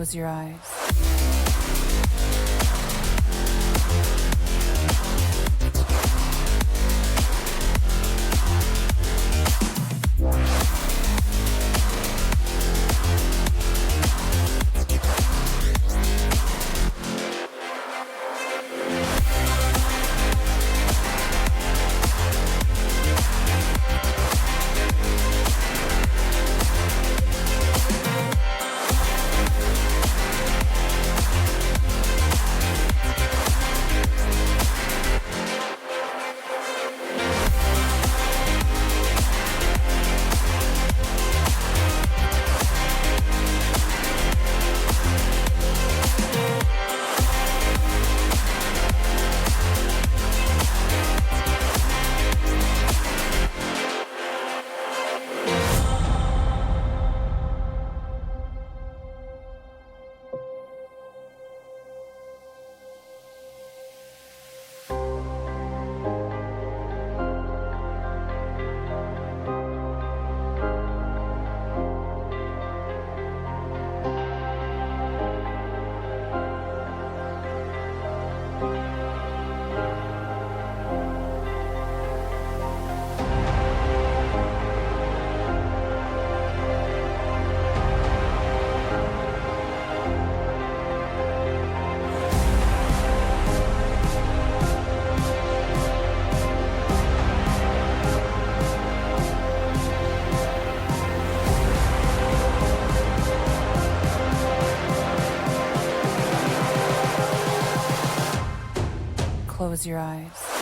Close your eyes. Close your eyes.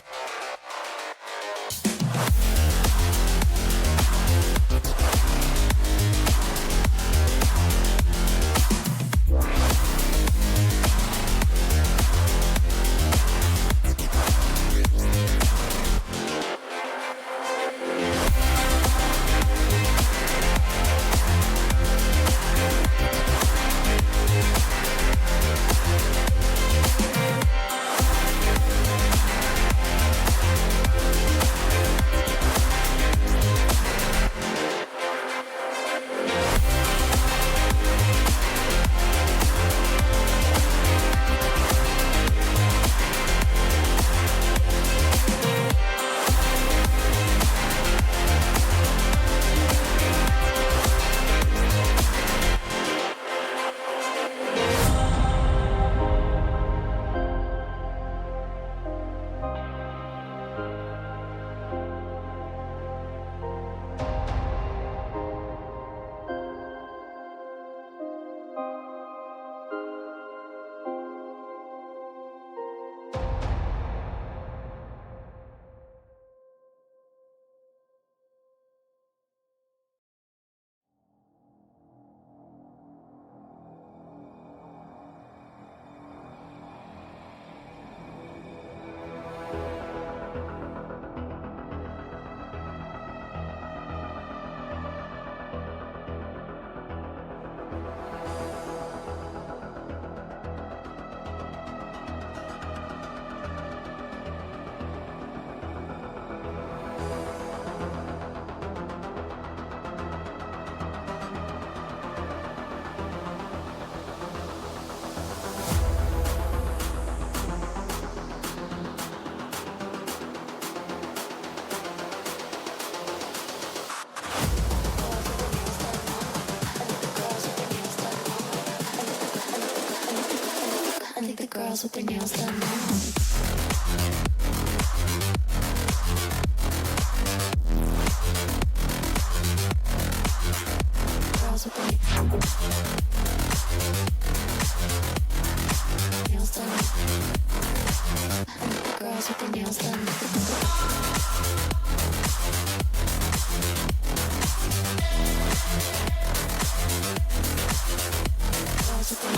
Girls with their nails done now. Girls with their nails done. Girls with their nails done. Girls with their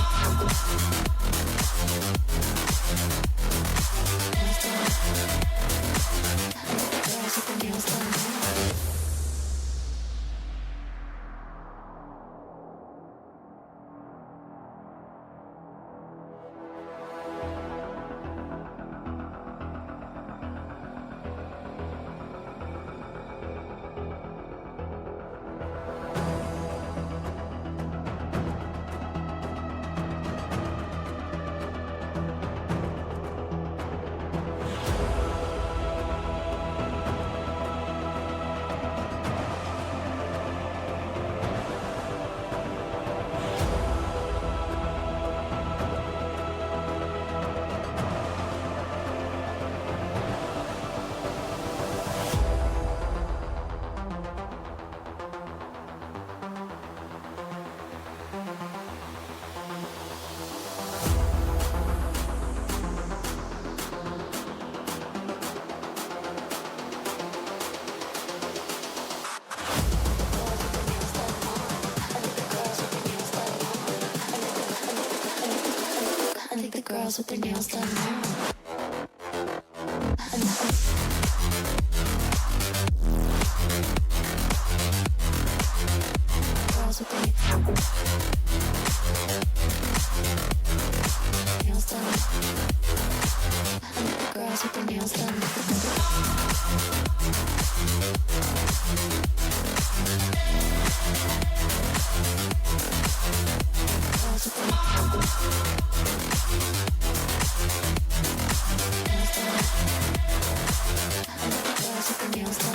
girls with their nails done now. Girls with their nails done. Girls with their nails done. Girls with their nails done.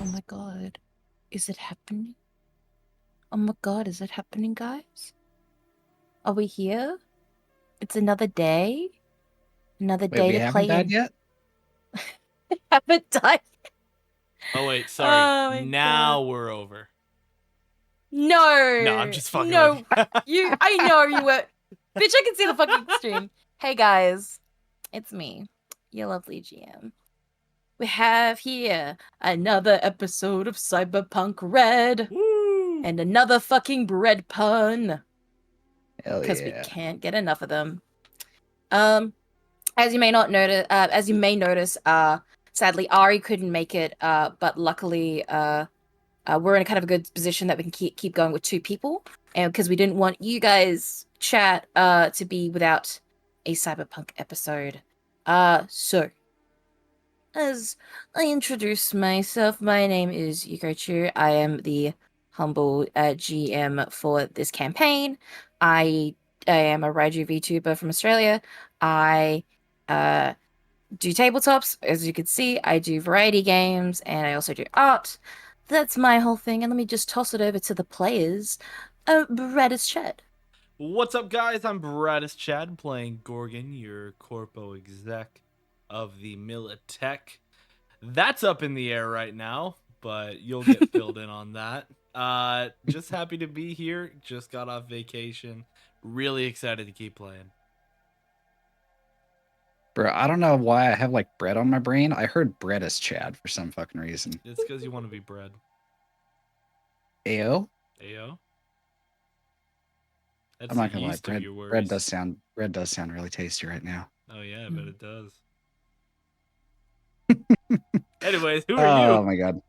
Oh my god. Is it happening? Oh my god, is it happening, guys? Are we here? It's another day? Another Wait, day we to haven't play died in... yet? haven't died. Oh wait, sorry. Oh my now God. we're over. No. No, I'm just fucking No, with you. I know you were. Bitch, I can see the fucking stream. Hey guys, it's me, your lovely GM. We have here another episode of Cyberpunk RED Woo! and another fucking bread pun Hell because we yeah. can't get enough of them. As you may notice, sadly Ari couldn't make it, but luckily, we're in a kind of a good position that we can keep going with 2 people, and because we didn't want you guys chat to be without a Cyberpunk episode. So as I introduce myself, my name is Yuko Chu. I am the humble GM for this campaign. I am a Raiju VTuber from Australia. I do tabletops, as you can see. I do variety games, and I also do art. That's my whole thing, and let me just toss it over to the players. BraddestChad. What's up, guys? I'm BraddestChad playing Gorgon, your corpo exec of the Militech. That's up in the air right now, but you'll get filled in on that. Just happy to be here. Just got off vacation. Really excited to keep playing. Bro, I don't know why I have like bread on my brain. I heard BraddestChad for some fucking reason. It's because you want to be bread. Ayo? Ayo? That's I'm not the gonna lie, yeast of your worries. bread does sound really tasty right now. Oh yeah, I bet it does. Anyways, who are Oh you? my god.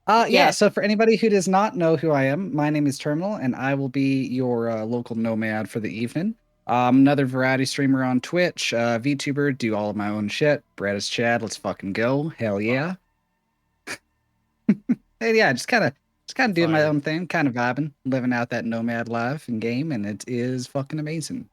Yeah. Yeah, so for anybody who does not know who I am, my name is Terminal, and I will be your local nomad for the evening. Another variety streamer on Twitch, VTuber, do all of my own shit. BraddestChad, let's fucking go. Hell yeah. Hey, yeah, just kind of doing my Fire. own thing, kind of vibing, living out that nomad life in game, and it is fucking amazing.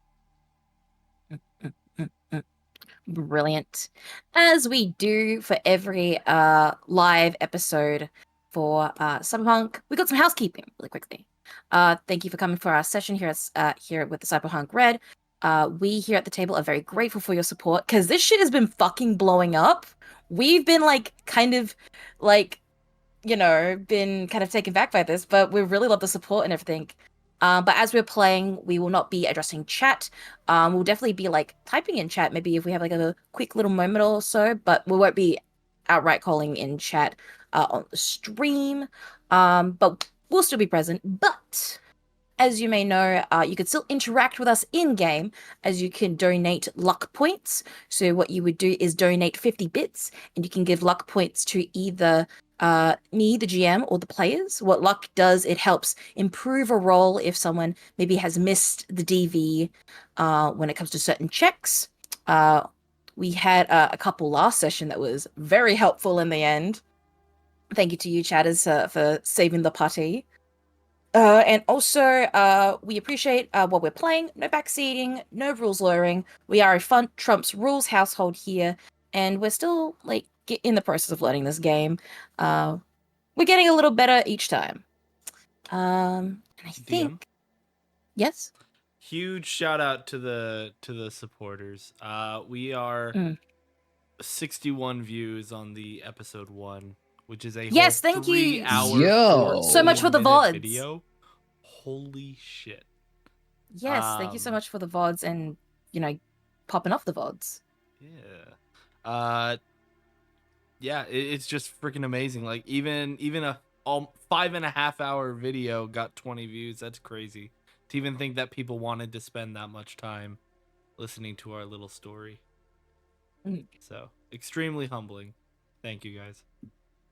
Brilliant. As we do for every live episode for Cyberpunk, we got some housekeeping really quickly. Thank you for coming for our session here here with the Cyberpunk RED. We here at the table are very grateful for your support because this shit has been fucking blowing up. We've been been kind of taken back by this, but we really love the support and everything. But as we're playing, we will not be addressing chat. We'll definitely be like typing in chat, maybe if we have like a quick little moment or so, but we won't be outright calling in chat on the stream. But we'll still be present. But as you may know, you can still interact with us in-game as you can donate luck points. So what you would do is donate 50 bits, and you can give luck points to either me, the GM, or the players. What luck does, it helps improve a roll if someone maybe has missed the DV when it comes to certain checks. We had a couple last session that was very helpful in the end. Thank you to you, chatters, for saving the party. And also, we appreciate what we're playing. No backseating, no rules lawyering. We are a fun Trump's rules household here, and we're still like in the process of learning this game. We're getting a little better each time. And I think, yes. Huge shout out to the supporters. We are 61 views on the episode 1, which is a Yes, whole thank you 3-hour, Yo. so much for the 14-minute VODs. video. Holy shit. Yes, thank you so much for the VODs and, popping off the VODs. Yeah. Yeah, it's just freaking amazing. Like even a 5.5-hour video got 20 views. That's crazy. To even think that people wanted to spend that much time listening to our little story. Mm. So extremely humbling. Thank you guys.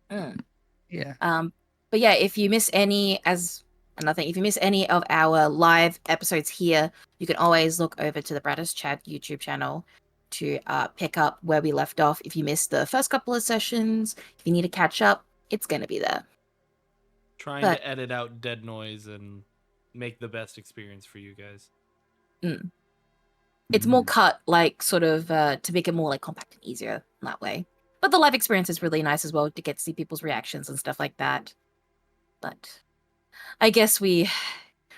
Mm. Yeah. But yeah, if you miss any of our live episodes here, you can always look over to the BraddestChad YouTube channel to pick up where we left off. If you missed the first couple of sessions, if you need to catch up, it's going to be there. Trying to edit out dead noise and make the best experience for you guys. It's more cut, like, sort of, to make it more, like, compact and easier that way. But the live experience is really nice as well, to get to see people's reactions and stuff like that. But I guess we've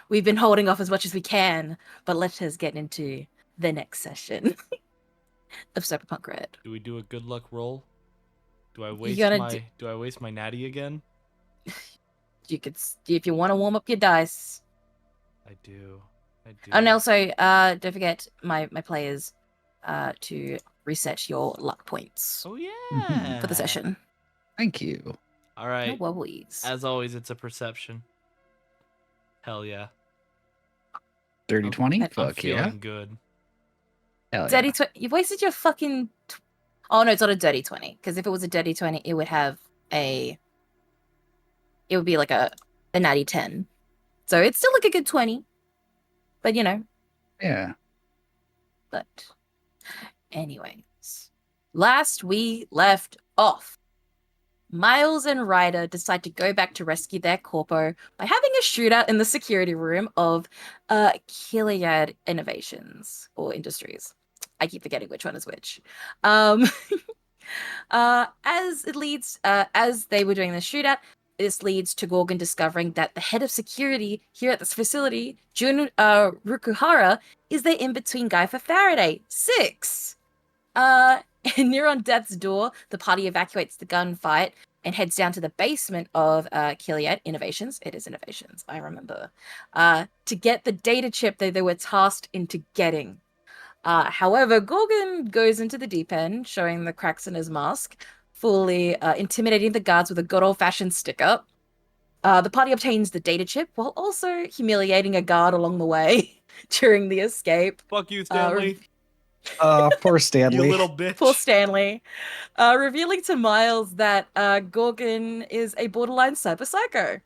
been holding off as much as we can, but let us get into the next session of Cyberpunk RED. Do we do a good luck roll? Do I waste my natty again? You could, if you want to warm up your dice. I do. And also, don't forget my players to reset your luck points. Oh yeah. For the session. Thank you. All right. No worries. As always, it's a perception. Hell yeah. Dirty 20? I'm Fuck feeling yeah. good. Hell yeah. Dirty 20. You've wasted your fucking. Oh no, it's not a dirty 20. Because if it was a dirty 20, it would have a. It would be like a natty 10. So it's still like a good 20. But Yeah. But anyways, last we left off, Miles and Ryder decide to go back to rescue their corpo by having a shootout in the security room of Gilead Innovations or Industries. I keep forgetting which one is which. As they were doing the shootout, this leads to Gorgon discovering that the head of security here at this facility, Jun Rukuhara, is the in-between guy for Faraday 6. And near on death's door, the party evacuates the gunfight and heads down to the basement of Gilead Innovations. It is Innovations, I remember. To get the data chip that they were tasked into getting. However, Gorgon goes into the deep end, showing the cracks in his mask, fully intimidating the guards with a good old-fashioned stick-up. The party obtains the data chip while also humiliating a guard along the way during the escape. Fuck you, Stanley. Poor Stanley. You little bitch. Poor Stanley. Revealing to Miles that Gorgon is a borderline cyber psycho.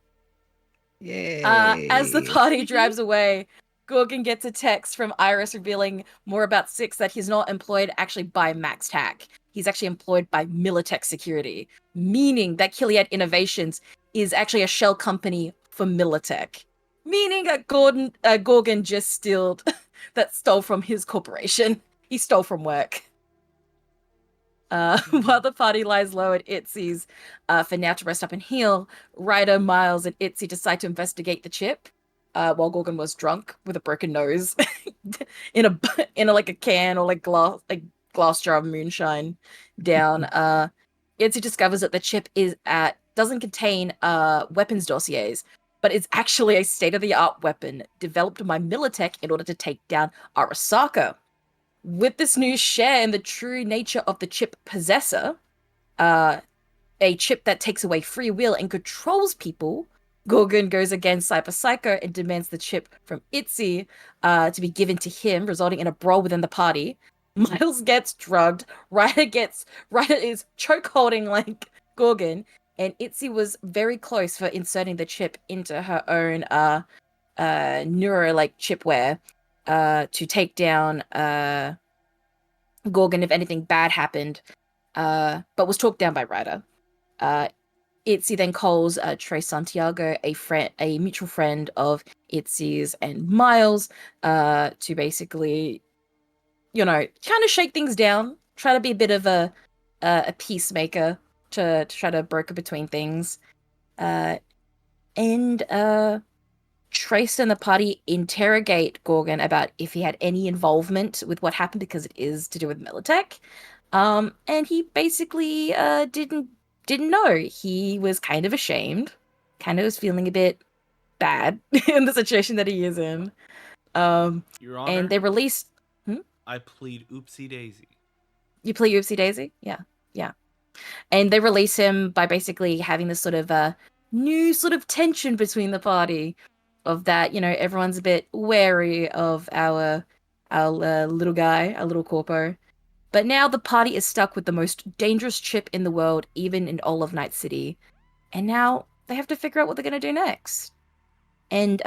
Yay. As the party drives away, Gorgon gets a text from Iris revealing more about Six, that he's not employed actually by Max Tac. He's actually employed by Militech Security, meaning that Gilead Innovations is actually a shell company for Militech. Meaning that Gorgon just stole from his corporation. He stole from work. While the party lies low at Itzy's for now to rest up and heal, Ryder, Miles, and Itzy decide to investigate the chip. While Gorgon was drunk with a broken nose in a like a can or like glass jar of moonshine down. Itzy discovers that the chip doesn't contain weapons dossiers, but it's actually a state-of-the-art weapon developed by Militech in order to take down Arasaka. With this news share in the true nature of the chip possessor, a chip that takes away free will and controls people, Gorgon goes against Cyber Psycho and demands the chip from Itzy to be given to him, resulting in a brawl within the party. Miles gets drugged, Ryder is chokeholding like Gorgon, and Itzy was very close for inserting the chip into her own neuro chipware to take down Gorgon if anything bad happened, but was talked down by Ryder. Itzy then calls Trey Santiago, a mutual friend of Itzy's and Miles, to basically, kind of shake things down, try to be a bit of a peacemaker to try to broker between things. And Trace and the party interrogate Gorgon about if he had any involvement with what happened, because it is to do with Militech. And he basically didn't know. He was kind of ashamed, kind of was feeling a bit bad in the situation that he is in. Your And Honor, they released. Hmm? I plead oopsie daisy. You play Oopsie Daisy? Yeah, yeah. And they release him by basically having this sort of new sort of tension between the party, of that everyone's a bit wary of our little guy, our little corpo. But now the party is stuck with the most dangerous chip in the world, even in all of Night City. And now they have to figure out what they're going to do next. And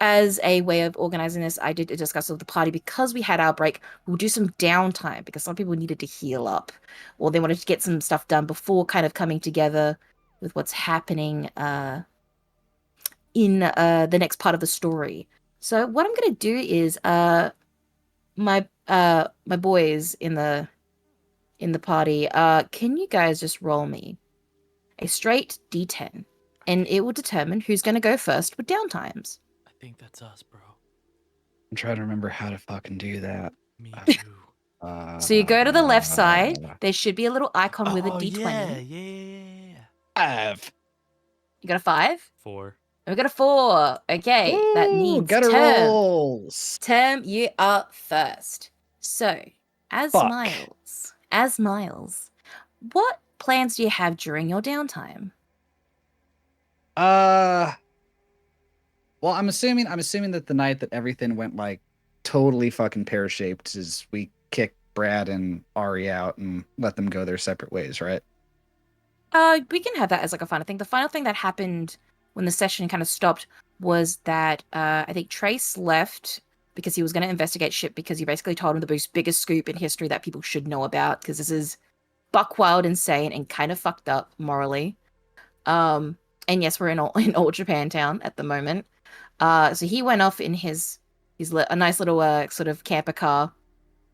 as a way of organizing this, I did discuss with the party, because we had our break, we'll do some downtime because some people needed to heal up, or they wanted to get some stuff done before kind of coming together with what's happening in the next part of the story. So what I'm going to do is my boys in the party, can you guys just roll me a straight D10, and it will determine who's going to go first with downtimes. I think that's us, bro. I'm trying to remember how to fucking do that. Me Uh, too. So you go to the left side. There should be a little icon with a Oh, D20. yeah. 5. You got a 5? 4. And we got a 4. Okay, that Ooh, means gutter Term. rolls. Term, you are first. So, Fuck. as Miles, what plans do you have during your downtime? Well, I'm assuming that the night that everything went like totally fucking pear-shaped is we kick Brad and Ari out and let them go their separate ways, right? We can have that as like a final thing. The final thing that happened when the session kind of stopped was that I think Trace left because he was going to investigate shit, because you basically told him the biggest scoop in history that people should know about, because this is buck wild, insane, and kind of fucked up morally. And yes, we're in old Japantown at the moment. So he went off in a nice little sort of camper car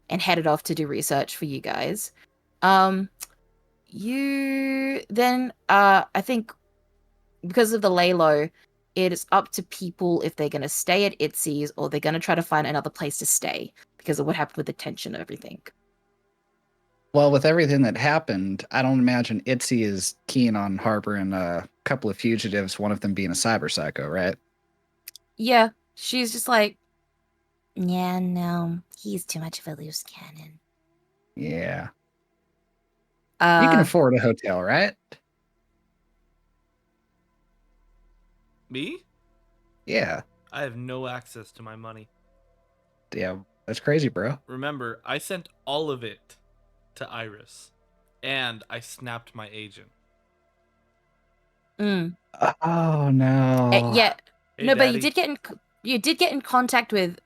and headed off to do research for you guys. You then I think because of the lay low, it is up to people if they're going to stay at Itzy's or they're going to try to find another place to stay because of what happened with the tension and everything. Well, with everything that happened, I don't imagine Itzy is keen on harboring a couple of fugitives, one of them being a cyber psycho, right? Yeah, she's just like, yeah, no, he's too much of a loose cannon. Yeah. You can afford a hotel, right? Me? Yeah. I have no access to my money. Yeah. That's crazy, bro. Remember, I sent all of it to Iris, and I snapped my agent. Oh no. Yeah. Hey, No, but Daddy. you did get in contact with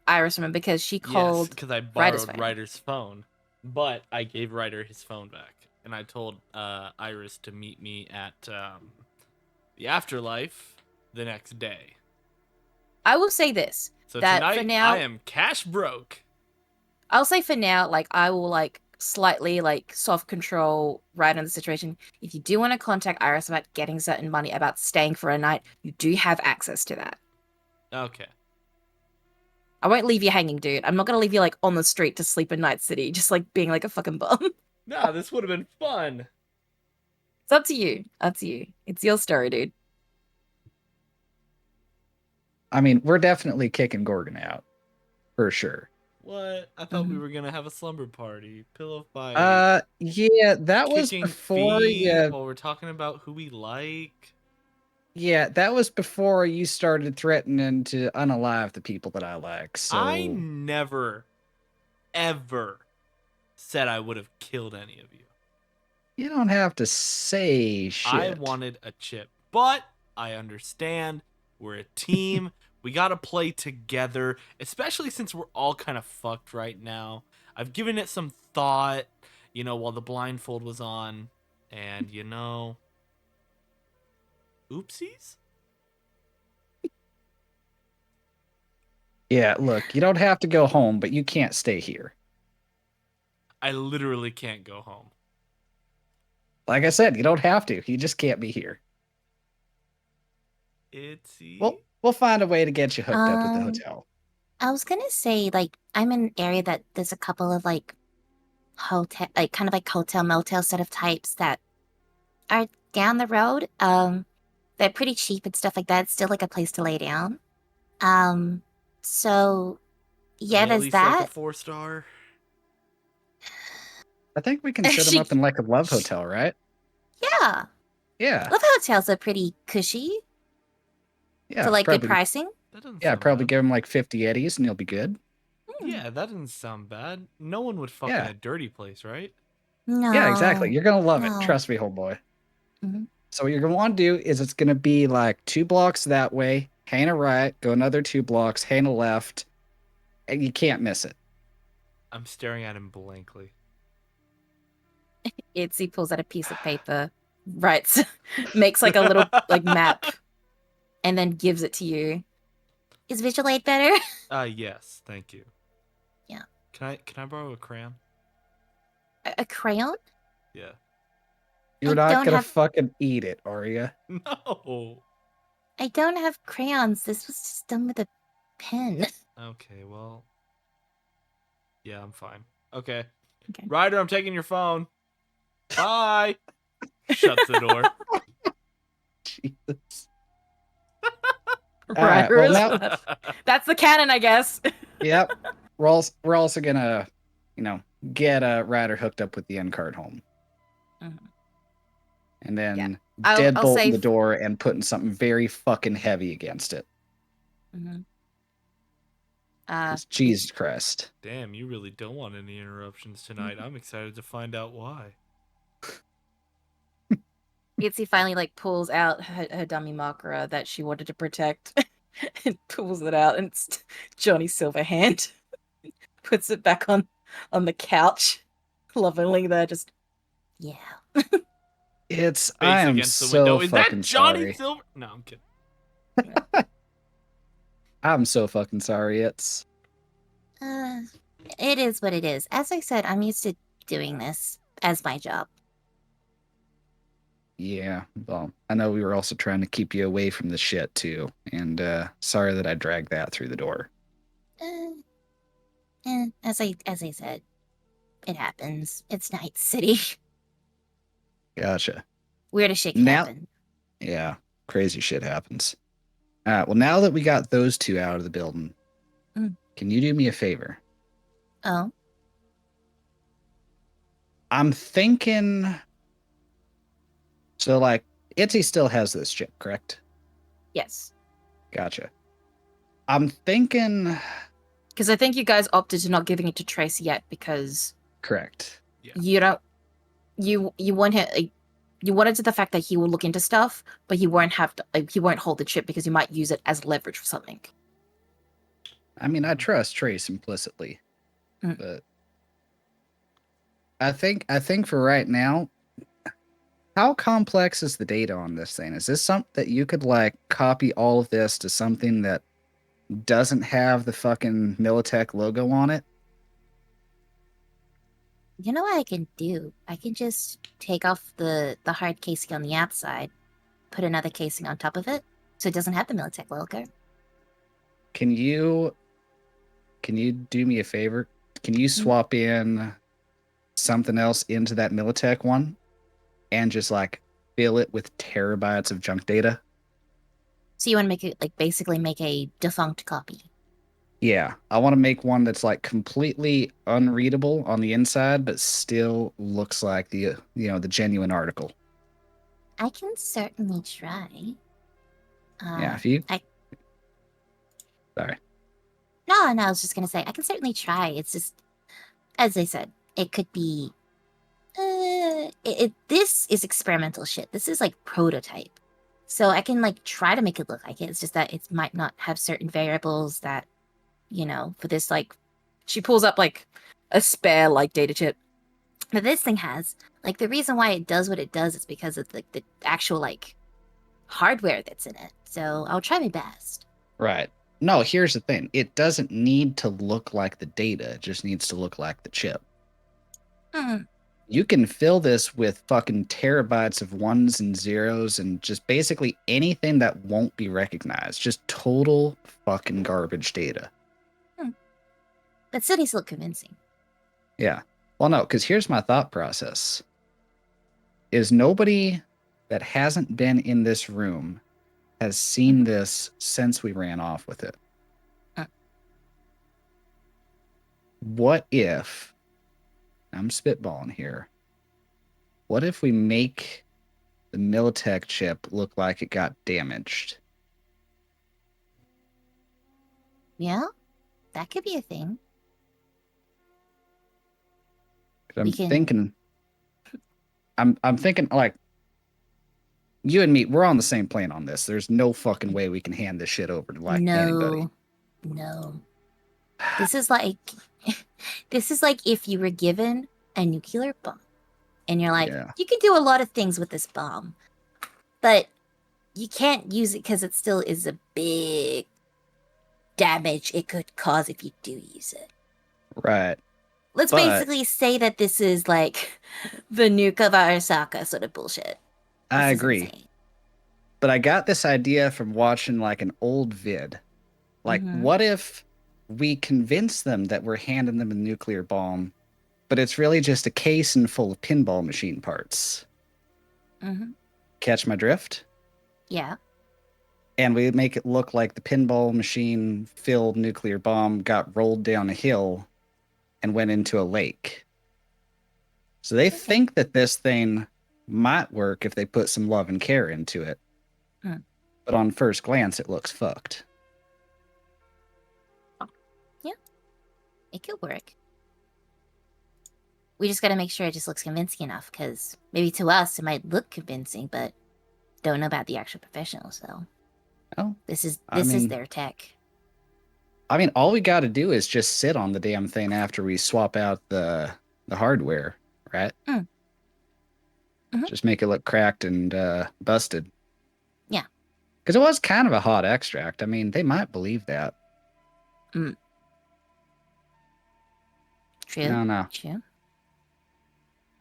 Iris, remember, because she Yes, cause because I Ryder's borrowed phone. Ryder's phone, but I gave Ryder his phone back, and I told Iris to meet me at the afterlife the next day. I will say this, So that tonight for now, I am cash broke. I'll say for now, like, I will like slightly like soft control right in the situation. If you do want to contact Iris about getting certain money, about staying for a night, you do have access to that. Okay. I won't leave you hanging, dude. I'm not gonna leave you like on the street to sleep in Night City, just like being like a fucking bum. Nah, this would have been fun. It's up to you. Up to you. It's your story, dude. I mean, we're definitely kicking Gorgon out. For sure. What? I thought we were gonna have a slumber party, pillow fight, Yeah, that was kicking before feet while we're talking about who we like. Yeah, that was before you started threatening to unalive the people that I like. So I never, ever said I would have killed any of you. you don't have to say shit. I wanted a chip, but I understand we're a team. We gotta play together, especially since we're all kind of fucked right now. I've given it some thought, while the blindfold was on, and oopsies? Yeah, look, you don't have to go home, but you can't stay here. I literally can't go home. Like I said, you don't have to. You just can't be here. We'll find a way to get you hooked up with the hotel. I was gonna say, like, I'm in an area that there's a couple of, like, hotel, like kind of like hotel motel sort of types that are down the road. They're pretty cheap and stuff like that. It's still like a place to lay down. So Are yeah, they at there's least like a that. 4-star? I think we can set them up in like a love hotel, right? Yeah, Yeah. love hotels are pretty cushy Yeah. for like good probably. pricing. That doesn't Yeah, sound probably bad. give them like 50 eddies and you'll be good. Yeah, that doesn't sound bad. No one would fuck in Yeah. a dirty place, right? No. Yeah, exactly. You're gonna love it. no. Trust me, homeboy. Mhm. So what you're gonna want to do is it's gonna be like 2 blocks that way, hang a right, go another 2 blocks, hang a left, and you can't miss it. I'm staring at him blankly. He pulls out a piece of paper, writes, makes like a little like map, and then gives it to you. Is visual aid better? Yes, thank you. Yeah. Can I borrow a crayon? A crayon? Yeah. You're I not don't gonna have- fucking eat it, are you? No. I don't have crayons. This was just done with a pen. Okay, well. Yeah, I'm fine. Okay. Okay. Ryder, I'm taking your phone. Bye. Shuts the door. Jesus. Right. well, now- That's the canon, I guess. Yep. We're also gonna, get Ryder hooked up with the end card home. Mhm. And then I'll deadbolting say the door and putting something very fucking heavy against it. Mhm. 'Cause Jesus Christ. Damn, you really don't want any interruptions tonight. I'm excited to find out why. Itsy finally like pulls out her dummy marker that she wanted to protect and pulls it out, and it's Johnny Silverhand. Puts it back on the couch, lovingly there, just Yeah. I Face am against the so window. Is fucking that Johnny sorry. Silver? No, I'm kidding. I'm so fucking sorry. It's It is what it is. As I said, I'm used to doing this as my job. yeah. Well, I know we were also trying to keep you away from the shit too, and sorry that I dragged that through the door. As I said, it happens. It's Night City. Gotcha. Weirdest shit can Now- happen. Yeah, crazy shit happens. All right. Well, now that we got those two out of the building, can you do me a favor? Oh, I'm thinking. So, like, Itzy still has this chip, correct? yes. Gotcha. I'm thinking. Because I think you guys opted to not giving it to Trace yet because Correct. you don't you want him you wanted to the fact that he will look into stuff, but he won't have to, he won't hold the chip because you might use it as leverage for something. I mean, I trust Trace implicitly, Mm. but I think for right now, how complex is the data on this thing? Is this something that you could like copy all of this to something that doesn't have the fucking Militech logo on it? you know what I can do? I can just take off the hard casing on the outside, put another casing on top of it, so it doesn't have the Militech logo. Can you do me a favor? Can you swap in something else into that Militech one and just like fill it with terabytes of junk data? So you want to make it like basically make a defunct copy. Yeah, I want to make one that's like completely unreadable on the inside, but still looks like the the genuine article. I can certainly try. Yeah, if you. I- Sorry. No, I was just gonna say I can certainly try. It's just, as I said, it could be. This is experimental shit. This is like prototype, so I can like try to make it look like it. It's just that it might not have certain variables that, for this like. She pulls up like a spare like data chip. But this thing has like the reason why it does what it does is because of the actual like hardware that's in it. So I'll try my best. Right. No, here's the thing. It doesn't need to look like the data. It just needs to look like the chip. You can fill this with fucking terabytes of ones and zeros and just basically anything that won't be recognized. Just total fucking garbage data. But still needs to look convincing. Yeah. Well, no, because here's my thought process. Is nobody that hasn't been in this room has seen this since we ran off with it. Uh. What if, I'm spitballing here, what if we make the Militech chip look like it got damaged? Yeah, that could be a thing. 'Cause We can- I'm thinking like you and me, we're on the same plane on this. There's no fucking way we can hand this shit over to like anybody. No. This is like this is like if you were given a nuclear bomb and you're like, Yeah. you can do a lot of things with this bomb, but you can't use it because it still is a big damage it could cause if you do use it. Right. Let's But- basically say that this is like the nuke of Arasaka sort of bullshit. I This is agree. insane. But I got this idea from watching like an old vid. Like, Mhm. what if we convince them that we're handing them a nuclear bomb, but it's really just a casing full of pinball machine parts? Mhm. Catch my drift? Yeah. And we make it look like the pinball machine filled nuclear bomb got rolled down a hill and went into a lake. So they think that this thing might work if they put some love and care into it. Hmm. But on first glance, it looks fucked. It could work. We just gotta make sure it just looks convincing enough, because maybe to us it might look convincing, but don't know about the actual professionals. So Oh, this is I mean- their tech. I mean, all we got to do is just sit on the damn thing after we swap out the hardware, right? Mm. Mhm. Just make it look cracked and busted. Yeah. Because it was kind of a hot extract. I mean, they might believe that. True. I don't know. True.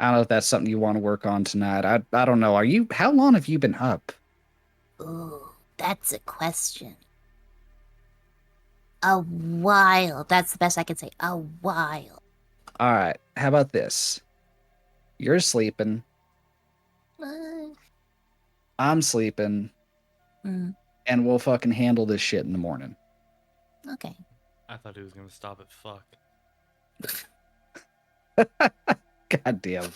I don't know if that's something you want to work on tonight. I don't know. How long have you been up? Ooh, that's a question. A while. That's the best I can say. A while. All right. How about this? You're sleeping. Uh, I'm sleeping. mm, And we'll fucking handle this shit in the morning. okay. I thought he was gonna stop at fuck. God damn.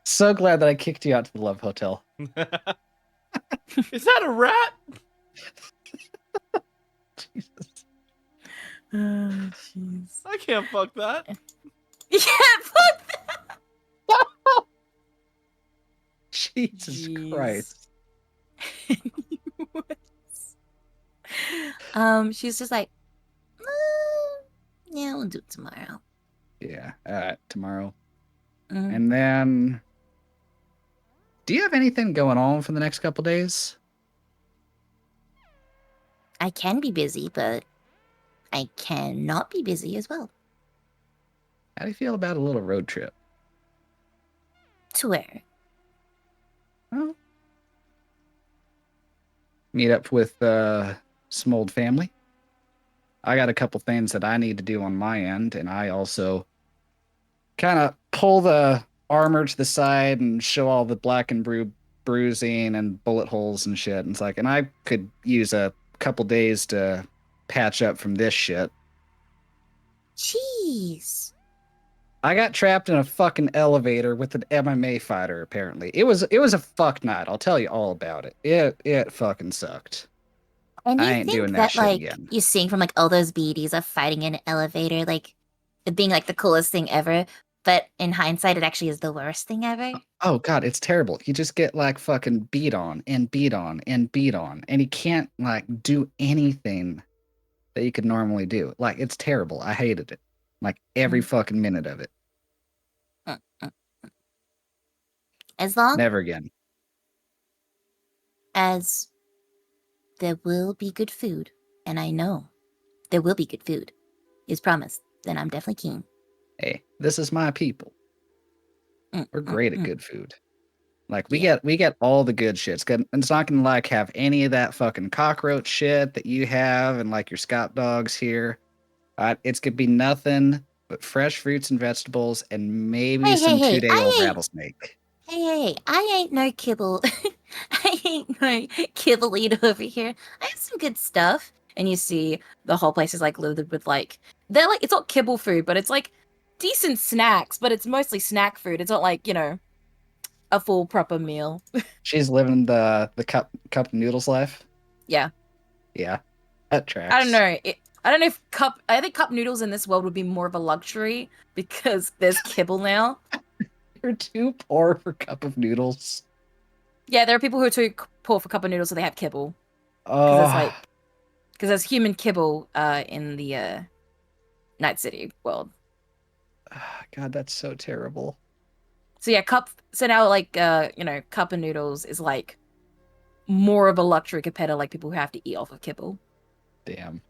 So glad that I kicked you out to the Love Hotel. Is that a rat? Jesus. Oh, jeez. I can't fuck that. Yeah, fuck. Jesus Jeez. Christ. She's just like, yeah, we'll do it tomorrow. Yeah. All right. Tomorrow. Mhm. And then, do you have anything going on for the next couple days? I can be busy, but I cannot be busy as well. How do you feel about a little road trip? To where? Well, meet up with some old family. I got a couple things that I need to do on my end, and I also kind of pull the armor to the side and show all the black and bruising and bullet holes and shit. And it's like, and I could use a couple days to patch up from this shit. Jeez. I got trapped in a fucking elevator with an MMA fighter. Apparently, it was a fuck night. I'll tell you all about it. It fucking sucked. And you I ain't think doing that that shit like again. you seeing from like all those BDs of fighting in an elevator, like it being like the coolest thing ever, but in hindsight, it actually is the worst thing ever. Oh god, it's terrible. You just get like fucking beat on and beat on and beat on, and you can't like do anything that you could normally do. Like it's terrible. I hated it. Like every fucking minute of it. As long Never again. as there will be good food, and I know there will be good food, is promised, then I'm definitely keen. Hey, this is my people. Mm, We're mm, great at mm. good food. Like we Yeah. get all the good shit. It's not gonna like have any of that fucking cockroach shit that you have and like your Scott dogs here. It's gonna be nothing but fresh fruits and vegetables, and maybe Hey, some hey, hey, 2-day-old I ain't- rattlesnake. Hey, I ain't no kibble. I ain't no kibble eater over here. I have some good stuff. And you see the whole place is like littered with like they're like it's not kibble food, but it's like decent snacks, but it's mostly snack food. It's not like, a full proper meal. She's living the cup noodles life. Yeah. Yeah, that tracks. I don't know. I don't know if I think cup noodles in this world would be more of a luxury because there's kibble now. You're too poor for cup of noodles. Yeah, there are people who are too poor for cup of noodles, so they have kibble. Oh, Because there's human kibble in the Night City world. God, that's so terrible. So yeah, so now like cup of noodles is like more of a luxury compared to like people who have to eat off of kibble. Damn.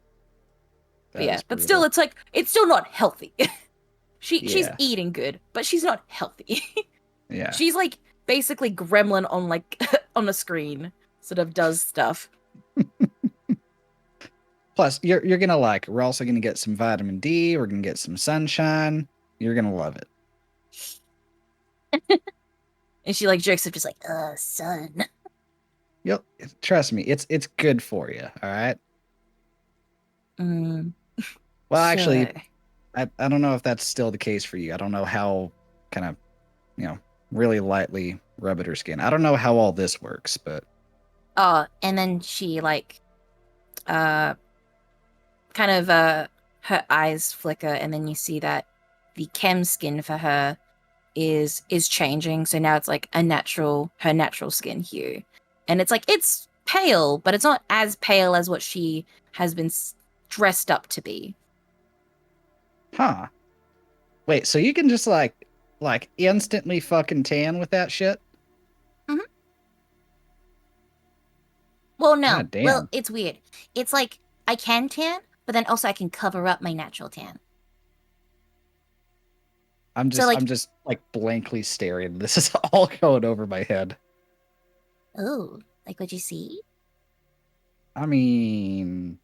But yeah, but still it's like it's still not healthy. She's Yeah. eating good, but she's not healthy. Yeah. She's like basically gremlin on like on a screen, sort of does stuff. Plus, you're gonna like. We're also gonna get some vitamin D. We're gonna get some sunshine. You're gonna love it. And she like jokes up just like, Son. You'll trust me. It's good for you. All right. mm, Well, actually, sure. I don't know if that's still the case for you. I don't know how kind of, really lightly rub at her skin. I don't know how all this works, but Oh, and then she like kind of her eyes flicker, and then you see that the chem skin for her is changing. So now it's like her natural skin hue, and it's like it's pale, but it's not as pale as what she has been dressed up to be. huh? Wait, so you can just like instantly fucking tan with that shit? Well, no. God damn. Well, it's weird. It's like I can tan, but then also I can cover up my natural tan. I'm just so, like- I'm just like blankly staring. This is all going over my head. Oh, like what you see? I mean,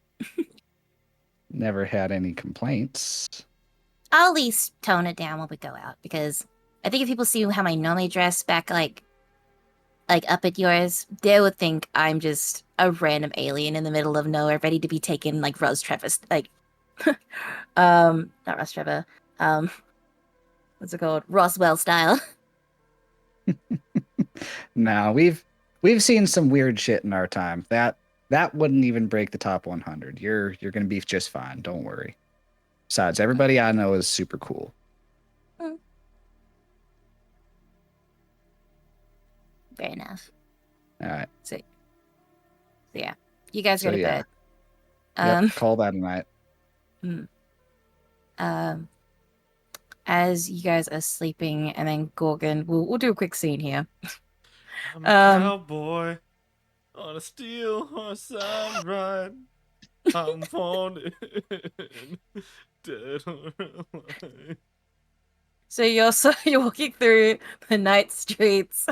never had any complaints. I'll at least tone it down when we go out because I think if people see how my nomad dress back like up at yours, they would think I'm just a random alien in the middle of nowhere, ready to be taken like Rose Trevor, like not Rose Trevor, what's it called, Roswell style. No, we've seen some weird shit in our time. That wouldn't even break the top 100. You're gonna be just fine. Don't worry. Besides, everybody I know is super cool. Fair enough. All right. So yeah, you guys go So, to yeah. bed. Yep, call that a night. As you guys are sleeping, and then Gorgon, we'll do a quick scene here. I'm a cowboy on a steel horse I ride. I'm wanted, dead or alive. So you're walking through the night streets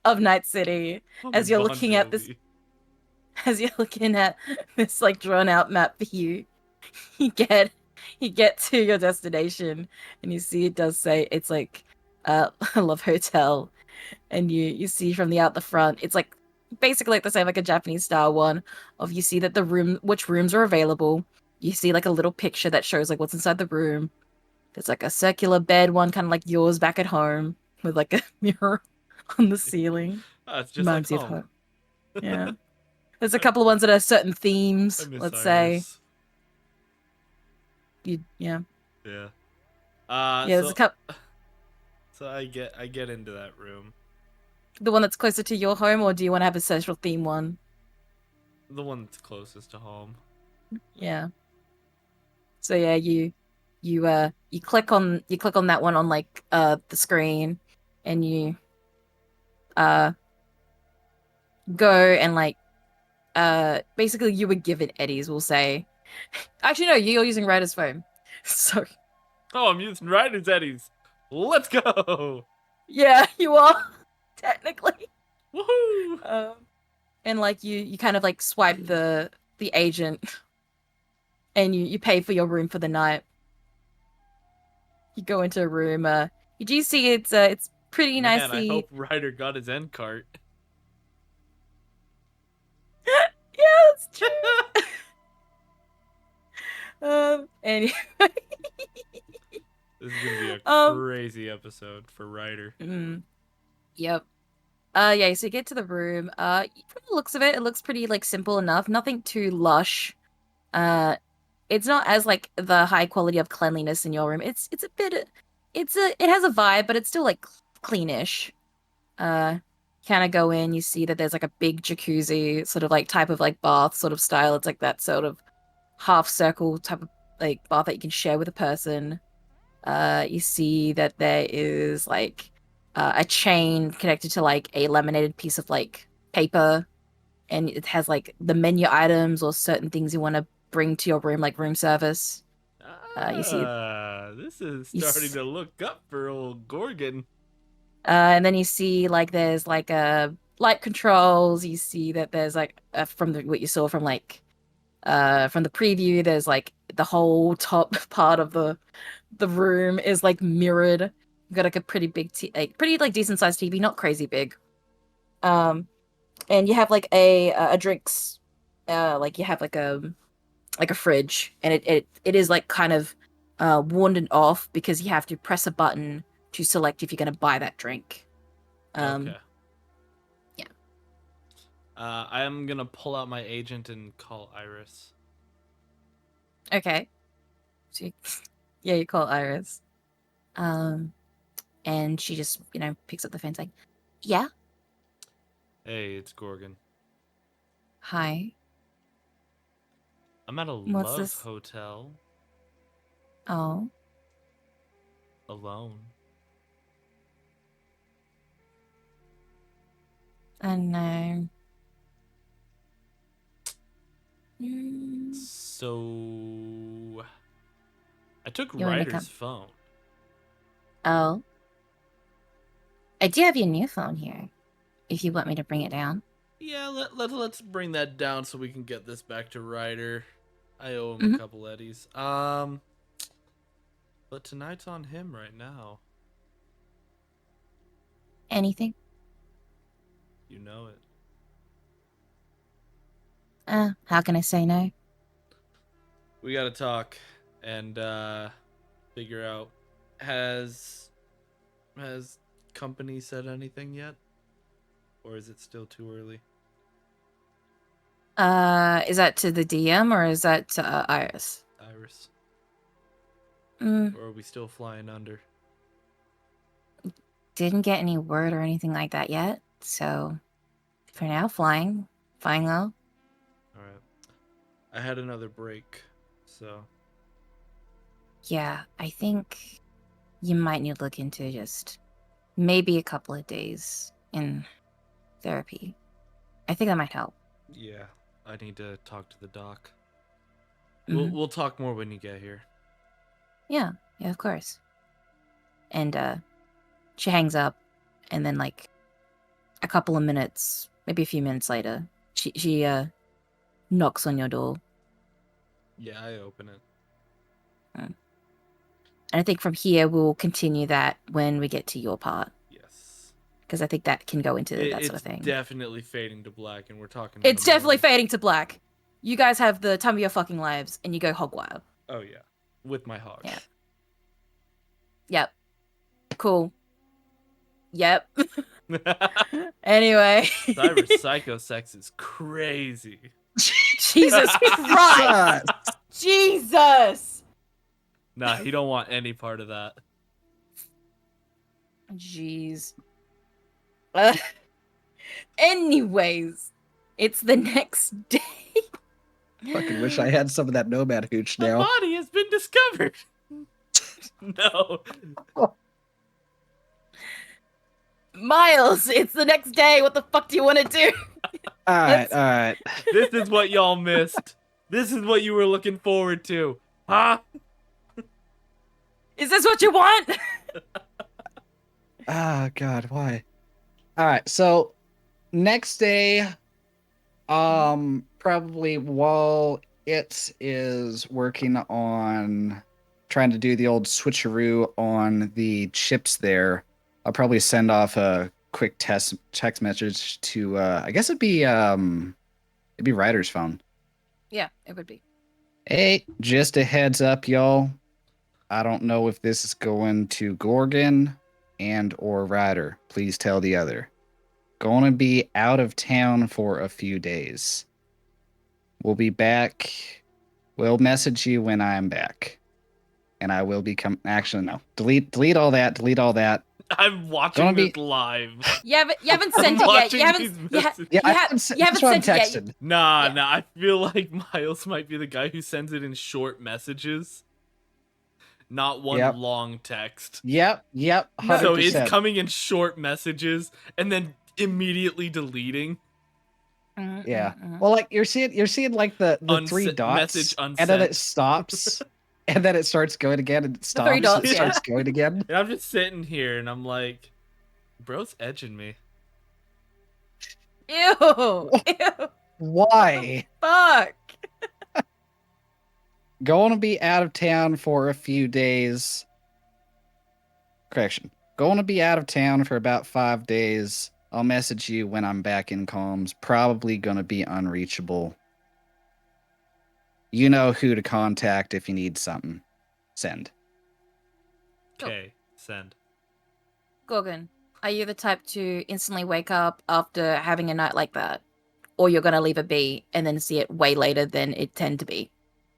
of Night City I'm as you're Bon looking at this, Jovi. as you're looking at this like drawn out map view. You get to your destination, and you see it does say it's like Love Hotel, and you see from out the front it's like basically like the same like a Japanese style one of you see that which rooms are available. You see like a little picture that shows like what's inside the room. There's like a circular bed one, kind of like yours back at home, with like a mirror on the ceiling. It's just like Reminds you of home. Yeah. There's a couple of ones that are certain themes, I miss let's say. ours. Yeah. Yeah. Yeah, there's a couple. So I get into that room. The one that's closer to your home, or do you want to have a social theme one? The one that's closest to home. Yeah. So yeah, you click on that one on like the screen, and you go and like basically you were given Eddie's, we'll say. Actually no, you're using Ryder's phone. So Oh, I'm using Ryder's Eddies. Let's go. yeah, you are technically. Woohoo! And like you kind of like swipe the agent, and you pay for your room for the night. You go into a room. You do see it's pretty Man, nicely. I hope Ryder got his end cart. Yeah, that's true. Anyway. This is gonna be a Um, crazy episode for Ryder. Yep. Yeah, so you get to the room. From the looks of it, it looks pretty like simple enough. Nothing too lush. It's not as like the high quality of cleanliness in your room. It's a bit it has a vibe, but it's still like cleanish. Kind of go in, you see that there's like a big jacuzzi sort of like type of like bath sort of style. It's like that sort of half circle type of like bath that you can share with a person. You see that there is like a chain connected to like a laminated piece of like paper, and it has like the menu items or certain things you want to bring to your room, like room service. You see, This is you starting s- to look up for old Gorgon. and then you see like there's like light controls. You see that there's like from what you saw from like from the preview, there's like the whole top part of the room is like mirrored. You've got like a pretty big like pretty like decent sized TV, not crazy big. And you have like a drinks like you have like a fridge, and it is like kind of warded off because you have to press a button to select if you're going to buy that drink. Okay. Yeah. I am gonna pull out my agent and call Iris. Okay. So yeah, you call Iris. And she just, picks up the phone like, yeah, Hey, it's Gorgon. hi. I'm at a What's love this? hotel Oh, alone. I know. Mm, So I took You wanna come- Ryder's phone. Oh. I do have your new phone here, if you want me to bring it down. Yeah, let's bring that down so we can get this back to Ryder. I owe him a couple eddies. But tonight's on him right now. Anything? You know it. How can I say no? We gotta talk and figure out has company said anything yet? Or is it still too early? Is that to the DM or is that to Iris? Iris. Mm, Or are we still flying under? didn't get any word or anything like that yet, so for now, flying low. Alright. I had another break, so Yeah, I think you might need to look into just maybe a couple of days in therapy. I think that might help. yeah. I need to talk to the doc. Mhm. We'll talk more when you get here. Yeah, of course. And she hangs up, and then like a couple of minutes, maybe a few minutes later, she knocks on your door. Yeah, I open it. And I think from here we'll continue that when we get to your part, Yes. because I think that can go into that It's sort of thing. definitely fading to black, and we're talking. It's definitely fading to black. You guys have the time of your fucking lives, and you go hog wild. Oh yeah, with my hog. Yeah. Yep. Cool. Yep. Anyway. Cyber psycho sex is crazy. Jesus Christ. Jesus. Nah, he don't want any part of that. Jeez. Anyways, it's the next day. Fucking wish I had some of that nomad hooch A now. body has been discovered. No. Miles, it's the next day. What the fuck do you want to do? All right. This is what y'all missed. This is what you were looking forward to. Huh? Is this what you want? Ah, God, why? All right, so next day, probably while it is working on trying to do the old switcheroo on the chips there, I'll probably send off a quick text message to I guess it'd be Ryder's phone. Yeah, it would be. Hey, just a heads up, y'all. I don't know if this is going to Gorgon and or Ryder. Please tell the other. Going to be out of town for a few days. We'll be back. We'll message you when I'm back. And I will be actually no. Delete all that. Delete all that. I'm watching this live. You haven't sent it yet. watching You haven't. these You, messages. you, I ha- haven't you haven't that's what I'm sent it yet. texting. Nah, Yeah. I feel like Miles might be the guy who sends it in short messages, not one Yep. long text. Yep. 100%. So it's coming in short messages and then immediately deleting. Yeah. Well, like you're seeing like the three dots, message and then it unsent. stops, and then it starts going again, and it stops, three dots, and it yeah. starts going again. And I'm just sitting here and I'm like, bro's edging me. Ew. Ew. Why? Fuck. Going to be out of town for a few days. Correction. Going to be out of town for about 5 days. I'll message you when I'm back in comms. Probably going to be unreachable. You know who to contact if you need something. Send. Cool. Okay, send. Gorgon, are you the type to instantly wake up after having a night like that? Or you're gonna leave it be and then see it way later than it tend to be?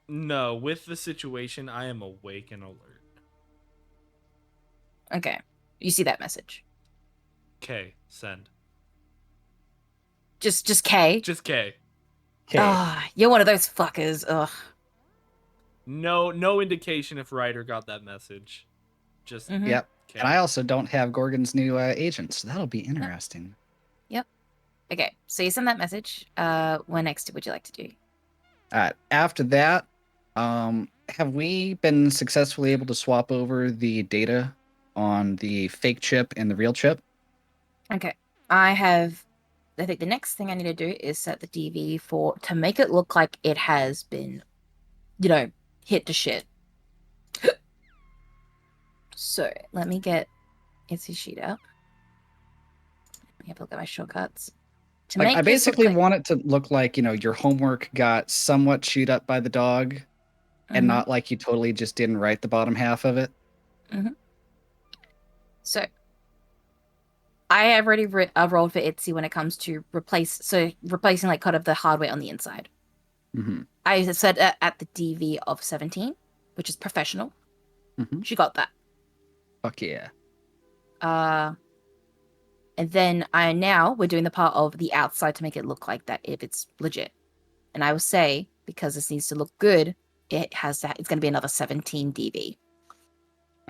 No, with the situation, I am awake and alert. Okay. You see that message. Okay, send. Just K. Just K. Okay. Ah, you're one of those fuckers. Ugh. No indication if Ryder got that message. Just Mhm. Yep. K. And I also don't have Gorgon's new agent, so that'll be interesting. Okay, so you send that message. What next would you like to do? All right. After that, have we been successfully able to swap over the data on the fake chip and the real chip? Okay. I think the next thing I need to do is set the DV to make it look like it has been, hit to shit. So let me get its sheet out. Let me have a look at my shortcuts. Like, I basically want. want it to look like, your homework got somewhat chewed up by the dog and not like you totally just didn't write the bottom half of it. So I have already rolled for Etsy when it comes to replacing like kind of the hardware on the inside. Mm-hmm. I set it at the DV of 17, which is professional. Mhm. She got that. Fuck yeah. And then we're doing the part of the outside to make it look like that if it's legit. And I will say, because this needs to look good, it's going to be another 17 DV.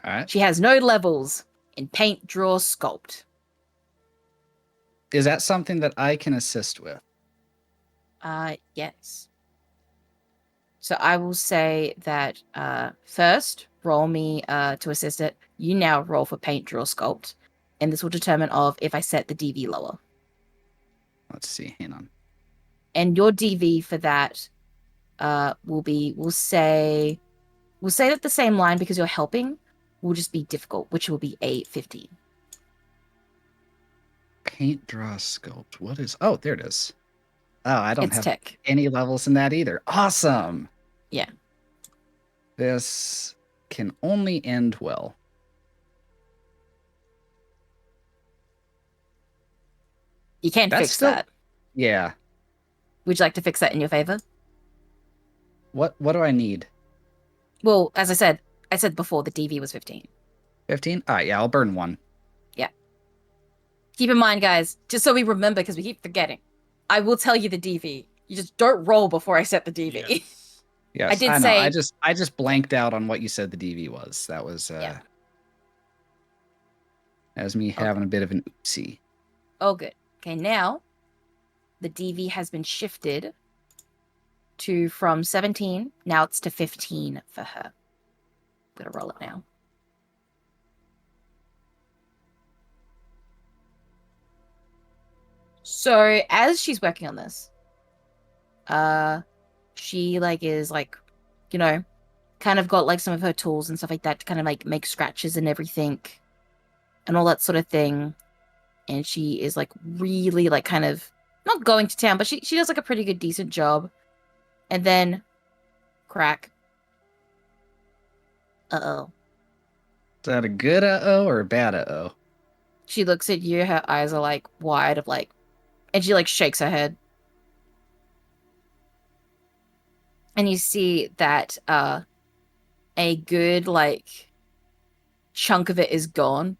All right. She has no levels in paint, draw, sculpt. Is that something that I can assist with? Yes. So I will say that first, roll me to assist it. You now roll for paint, draw, sculpt. And this will determine if I set the DV lower. Let's see. Hang on. And your DV for that we'll say that the same line because you're helping will just be difficult, which will be a 15. Paint, draw, sculpt. What is... Oh, there it is. Oh, I don't It's have tech. any levels in that either. Awesome. Yeah. This can only end well. You can't That's fix still- that. Yeah. Would you like to fix that in your favor? What do I need? Well, as I said before, the DV was 15. 15? All right, yeah, I'll burn one. Keep in mind, guys, just so we remember, because we keep forgetting, I will tell you the DV. You just don't roll before I set the DV. Yes. Yes, I did know. say- I just blanked out on what you said the DV was. That was Yeah. that was me having a bit of an oopsie. Oh, good. Okay, now the DV has been shifted from 17. Now it's to 15 for her. I'm gonna roll it now. So as she's working on this, she is kind of got like some of her tools and stuff like that to kind of like make scratches and everything and all that sort of thing. And she is like really like kind of not going to town, but she does like a pretty good decent job. And then crack. Uh-oh. Is that a good uh-oh or a bad uh-oh? She looks at you, her eyes are like wide of like, and she like shakes her head. And you see that a good like chunk of it is gone.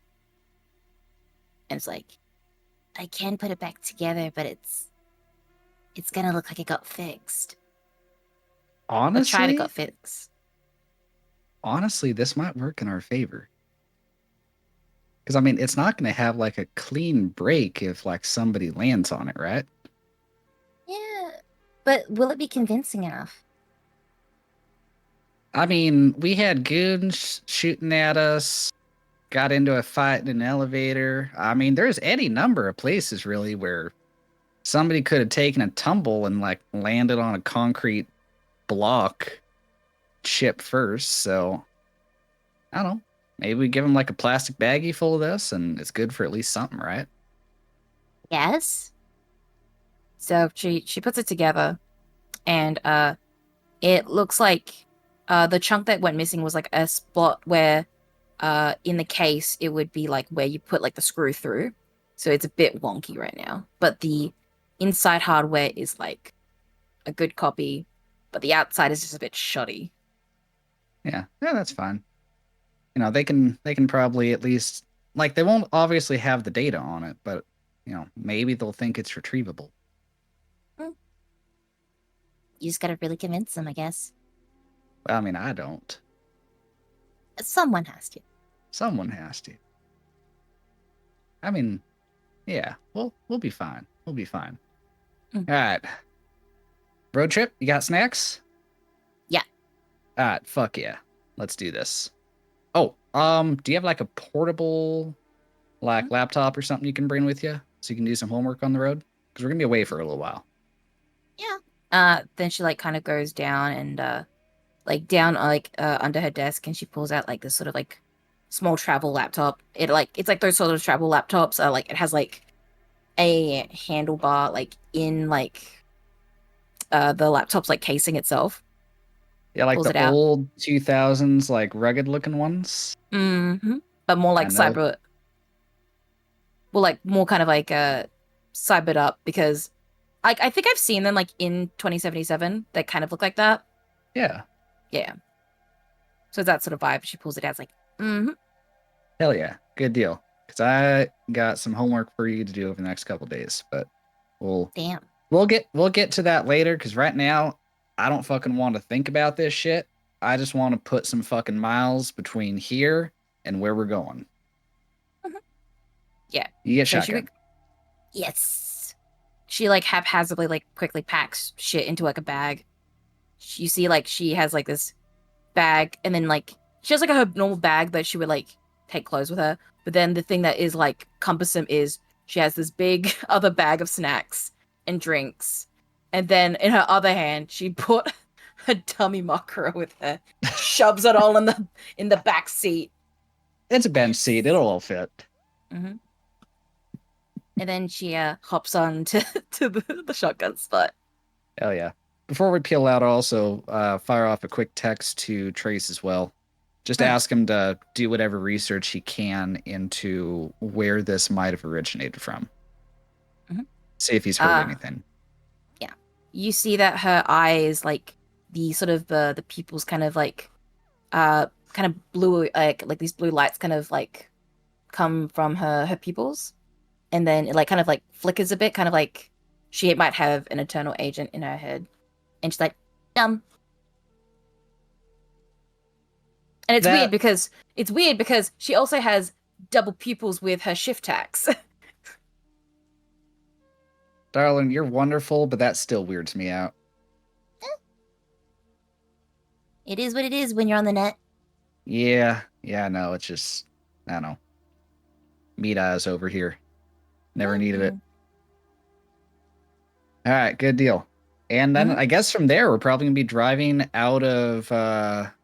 And it's like, I can put it back together, but it's gonna look like it got fixed. or try to Honestly, got fixed. honestly, this might work in our favor. Because, I mean, it's not going to have, like, a clean break if, like, somebody lands on it, right? Yeah, but will it be convincing enough? I mean, we had goons shooting at us, got into a fight in an elevator. I mean, there's any number of places, really, where somebody could have taken a tumble and, like, landed on a concrete block chip first, so I don't know. Maybe we give them like a plastic baggie full of this and it's good for at least something, right? Yes. So she puts it together, and it looks like the chunk that went missing was like a spot where in the case it would be like where you put like the screw through. So it's a bit wonky right now. But the inside hardware is like a good copy, but the outside is just a bit shoddy. Yeah, that's fine. You know, they can probably at least, like, they won't obviously have the data on it, but you know, maybe they'll think it's retrievable. You just gotta really convince them, I guess. Well, I mean, I don't. Someone has to. Someone has to. I mean, yeah, we'll be fine. We'll be fine. Mm. All right. Road trip, you got snacks? Yeah. All right, fuck yeah. Let's do this. Oh, do you have like a portable like laptop or something you can bring with you so you can do some homework on the road? Because we're gonna be away for a little while. Then she like kind of goes down and like down like under her desk, and she pulls out like this sort of like small travel laptop. It's like those sort of travel laptops. Like it has like a handlebar like in like the laptop's like casing itself. Yeah, like Pulls the it out. old 2000s like rugged looking ones. But more like I know. cyber. Well, like more kind of like cybered up, because like I think I've seen them like in 2077. They kind of look like that. Yeah. Yeah. So it's that sort of vibe. She pulls it out. It's like, Hell yeah. Good deal. Because I got some homework for you to do over the next couple days, but Damn. we'll get to that later. Because right now, I don't fucking want to think about this shit. I just want to put some fucking miles between here and where we're going. Yeah. You get So shotgun. Yes. She like haphazardly like quickly packs shit into like a bag. You see like she has like this bag, and then like she has like her normal bag that she would like take clothes with her. But then the thing that is like cumbersome is she has this big other bag of snacks and drinks. And then in her other hand, she put a dummy macro with her, shoves it all in the back seat. It's a bench seat. It'll all fit. And then she hops on to the shotgun spot. Hell yeah. Before we peel out, I'll also fire off a quick text to Trace as well. Just ask him to do whatever research he can into where this might have originated from. See if he's heard anything. Yeah. You see that her eyes, like the sort of the pupils kind of like kind of blue, like these blue lights kind of like come from her pupils. And then it like kind of like flickers a bit, kind of like she might have an eternal agent in her head. And she's like, And it's weird because she also has double pupils with her shift tax. Darling, you're wonderful, but that still weirds me out. It is what it is when you're on the net. Yeah, no, it's just, I don't know. Meat eyes over here. Never needed it. All right, good deal. And then I guess from there, we're probably going to be driving out of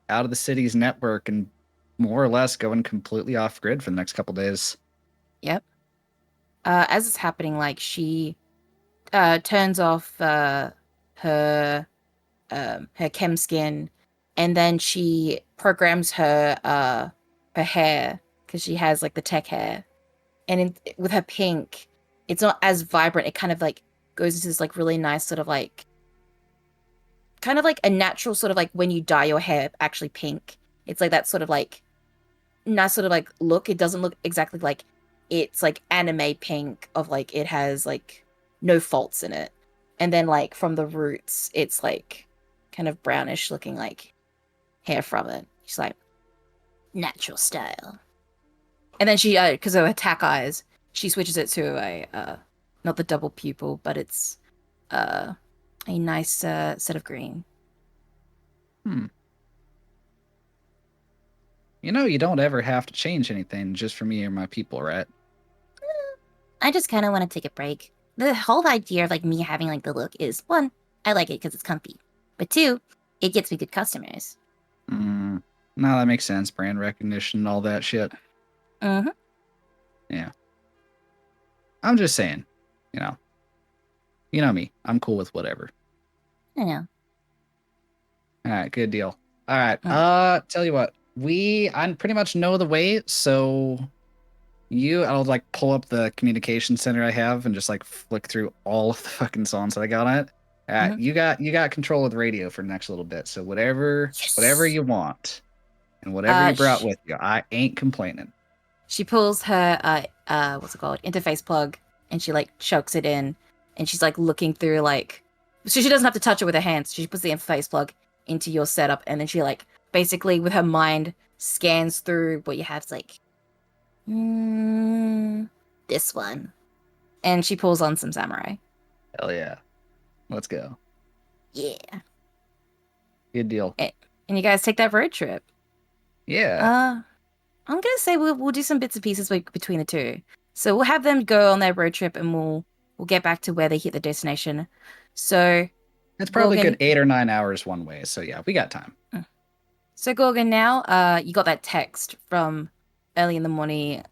out of the city's network and more or less going completely off grid for the next couple days. Yep. As it's happening, like she turns off her chem skin, and then she programs her hair because she has like the tech hair, and with her pink, it's not as vibrant. It kind of like goes into this like really nice sort of like kind of like a natural sort of like when you dye your hair actually pink. It's like that sort of like nice sort of like look. It doesn't look exactly like it's like anime pink of like it has like no faults in it. And then like from the roots, it's like kind of brownish looking like hair from it. She's like natural style. And then she because of her attack eyes, she switches it to a not the double pupil, but it's a nice set of green. You know, you don't ever have to change anything just for me or my people, right? I just kind of want to take a break. The whole idea of like me having like the look is one, I like it because it's comfy, but two, it gets me good customers. No, that makes sense. Brand recognition and all that shit. Mm-hmm. Yeah. I'm just saying, you know me. I'm cool with whatever. I know. All right, good deal. All right. Tell you what, I pretty much know the way, so I'll like pull up the communication center I have and just like flick through all of the fucking songs that I got on it. All right, you got control of the radio for the next little bit. So whatever you want and whatever you brought with you, I ain't complaining. She pulls her what's it called, interface plug, and she like chokes it in, and she's like looking through like, so she doesn't have to touch it with her hands. She puts the interface plug into your setup, and then she like basically with her mind scans through what you have. It's like this one, and she pulls on some samurai. Hell yeah, let's go. Yeah. Good deal. And you guys take that road trip. Yeah. I'm gonna say we'll do some bits and pieces between the two. So we'll have them go on their road trip, and we'll get back to where they hit the destination. So It's probably Gorgon, good 8 or 9 hours one way. So yeah, we got time. So Gorgon, now you got that text from early in the morning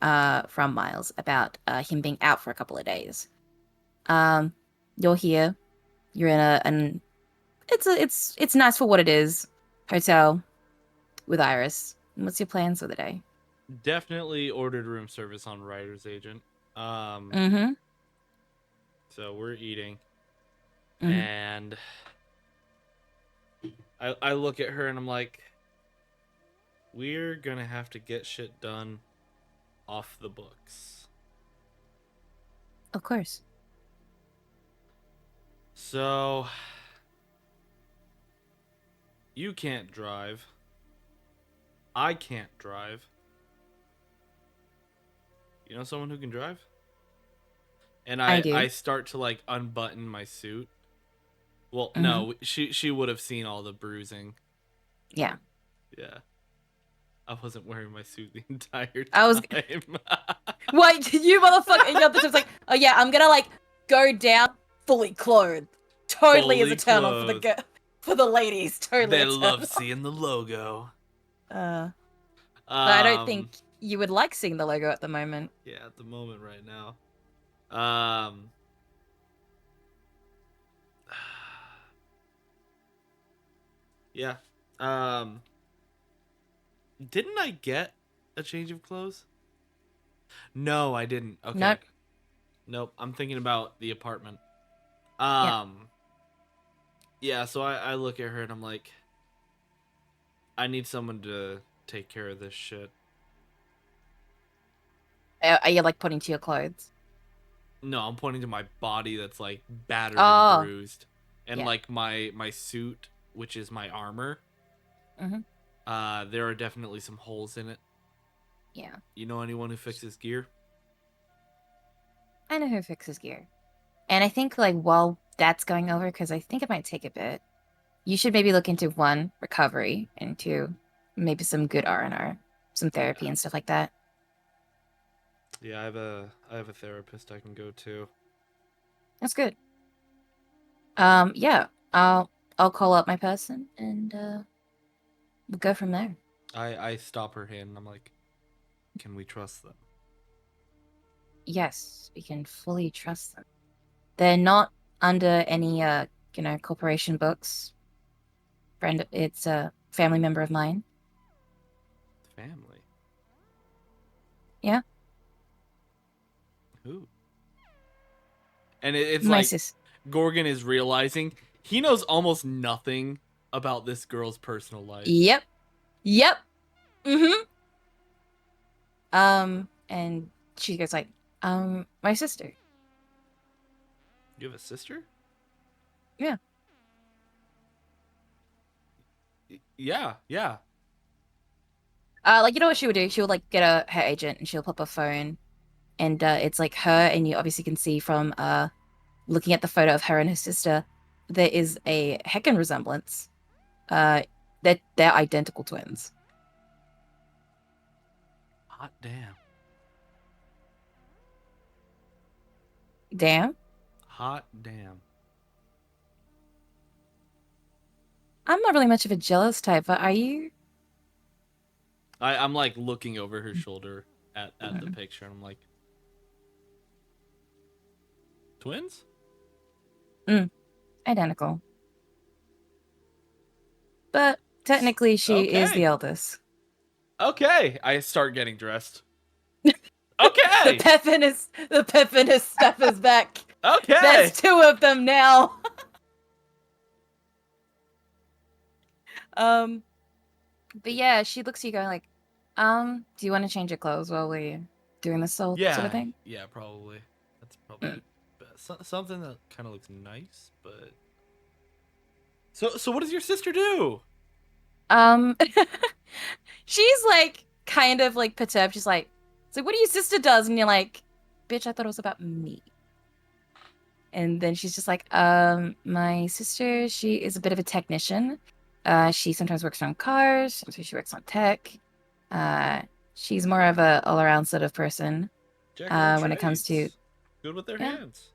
from Miles about him being out for a couple of days. You're here. You're in an it's nice for what it is. Hotel with Iris. What's your plans for the day? Definitely ordered room service on Ryder's agent. Mm-hmm. So we're eating, Mhm. and I look at her and I'm like, we're gonna have to get shit done off the books. Of course. So you can't drive. I can't drive. You know someone who can drive? And I do. I start to like unbutton my suit. Well, no, she would have seen all the bruising. Yeah. Yeah. I wasn't wearing my suit the entire time. I was- Wait, you motherfucker! And the other time's like, oh yeah, I'm gonna like go down fully clothed. Totally is a Fully turn on for the ladies. Totally. They a turn love on. seeing the logo. But I don't think you would like seeing the logo at the moment. Yeah, at the moment right now. Yeah. Didn't I get a change of clothes? No, I didn't. Okay. Nope. Nope. I'm thinking about the apartment. Yeah, so I look at her and I'm like, I need someone to take care of this shit. Are you like putting to your clothes? No, I'm pointing to my body that's like battered Oh. and bruised. And Yeah. like my suit, which is my armor. Mhm. There are definitely some holes in it. Yeah. You know anyone who fixes gear? I know who fixes gear. And I think like while that's going over, because I think it might take a bit, you should maybe look into one, recovery, and two, maybe some good R&R, some therapy and stuff like that. Yeah, I have a therapist I can go to. That's good. Yeah, I'll call up my person and we'll go from there. I stop her hand and I'm like, can we trust them? Yes, we can fully trust them. They're not under any corporation books. Friend, it's a family member of mine. Family. Yeah. Who? And it's My like sis. Gorgon is realizing he knows almost nothing about this girl's personal life. Yep. Mm-hmm. And she goes like, my sister. You have a sister? Yeah. Yeah. Like, you know what she would do? She would like get her agent and she'll pop a phone, and it's like her, and you obviously can see from looking at the photo of her and her sister, there is a heckin' resemblance. They're identical twins. Hot damn. Damn. Hot damn. I'm not really much of a jealous type, but are you? I'm like looking over her shoulder at the picture, and I'm like, twins? Identical. But technically she is Okay. the eldest. Okay. I start getting dressed. The Okay. pepiness stuff is back. Okay. There's two of them now. But yeah, she looks at you going like, do you want to change your clothes while we're doing this sort of thing? Yeah, probably. That's probably something that kind of looks nice, but so what does your sister do? She's like kind of like perturbed. She's like, so what do your sister does? And you're like, bitch, I thought it was about me. And then she's just like, my sister, she is a bit of a technician. She sometimes works on cars, sometimes she works on tech. She's more of a all-around sort of person. Jack of all When it comes to trades. Good with their Yeah. hands.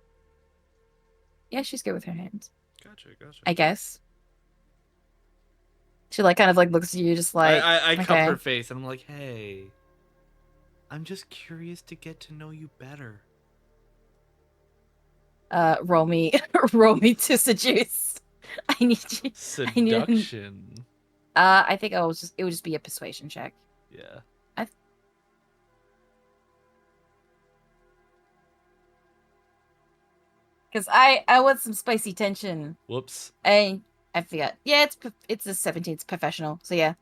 Yeah, she's good with her hands, Gotcha. I guess. She like kind of like looks at you just like I cup okay. her face and I'm like, hey, I'm just curious to get to know you better. Roll me roll me to seduce. I need you. Seduction. I think it would just be a persuasion check. Yeah. Because I want some spicy tension. Whoops. And I forgot. Yeah, it's a 17. It's professional. So yeah,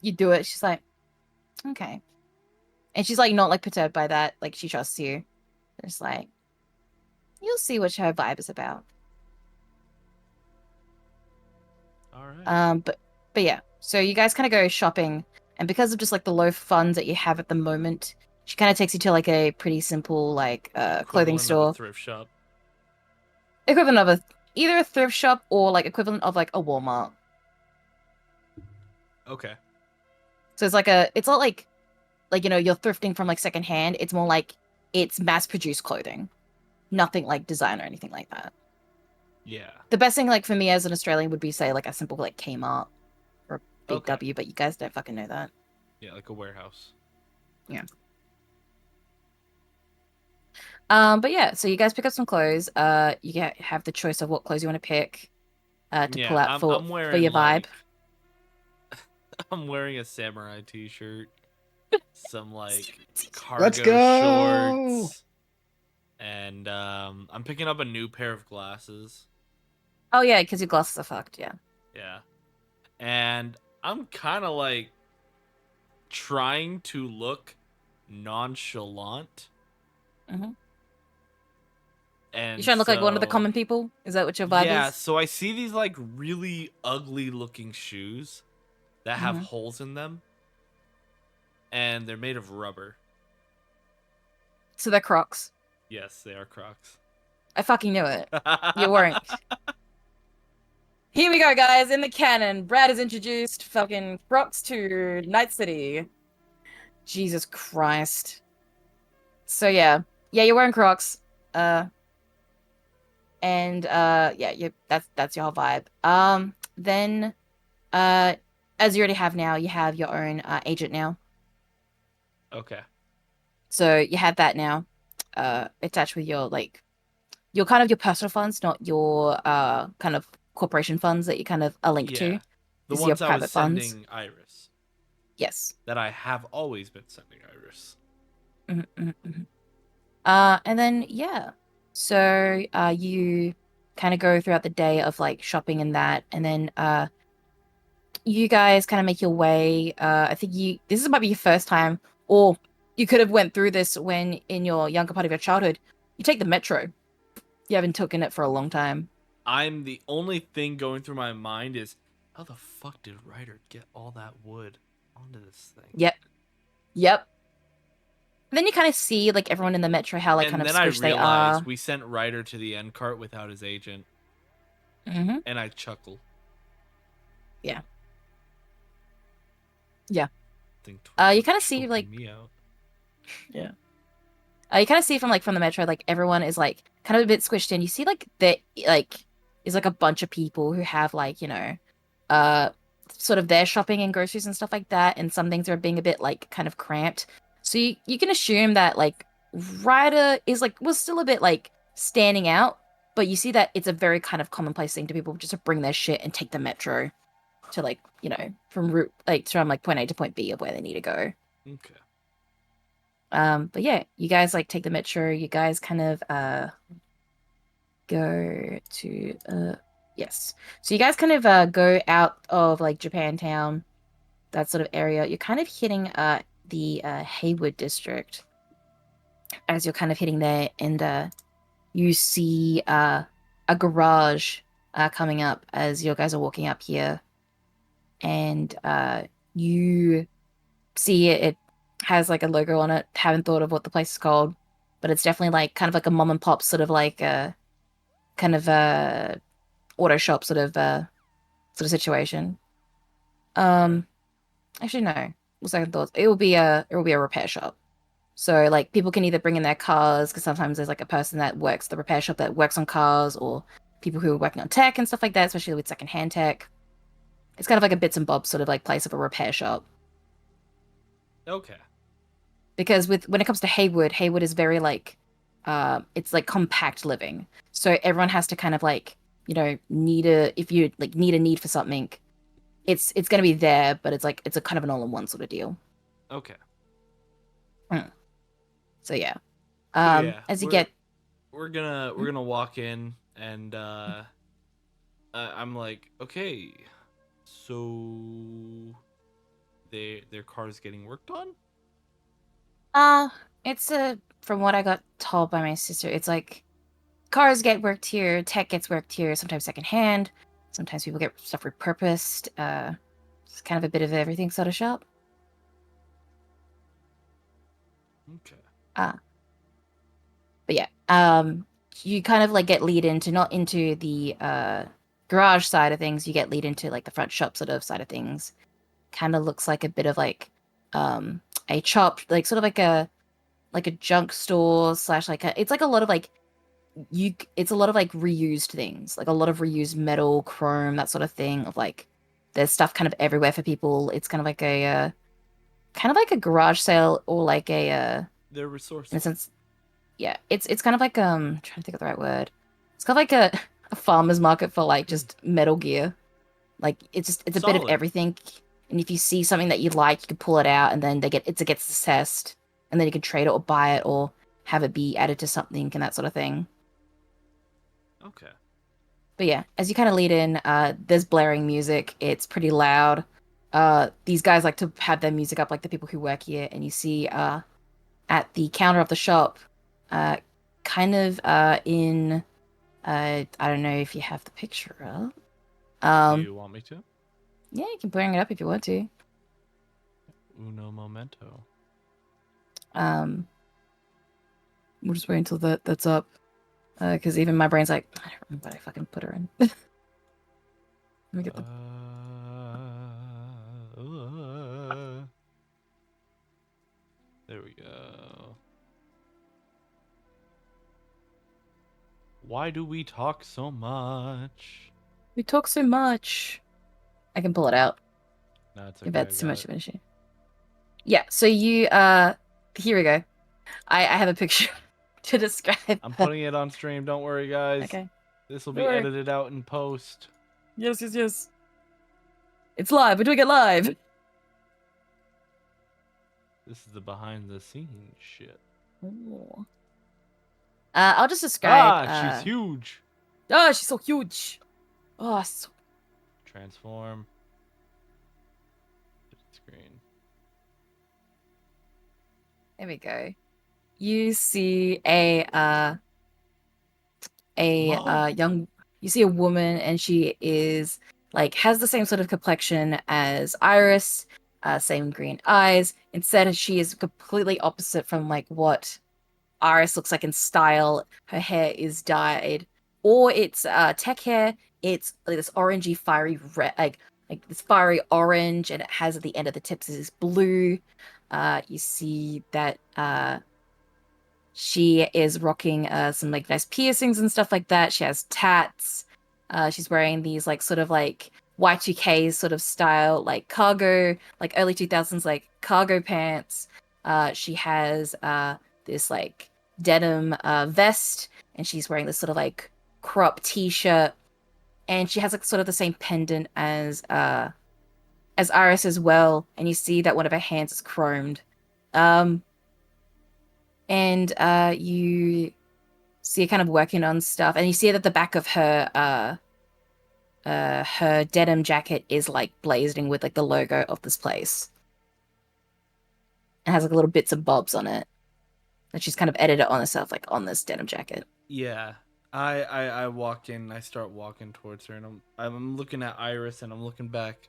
you do it. She's like, okay, and she's like not like perturbed by that. Like she trusts you. It's like, you'll see what her vibe is about. All right. But yeah. So you guys kind of go shopping, and because of just like the low funds that you have at the moment, she kind of takes you to like a pretty simple like clothing Equivalent of a store. thrift shop. Equivalent of either a thrift shop or like equivalent of like a Walmart. Okay. So it's not like you're thrifting from like secondhand. It's more like it's mass produced clothing. Nothing like design or anything like that. Yeah. The best thing like for me as an Australian would be say like a simple like Kmart or Big Okay. W, but you guys don't fucking know that. Yeah, like a warehouse. But yeah, so you guys pick up some clothes. Have the choice of what clothes you want to pick to pull out I'm for wearing, your vibe. like, I'm wearing a samurai t-shirt, some like cargo Let's go! shorts, and I'm picking up a new pair of glasses. Oh yeah, because your glasses are fucked. Yeah. Yeah. And I'm kind of like trying to look nonchalant. Mhm. And You're trying to look like one of the so- common people. Is that what your vibe Yeah, is? so I see these like really ugly looking shoes that have Mhm. holes in them. And they're made of rubber. So they're Crocs. Yes, they are Crocs. I fucking knew it. You weren't. Here we go, guys. In the canon, Brad has introduced fucking Crocs to Night City. Jesus Christ. So yeah, you're wearing Crocs. And yeah, that's your whole vibe. Then, as you already have now, you have your own agent now. Okay. So you have that now, attached with your your kind of your personal funds, not your kind of corporation funds that you kind of are linked to. Yeah. The This is your ones I was private funds. sending Iris. Yes. That I have always been sending Iris. Mhm. And then yeah, so you kind of go throughout the day of like shopping and that, and then you guys kind of make your way. I think this might be your first time, or you could have went through this when in your younger part of your childhood. You take the metro. You haven't taken it for a long time. I'm the only thing going through my mind is how the fuck did Ryder get all that wood onto this thing? Yep. And then you kind of see like everyone in the metro, how like And kind of then I squished they realized are. we sent Ryder to the end cart without his agent, Mm-hmm. and I chuckle. Yeah. Yeah. Think You kind of see like me out. yeah. You kind of see from the metro, like everyone is like kind of a bit squished in. You see like there like is like a bunch of people who have like, uh sort of their shopping and groceries and stuff like that, and some things are being a bit like kind of cramped. So you can assume that like Ryder is like was still a bit like standing out, but you see that it's a very kind of commonplace thing to people just to bring their shit and take the metro to like, from route like from like point A to point B of where they need to go. Okay. But yeah, you guys like take the metro, you guys kind of go to yes. So you guys kind of go out of like Japantown, that sort of area. You're kind of hitting the Haywood district as you're kind of hitting there, and you see a garage coming up as you guys are walking up here, and you see it has like a logo on it. Haven't thought of what the place is called, but it's definitely like kind of like a mom and pop sort of like kind of auto shop sort of situation. Actually no. Second thoughts. It will be a repair shop. So like people can either bring in their cars because sometimes there's like a person that works the repair shop that works on cars, or people who are working on tech and stuff like that, especially with secondhand tech. It's kind of like a bits and bobs sort of like place of a repair shop. Okay. Because when it comes to Haywood is very like it's like compact living. So everyone has to kind of like, if you like need a need for something, it's gonna be there, but it's a kind of an all-in-one sort of deal. Okay. So yeah. So, yeah, As you get we're gonna walk in, and I'm like, okay, so their car is getting worked on. it's from what I got told by my sister, it's like cars get worked here, tech gets worked here, sometimes secondhand, sometimes people get stuff repurposed. It's kind of a bit of everything sort of shop. Okay. But yeah, you kind of like get lead into not into the garage side of things. You get lead into like the front shop sort of side of things. Kind of looks like a bit of like a shop, like sort of like a junk store slash like it's like a lot of like it's a lot of like reused things, like a lot of reused metal, chrome, that sort of thing. Of like there's stuff kind of everywhere for people. It's kind of like a garage sale, or like a They're in a resourceful. sense. Yeah, it's kind of like trying to think of the right word. It's kind of like a farmer's market for like just metal gear. Like it's a bit of Solid. everything. And if you see something that you like, you can pull it out, and then it gets assessed, and then you can trade it or buy it or have it be added to something and that sort of thing. Okay. But yeah, as you kind of lead in, there's blaring music. It's pretty loud. These guys like to have their music up, like the people who work here, and you see at the counter of the shop, kind of in I don't know if you have the picture up. Do you want me to? Yeah, you can bring it up if you want to. Uno momento. We'll just wait until that's up. Because even my brain's like, I don't remember what I fucking put her in. Let me get the. There we go. Why do we talk so much? We talk so much. I can pull it out. No, it's okay. If that's I too got much it. of an issue. Yeah, so you here we go. I have a picture to describe. I'm putting it on stream. Don't worry, guys. Okay. This will Don't be worry. edited out in post. Yes. It's live. We're doing it live. This is the behind the scenes shit. Ooh. I'll just describe. She's huge. Oh, she's so huge. Oh, so... Transform. Screen. There we go. You see young. You see a woman, and she is like has the same sort of complexion as Iris, same green eyes. Instead, she is completely opposite from like what Iris looks like in style. Her hair is dyed, or it's tech hair. It's like this orangey, fiery red, like this fiery orange, and it has at the end of the tips is blue. You see that she is rocking some like nice piercings and stuff like that. She has tats. She's wearing these like sort of like Y2K sort of style, like cargo, like early 2000s like cargo pants. She has this like denim vest, and she's wearing this sort of like crop t-shirt, and she has like sort of the same pendant as Iris as well, and you see that one of her hands is chromed. And you see her kind of working on stuff, and you see that the back of her denim jacket is like blazing with like the logo of this place. It has like little bits and bobs on it that she's kind of edited on herself, like on this denim jacket. Yeah. I walk in. I start walking towards her, and I'm looking at Iris, and I'm looking back.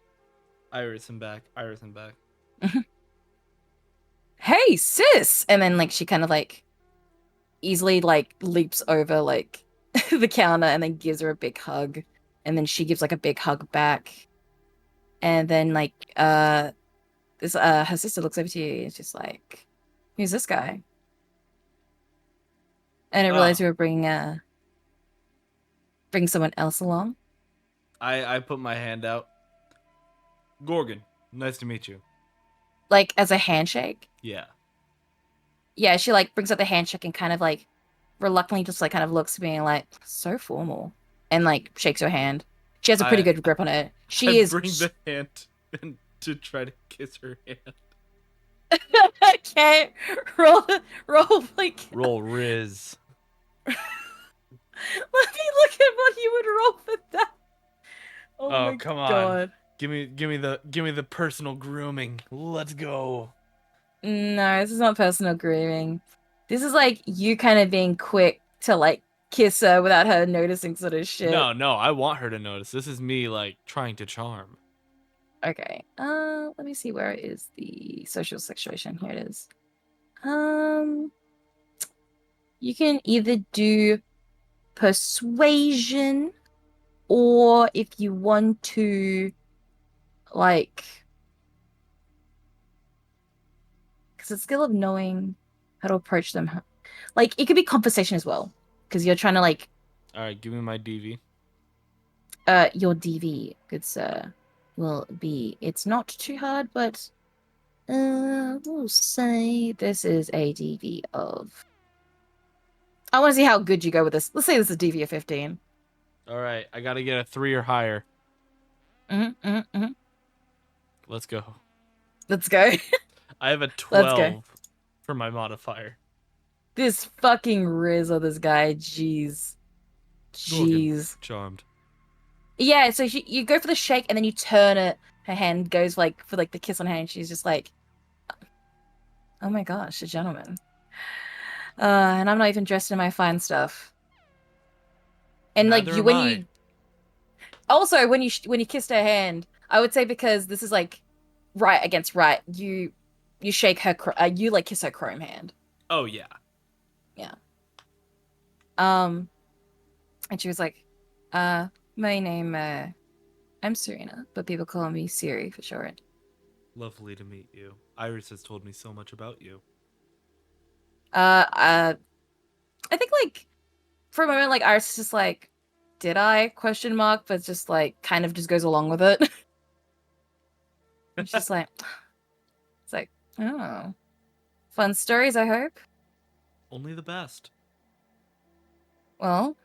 Iris and back. Iris and back. Hey, sis! And then like she kind of like easily like leaps over like the counter and then gives her a big hug, and then she gives like a big hug back, and then like this her sister looks over to you and she's like, who's this guy? And I realized you were bringing someone else along. I put my hand out. Gorgon, nice to meet you. Like as a handshake. Yeah. Yeah, she like brings up the handshake and kind of like reluctantly just like kind of looks at me and like so formal, and like shakes her hand. She has a pretty good grip on it. I bring the hand and to try to kiss her hand. Okay, roll like. Roll Riz. Let me look at what you would roll for that. Oh my come on. God. Give me the personal grooming. Let's go. No, this is not personal grooming. This is like you kind of being quick to like kiss her without her noticing sort of shit. No, I want her to notice. This is me like trying to charm. Okay. Let me see, where is the social situation? Here it is. You can either do persuasion, or if you want to like, because it's a skill of knowing how to approach them. Like it could be conversation as well, because you're trying to like All right, give me my DV. your DV, good sir, will be, it's not too hard, but we'll say this is a DV of, I want to see how good you go with this. Let's say this is a DV of 15. All right, I got to get a 3 or higher. Let's go. Let's go. I have a Let's 12 go. for my modifier. This fucking Riz of this guy, jeez. Jeez. Charmed. Yeah, so you go for the shake and then you turn it. Her hand goes like for like the kiss on her hand. She's just like, oh my gosh, a gentleman. And I'm not even dressed in my fine stuff. And like Neither you, am when I. you also when you kissed her hand, I would say, because this is like right against right, you shake her, you like kiss her chrome hand. Oh yeah. And she was like, my name, I'm Serena, but people call me Siri for short. Lovely to meet you. Iris has told me so much about you. I think like for a moment, like Iris is just like, did I ? But just like kind of just goes along with it. It's just like, it's like, oh, fun stories, I hope. Only the best. Well,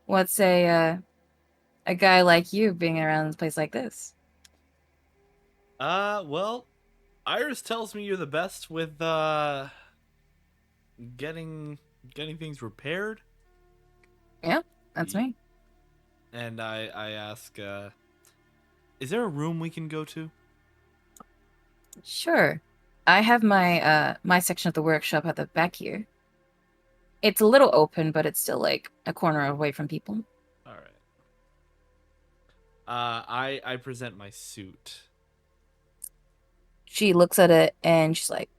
what's a guy like you being around a place like this? Well, Iris tells me you're the best with getting things repaired. Yeah, that's me. And I ask, is there a room we can go to? Sure. I have my section of the workshop at the back here. It's a little open, but it's still like a corner away from people. All right. I present my suit. She looks at it and she's like,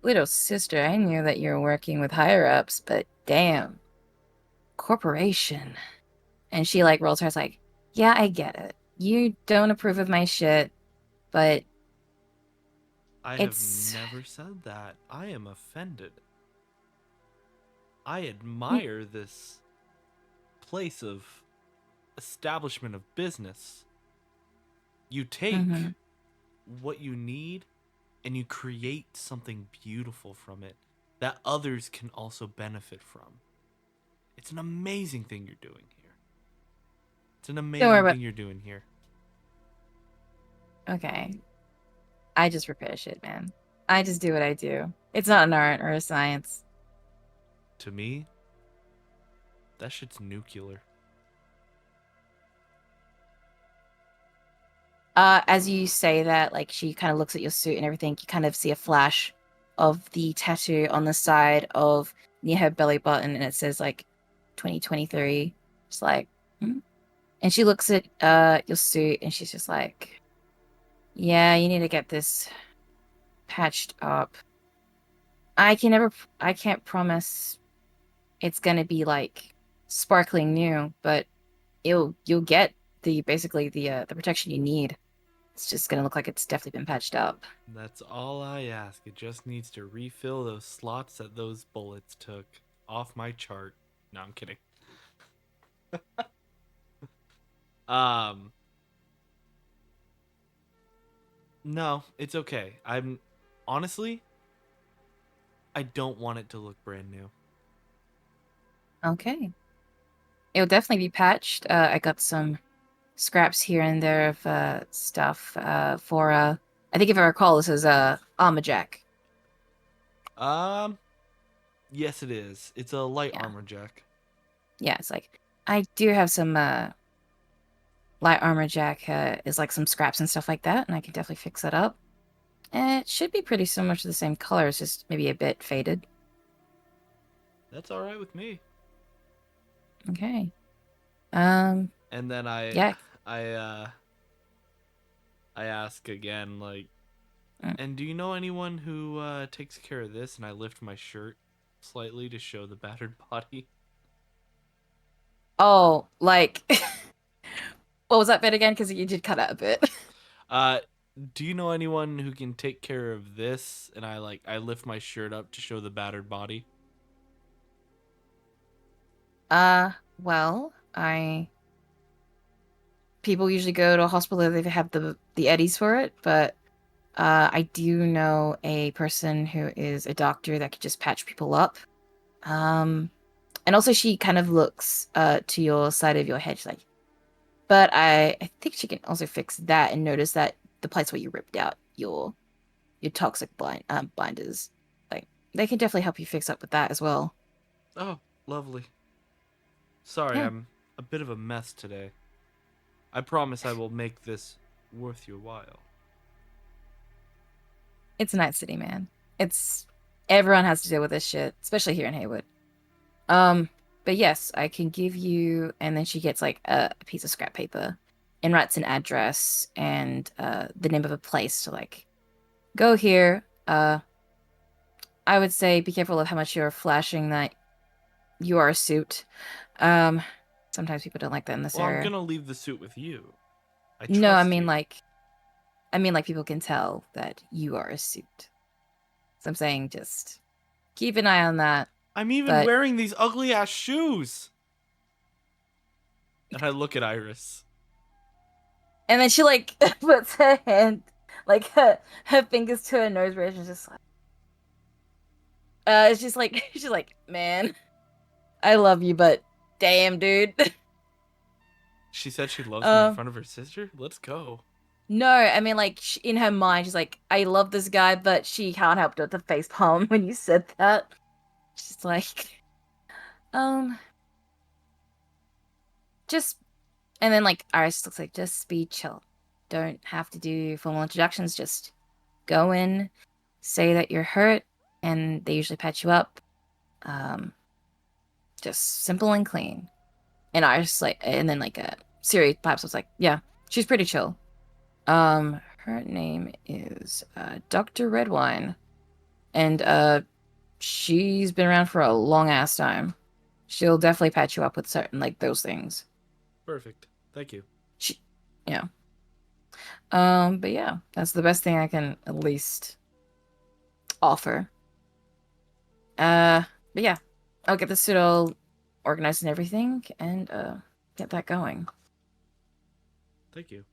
little sister, I knew that you were working with higher ups, but damn, corporation. And she like rolls her eyes like, yeah, I get it. You don't approve of my shit, but I it's have never said that. I am offended. I admire this place of establishment of business. You take Mhm. what you need and you create something beautiful from it that others can also benefit from. It's an amazing thing you're doing here. It's an Don't worry amazing about. thing you're doing here. Okay, I just repair shit, man. I just do what I do. It's not an art or a science. To me, that shit's nuclear. As you say that, like she kind of looks at your suit and everything, you kind of see a flash of the tattoo on the side of near her belly button, and it says like 2023. Just like, hmm? And she looks at your suit and she's just like, yeah, you need to get this patched up. I can't promise it's gonna be like sparkling new, but you'll get basically the protection you need. It's just gonna look like it's definitely been patched up. That's all I ask. It just needs to refill those slots that those bullets took off my chart. No, I'm kidding. Um, no, it's okay. I'm honestly, I don't want it to look brand new. Okay. It'll definitely be patched. I got some scraps here and there of stuff for I think if I recall this is armor jack. Um, yes, it is. It's a light Yeah. armor jack. Yeah, it's like I do have some light armor jack is like some scraps and stuff like that, and I can definitely fix that up. And it should be pretty similar to the same color, it's just maybe a bit faded. That's all right with me. Okay. And then Yeah. I I ask again, like, Mm. and do you know anyone who takes care of this? And I lift my shirt slightly to show the battered body. Oh, like what was that bit again? Because you did cut out a bit. Uh, do you know anyone who can take care of this? And I lift my shirt up to show the battered body. Well, people usually go to a hospital if they have the eddies for it, but I do know a person who is a doctor that could just patch people up. And also she kind of looks to your side of your head. She's like, but I think she can also fix that and notice that the place where you ripped out your toxic binders. Like they can definitely help you fix up with that as well. Oh, lovely. Sorry, Yeah. I'm a bit of a mess today. I promise I will make this worth your while. It's a night city, man. It's everyone has to deal with this shit, especially here in Haywood. But yes, I can give you, and then she gets like a piece of scrap paper and writes an address and the name of a place to like go here. I would say be careful of how much you're flashing that you are a suit. Um, Sometimes people don't like that in this Well, I'm area. gonna leave the suit with you. I No, trust you. I mean like people can tell that you are a suit. So I'm saying just keep an eye on that. I'm even But wearing these ugly ass shoes. And I look at Iris. And then she like puts her hand, like her fingers to her nose bridge and just like, she's like, man, I love you, but damn, dude. She said she loves me in Um, front of her sister. Let's go. no, I mean like in her mind, she's like, I love this guy, but she can't help but to face palm when you said that. She's like, um, just, and then like Iris looks like, just be chill. Don't have to do formal introductions. Just go in, say that you're hurt, and they usually patch you up. Just simple and clean. And Iris like, and then like Siri perhaps was like, yeah, she's pretty chill. Her name is Dr. Redwine, and she's been around for a long ass time. She'll definitely patch you up with certain like those things. Perfect. Thank you. Yeah. But yeah, that's the best thing I can at least offer. But yeah, I'll get the suit all organized and everything, and get that going. Thank you.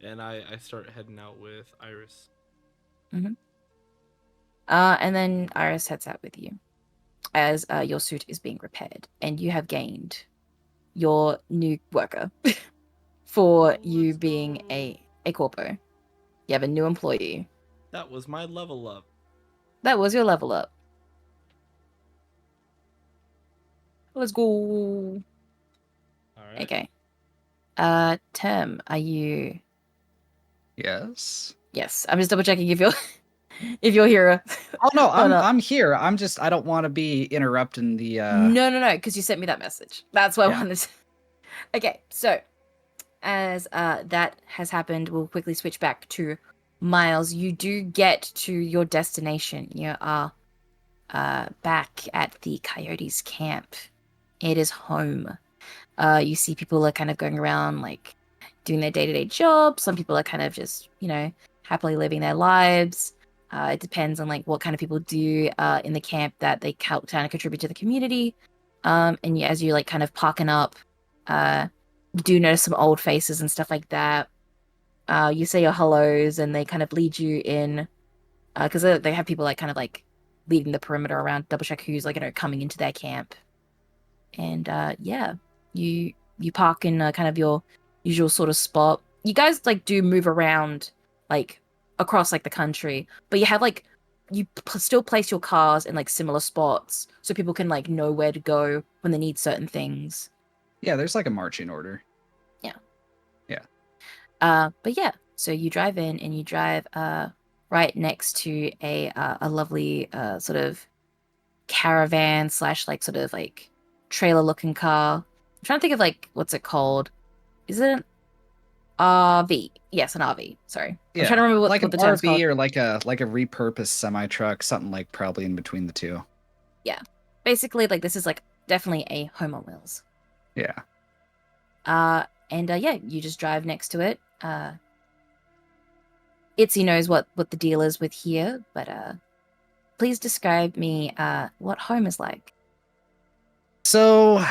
And I start heading out with Iris. And then Iris heads out with you as your suit is being repaired, and you have gained your new worker for you being a corpo. You have a new employee. That was my level up. That was your level up. Let's go. All right. Okay. Term, are you? Yes. Yes, I'm just double checking if you're if you're here. Oh no, no. I'm here. I don't want to be interrupting the No, because you sent me that message. That's why I Yeah. wanted to. Okay, so as that has happened, we'll quickly switch back to Miles. You do get to your destination. You are back at the Coyotes camp. It is home. You see people are kind of going around like doing their day-to-day job. Some people are kind of just, happily living their lives. It depends on like what kind of people do in the camp that they help kind of contribute to the community. And as you like kind of parking up, you do notice some old faces and stuff like that. You say your hellos and they kind of lead you in because they have people like kind of like leading the perimeter around, double check who's like coming into their camp. And yeah, you park in kind of your usual sort of spot. You guys like do move around like across like the country, but you have like still place your cars in like similar spots so people can like know where to go when they need certain things. Yeah, there's like a marching order. But yeah, so you drive in and you drive right next to a lovely sort of caravan slash like sort of like trailer looking car. I'm trying to think of like what's it called? Is it an RV? Yes, an RV. Sorry, Yeah, I'm trying to remember what like the an term's called. RV or like a repurposed semi truck, something like probably in between the two. Basically, like this is like definitely a home on wheels. Yeah. And yeah, you just drive next to it. Itzy knows what the deal is with here, but please describe me what home is like. So,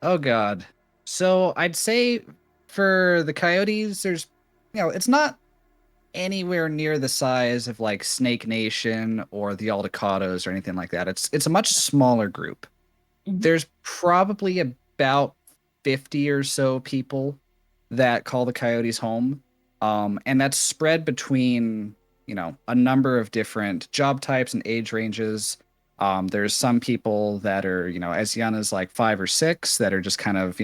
oh god. So I'd say for the Coyotes, there's, it's not anywhere near the size of like Snake Nation or the Aldecados or anything like that. It's a much smaller group. Mhm. There's probably about 50 or so people that call the Coyotes home. And that's spread between, a number of different job types and age ranges. There's some people that are, as young as like 5 or 6 that are just kind of,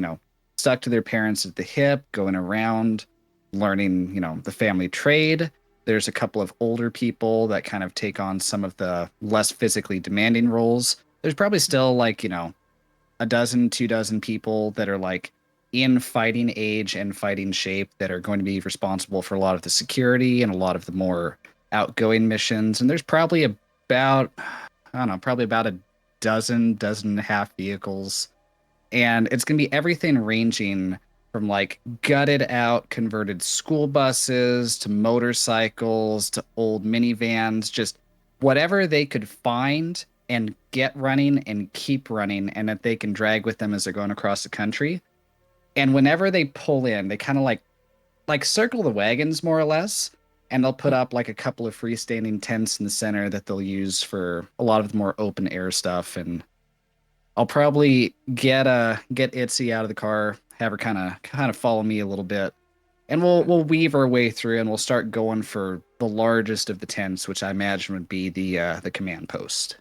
stuck to their parents at the hip, going around, learning, the family trade. There's a couple of older people that kind of take on some of the less physically demanding roles. There's probably still like, a dozen, 2 dozen people that are like in fighting age and fighting shape that are going to be responsible for a lot of the security and a lot of the more outgoing missions. And there's probably about, I don't know, probably about a dozen and a half vehicles. And it's going to be everything ranging from like gutted out converted school buses to motorcycles to old minivans, just whatever they could find and get running and keep running and that they can drag with them as they're going across the country. And whenever they pull in, they kind of like like circle the wagons more or less, and they'll put up like a couple of freestanding tents in the center that they'll use for a lot of the more open air stuff. And I'll probably get Itzy out of the car, have her kind of follow me a little bit, and we'll weave our way through, and we'll start going for the largest of the tents, which I imagine would be the command post.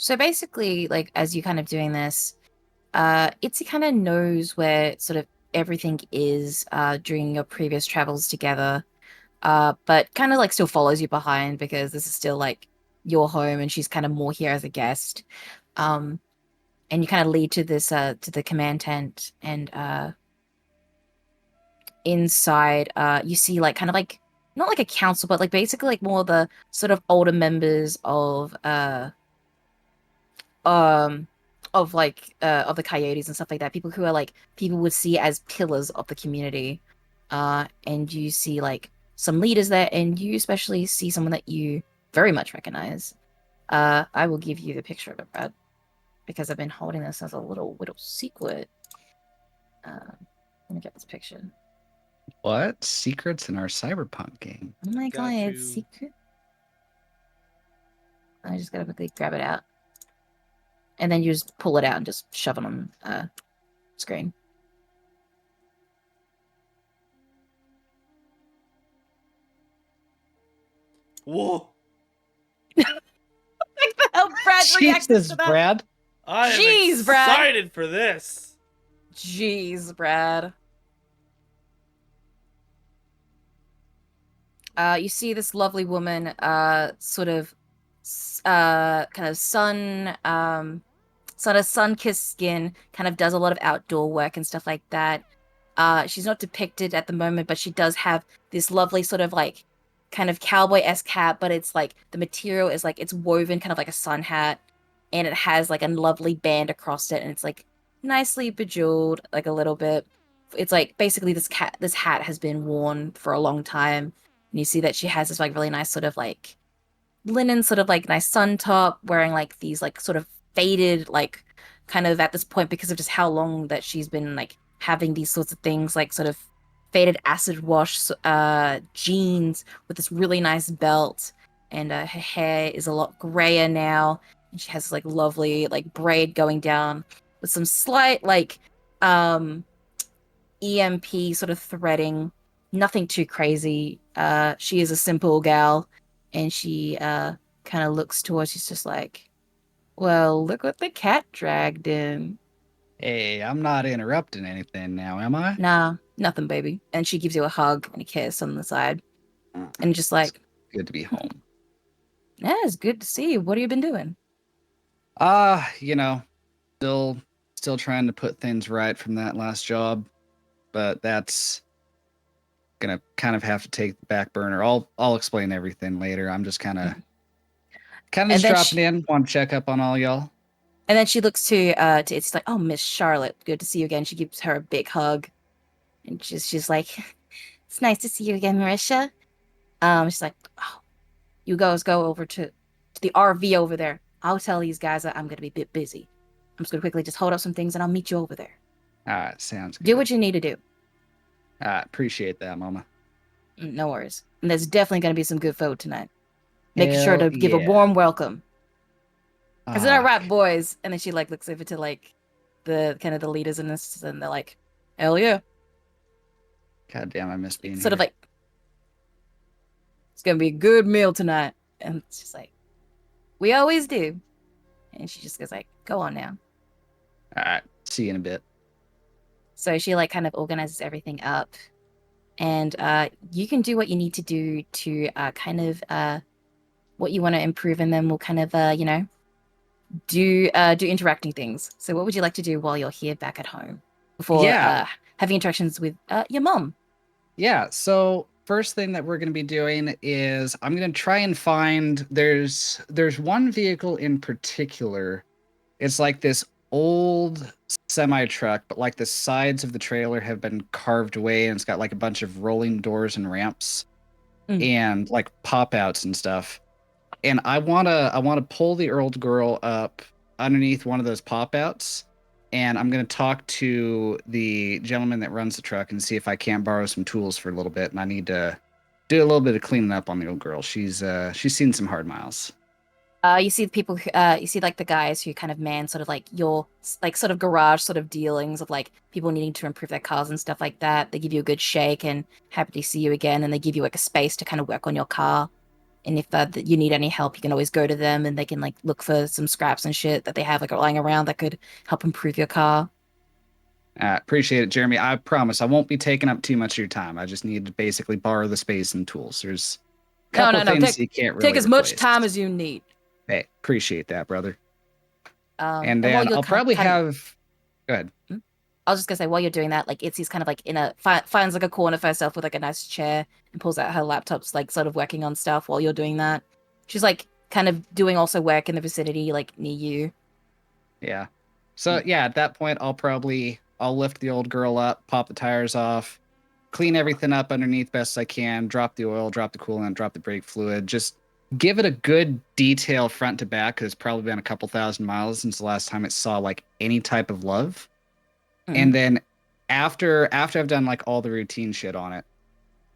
So basically, like as you kind of doing this, Itzy kind of knows where sort of everything is during your previous travels together, but kind of like still follows you behind because this is still like your home and she's kind of more here as a guest. And you kind of lead to this to the command tent, and inside you see like kind of like not like a council, but like basically like more the sort of older members of like of the coyotes and stuff like that, people who are like people would see as pillars of the community. And you see like some leaders there, and you especially see someone that you very much recognize. I will give you the picture of it, Brad, because I've been holding this as a little secret. Let me get this picture. What secrets in our Cyberpunk game? Oh my Got god, you. it's secret. I just gotta quickly grab it out. And then you just pull it out and just shove it on screen. Whoa! Like the hell Brad reacted Jesus, to that? Brad. I am Jeez, Brad. excited for this. Jeez, Brad. You see this lovely woman, sort of, kind of sun-kissed skin, kind of does a lot of outdoor work and stuff like that. She's not depicted at the moment, but she does have this lovely sort of like, kind of cowboy-esque hat, but it's like the material is like it's woven kind of like a sun hat, and it has like a lovely band across it, and it's like nicely bejeweled, like a little bit. It's like basically this hat has been worn for a long time. And you see that she has this like really nice sort of like linen, sort of like nice sun top, wearing like these like sort of faded, like kind of at this point because of just how long that she's been like having these sorts of things, like sort of faded acid wash jeans with this really nice belt. And her hair is a lot grayer now. And she has this like lovely like braid going down with some slight like EMP sort of threading. Nothing too crazy. She is a simple gal, and she kind of looks towards. She's just like, "Well, look what the cat dragged in." Hey, I'm not interrupting anything now, am I? Nah, nothing, baby. And she gives you a hug and a kiss on the side, and just like, Good to be home. "Yeah, it's good to see you. What have you been doing?" You know, still trying to put things right from that last job, but that's gonna kind of have to take the back burner. I'll explain everything later. I'm just kind of And just then dropping in, want to check up on all y'all. And then she looks to it's like, "Oh, Miss Charlotte, good to see you again." She gives her a big hug, and she's like, "It's nice to see you again, Marisha." She's like, "Oh, you guys go over to the RV over there. I'll tell these guys that I'm gonna be a bit busy. I'm just gonna quickly just hold up some things, and I'll meet you over there. All right, sounds good. Do what you need to do. I appreciate that, Mama. No worries. And there's definitely gonna be some good food tonight. Make sure Hell to give a yeah. warm welcome. Is it Ah, all right, boys?" And then she like looks over to like the kind of the leaders in this, and they're like, "Hell yeah!" God damn, I miss being Sort of here. like, "It's gonna be a good meal tonight." And it's just like, "We always do." And she just goes like, "Go on now." All right, see you in a bit. So she like kind of organizes everything up, and you can do what you need to do to kind of what you want to improve, and then we'll kind of do interacting things. So what would you like to do while you're here back at home before Yeah. having interactions with your mom? Yeah, so first thing that we're going to be doing is I'm going to try and find there's one vehicle in particular. It's like this old semi truck, but like the sides of the trailer have been carved away, and it's got like a bunch of rolling doors and ramps and like pop outs and stuff. And I want to pull the old girl up underneath one of those pop outs and I'm gonna talk to the gentleman that runs the truck and see if I can't borrow some tools for a little bit. And I need to do a little bit of cleaning up on the old girl. She's seen some hard miles. You see the people, you see like the guys who kind of man sort of like your like sort of garage sort of dealings of like people needing to improve their cars and stuff like that. They give you a good shake and happy to see you again, and they give you like a space to kind of work on your car. And if you need any help, you can always go to them, and they can like look for some scraps and shit that they have like lying around that could help improve your car. Appreciate it, Jeremy. I promise I won't be taking up too much of your time. I just need to basically borrow the space and tools. There's a No, couple no, no. things you can't really Take as much replace. time as you need. Hey, appreciate that, brother. while And then you're I'll probably kind of- have. Go ahead. I was just gonna say, while you're doing that, like Itzy's kind of like finds like a corner for herself with like a nice chair and pulls out her laptops, like sort of working on stuff while you're doing that. She's like kind of doing also work in the vicinity, like near you. Yeah. So yeah, at that point, I'll lift the old girl up, pop the tires off, clean everything up underneath best I can, drop the oil, drop the coolant, drop the brake fluid, just give it a good detail front to back because it's probably been a couple thousand miles since the last time it saw like any type of love. And then after I've done like all the routine shit on it,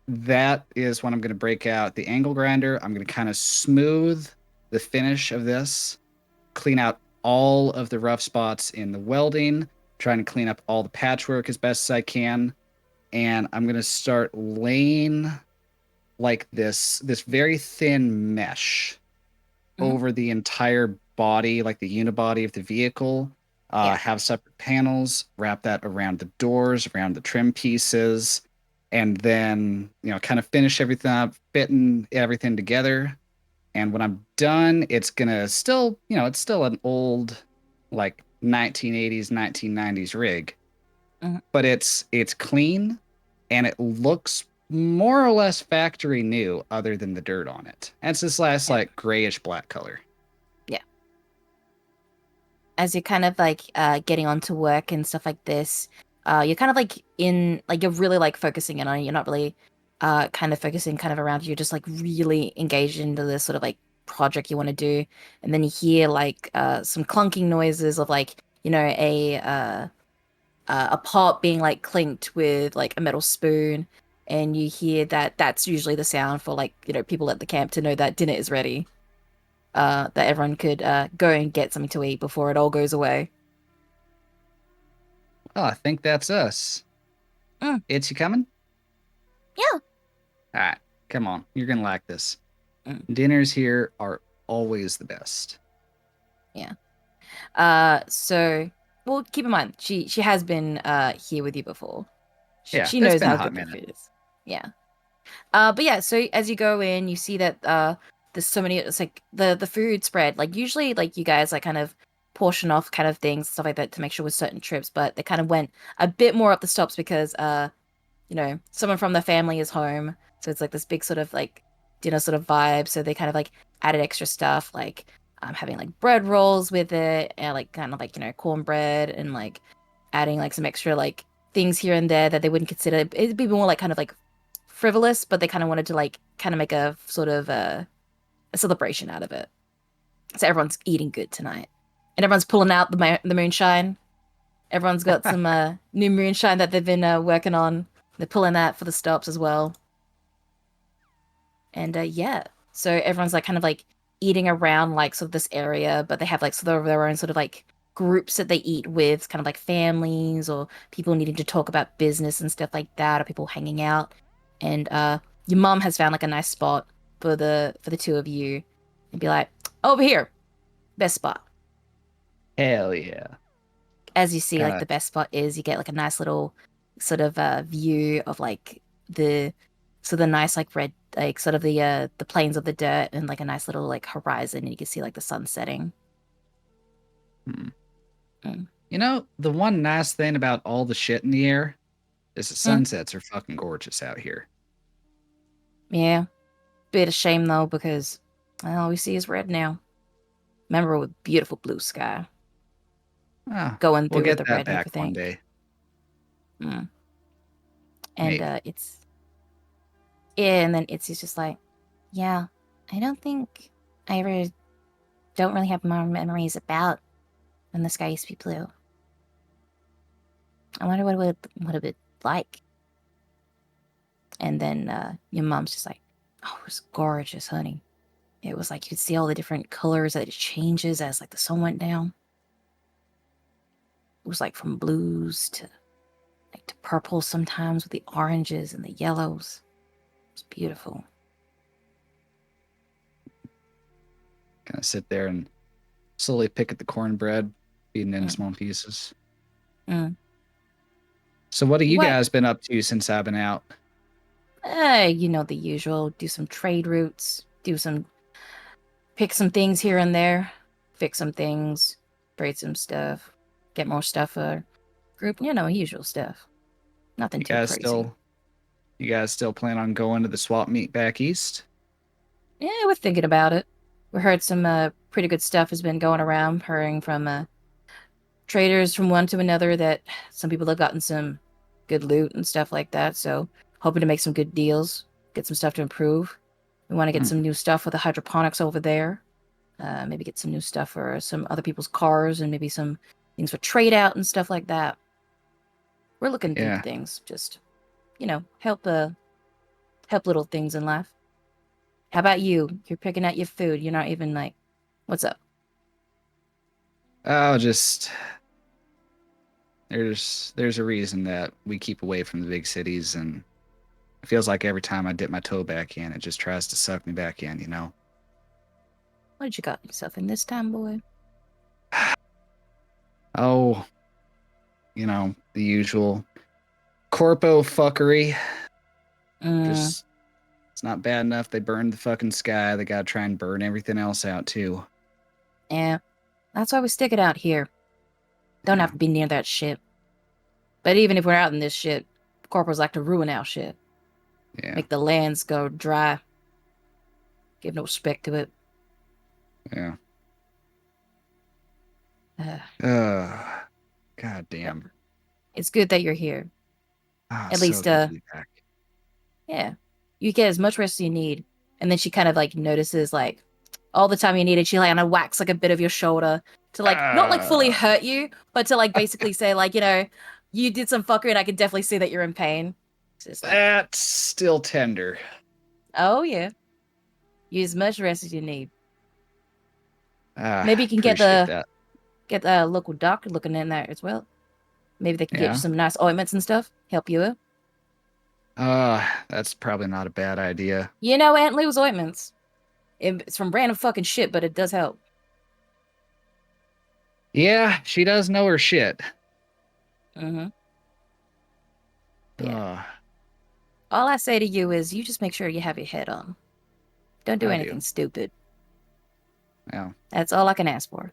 that is when I'm going to break out the angle grinder. I'm going to kind of smooth the finish of this, clean out all of the rough spots in the welding, trying to clean up all the patchwork as best as I can. And I'm going to start laying like this very thin mesh over the entire body, like the unibody of the vehicle. Have separate panels, wrap that around the doors, around the trim pieces, and then, kind of finish everything up, fitting everything together. And when I'm done, it's gonna still, it's still an old, like 1980s, 1990s rig, but it's clean and it looks more or less factory new, other than the dirt on it. And it's this last like grayish black color. As you're kind of like getting onto work and stuff like this, you're kind of like you're really like focusing in on it. You're not really kind of focusing kind of around you, just like really engaged into this sort of like project you want to do. And then you hear like some clunking noises of like, a pot being like clinked with like a metal spoon. And you hear that's usually the sound for like, people at the camp to know that dinner is ready. That everyone could go and get something to eat before it all goes away. Oh, I think that's us. It's you coming? Yeah. All right, come on. You're going to like this. Mm. Dinners here are always the best. Yeah. So, well, keep in mind, she has been here with you before. She It's knows been a how hot good the minute. food is. Yeah. But yeah, so as you go in, you see that there's so many, it's like the food spread. Like usually like you guys like kind of portion off kind of things, stuff like that to make sure with certain trips, but they kind of went a bit more up the stops because someone from the family is home. So it's like this big sort of like dinner sort of vibe. So they kind of like added extra stuff like having like bread rolls with it and like kind of like, cornbread and like adding like some extra like things here and there that they wouldn't consider. It'd be more like kind of like frivolous, but they kind of wanted to like kind of make a sort of a celebration out of it. So everyone's eating good tonight, and everyone's pulling out the moonshine. Everyone's got some new moonshine that they've been working on. They're pulling that for the stops as well. And so everyone's like kind of like eating around like sort of this area, but they have like sort of their own sort of like groups that they eat with, kind of like families or people needing to talk about business and stuff like that, or people hanging out. And your mom has found like a nice spot for the two of you, and be like, over here, best spot. Hell yeah. As you see, like Got the it. best spot is you get like a nice little sort of view of like the nice like red like sort of the plains of the dirt and like a nice little like horizon, and you can see like the sun setting. The one nice thing about all the shit in the air is the sunsets are fucking gorgeous out here. Yeah, bit of shame though because all we see is red now. Remember with beautiful blue sky Ah, going we'll through with get the that red and back one everything. day. And Maybe. it's and then it's just like, Yeah. I don't think I ever don't really have more memories about when the sky used to be blue. I wonder what it would like. And then your mom's just like, oh, it was gorgeous, honey. It was like you could see all the different colors that it changes as like the sun went down. It was like from blues to like to purple sometimes with the oranges and the yellows. It was beautiful. Kind of sit there and slowly pick at the cornbread, eating it in Mm. small pieces. Mm. So what have you What? guys been up to since I've been out? You know the usual. Do some trade routes. Pick some things here and there. Fix some things. Trade some stuff. Get more stuff for group. You know, usual stuff. Nothing You too guys crazy. still plan on going to the swap meet back east? Yeah, we're thinking about it. We heard some pretty good stuff has been going around, hearing from traders from one to another that some people have gotten some good loot and stuff like that. So hoping to make some good deals, get some stuff to improve. We want to get some new stuff for the hydroponics over there. Maybe get some new stuff for some other people's cars and maybe some things for trade out and stuff like that. We're looking Yeah. into things, just help little things in life. How about you? You're picking out your food. You're not even like, what's up? Oh, just there's a reason that we keep away from the big cities, and it feels like every time I dip my toe back in, it just tries to suck me back in, you know? What did you got yourself in this time, boy? Oh, the usual corpo fuckery. Just it's not bad enough they burned the fucking sky. They gotta try and burn everything else out too. Yeah, that's why we stick it out here. Don't Yeah. have to be near that shit. But even if we're out in this shit, corporals like to ruin our shit. Yeah. Make the lands go dry. Give no respect to it. Yeah. God damn. It's good that you're here. At So least, good to be back. yeah. You get as much rest as you need. And then she kind of like notices like all the time you needed, she like kind of whacks like a bit of your shoulder to like not like fully hurt you, but to like basically say like, you did some fuckery and I can definitely see that you're in pain. It's just like, That's still tender. oh yeah. Use as much rest as you need. Maybe you can Appreciate that. get the local doctor looking in there as well. Maybe they can get Yeah. you some nice ointments and stuff. Help you out. That's probably not a bad idea. You know Aunt Lou's ointments. It's from random fucking shit, but it does help. Yeah, she does know her shit. Mm-hmm. Yeah. All I say to you is you just make sure you have your head on. Don't do I anything do. stupid. Well, That's all I can ask for.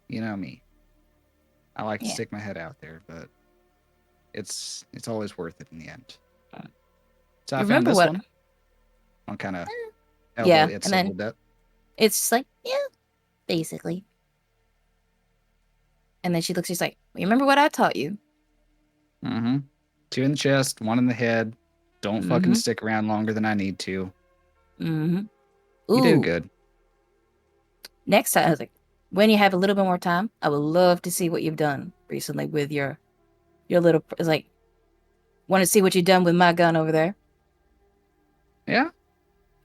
you know me. I like to Yeah. stick my head out there, but it's always worth it in the end. So I You found remember this what- one. I'll kind of Yeah, it and a then- little bit. It's just like, yeah, basically. And then she looks, she's like, you remember what I taught you? Mm-hmm. 2 in the chest, 1 in the head. Don't fucking Mhm. stick around longer than I need to. Mm-hmm. You Ooh. do good. Next time, I was like, when you have a little bit more time, I would love to see what you've done recently with your little. It's like, want to see what you've done with my gun over there. Yeah.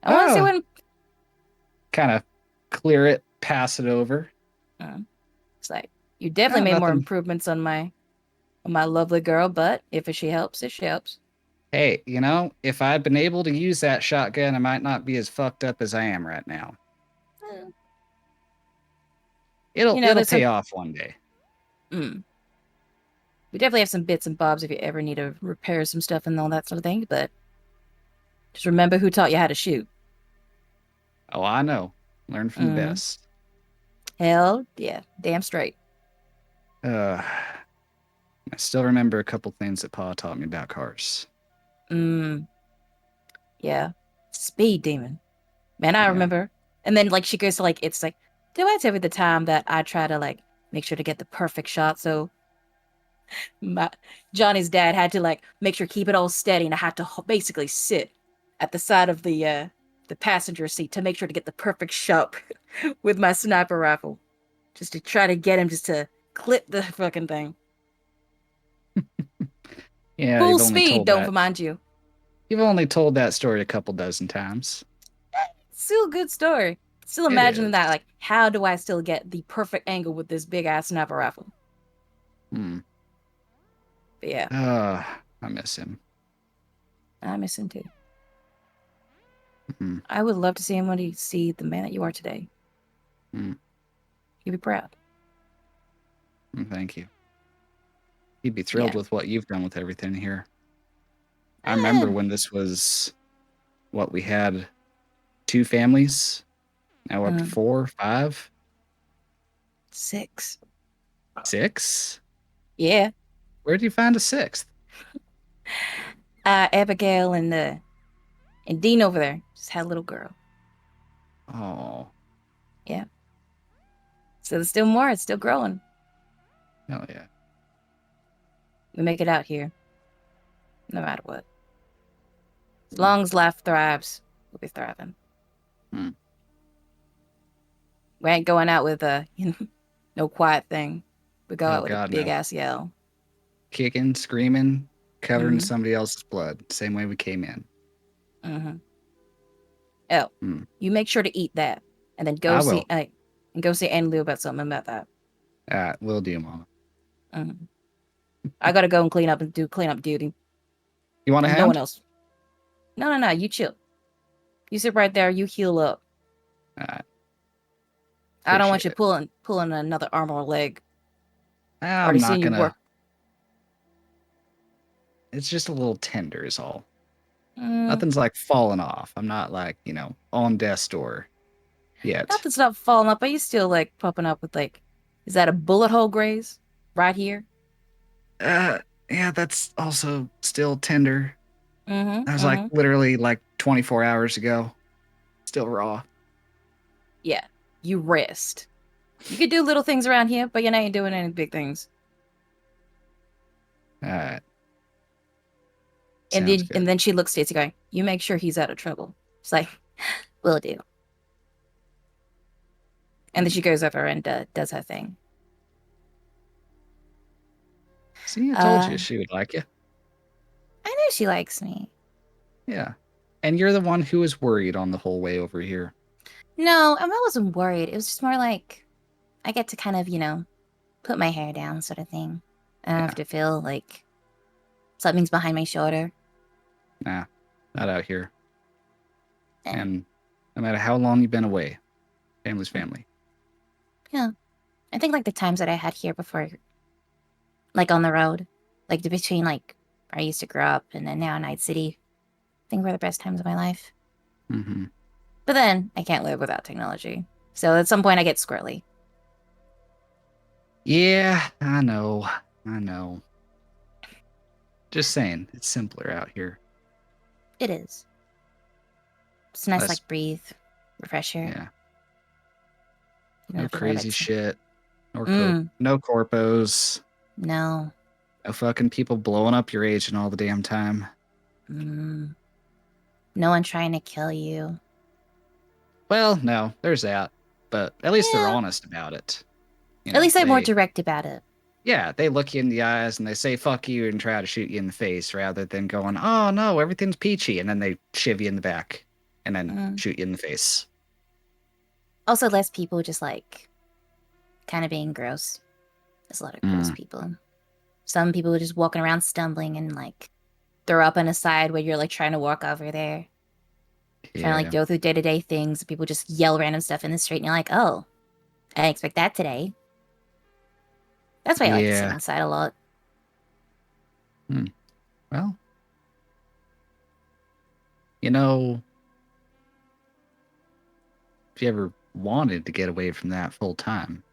I want to see Oh. what. Kind of clear it, pass it over. It's like you definitely Yeah, made more nothing. improvements on my lovely girl, but if she helps, it helps. Hey, if I'd been able to use that shotgun, I might not be as fucked up as I am right now. It'll there's pay some. off one day. We definitely have some bits and bobs if you ever need to repair some stuff and all that sort of thing. But just remember who taught you how to shoot. Oh, I know. Learn from the best. Hell yeah, damn straight. I still remember a couple things that Pa taught me about cars. Yeah, speed demon. Man, I Yeah. remember. And then like she goes to like, it's like, do I tell you the time that I try to like make sure to get the perfect shot? So Johnny's dad had to like make sure keep it all steady, and I had to basically sit at the side of the passenger seat to make sure to get the perfect shot with my sniper rifle, just to try to get him just to clip the fucking thing. Yeah, Full you've only speed, told don't that. remind you. You've only told that story a couple dozen times. Still a good story. Still It imagining that, is. like, how do I still get the perfect angle with this big ass sniper rifle? Hmm. But yeah, I miss him. I miss him too. Hmm. I would love to see somebody see the man that you are today. Hmm. He'd be proud. Thank you. He'd be thrilled Yeah. with what you've done with everything here. I Eh, remember when this was what we had 2 families. Now we're up to 4, 5, 6. 6. Yeah. Where did you find a 6th? Abigail and Dean over there just had a little girl. Oh, Yeah. So there's still more. It's still growing. hell yeah. We make it out here, no matter what. As long as life thrives, we'll be thriving. Hmm. We ain't going out with no quiet thing. We go Oh out with a God, big no. ass yell. Kicking, screaming, covered in Mhm. somebody else's blood. Same way we came in. Mm-hmm. Oh, Hmm. you make sure to eat that, and then I will. and go see Anne Lou about something about that. Will do, Mama. Mhm. I gotta go and clean up and do cleanup duty. You want a And no one hand? else. No. You chill. You sit right there. You heal up. I don't want you Appreciate it. pulling another arm or leg. I'm Already not seen you gonna. work. It's just a little tender, is all. Mm, Nothing's like falling off. I'm not like, on death's door yet. nothing's not falling up, but you still like popping up with like, is that a bullet hole graze right here? Yeah, that's also still tender. Mm-hmm. That was like Mm-hmm. literally like 24 hours ago. Still raw. Yeah. You rest. You could do little things around here, but you ain't doing any big things. Alright. And Sounds then good. and then she looks at you going, you make sure he's out of trouble. It's like, will do. And then she goes over and does her thing. See, I told Uh, you she would like you. I know she likes me. Yeah. And you're the one who was worried on the whole way over here. No, I wasn't worried. It was just more like I get to kind of, put my hair down sort of thing. I don't have to feel like something's behind my shoulder. Nah, not out here. Eh. And no matter how long you've been away, family's family. Yeah. I think like the times that I had here before, like on the road, like between like where I used to grow up and then now Night City, I think were the best times of my life. Mm-hmm. But then I can't live without technology. So at some point I get squirrely. Yeah, I know. Just saying, it's simpler out here. It is. It's nice, Less- like breathe, refresher. Yeah. You don't No have to worry about crazy some- shit. Mm. No corpos. No. No fucking people blowing up your agent all the damn time. Mm. No one trying to kill you. Well, no, there's that. But at least they're Yeah. honest about it. At least I'm more direct about it. Yeah, they look you in the eyes and they say fuck you and try to shoot you in the face rather than going, oh no, everything's peachy. And then they shiv you in the back and then shoot you in the face. Also, less people just like kind of being gross. There's a lot of gross people. Some people are just walking around stumbling and like throw up on a side where you're like trying to walk over there. Trying to like go through day-to-day things. People just yell random stuff in the street and you're like, oh, I didn't expect that today. That's why I like to sit inside a lot. Well, if you ever wanted to get away from that full time,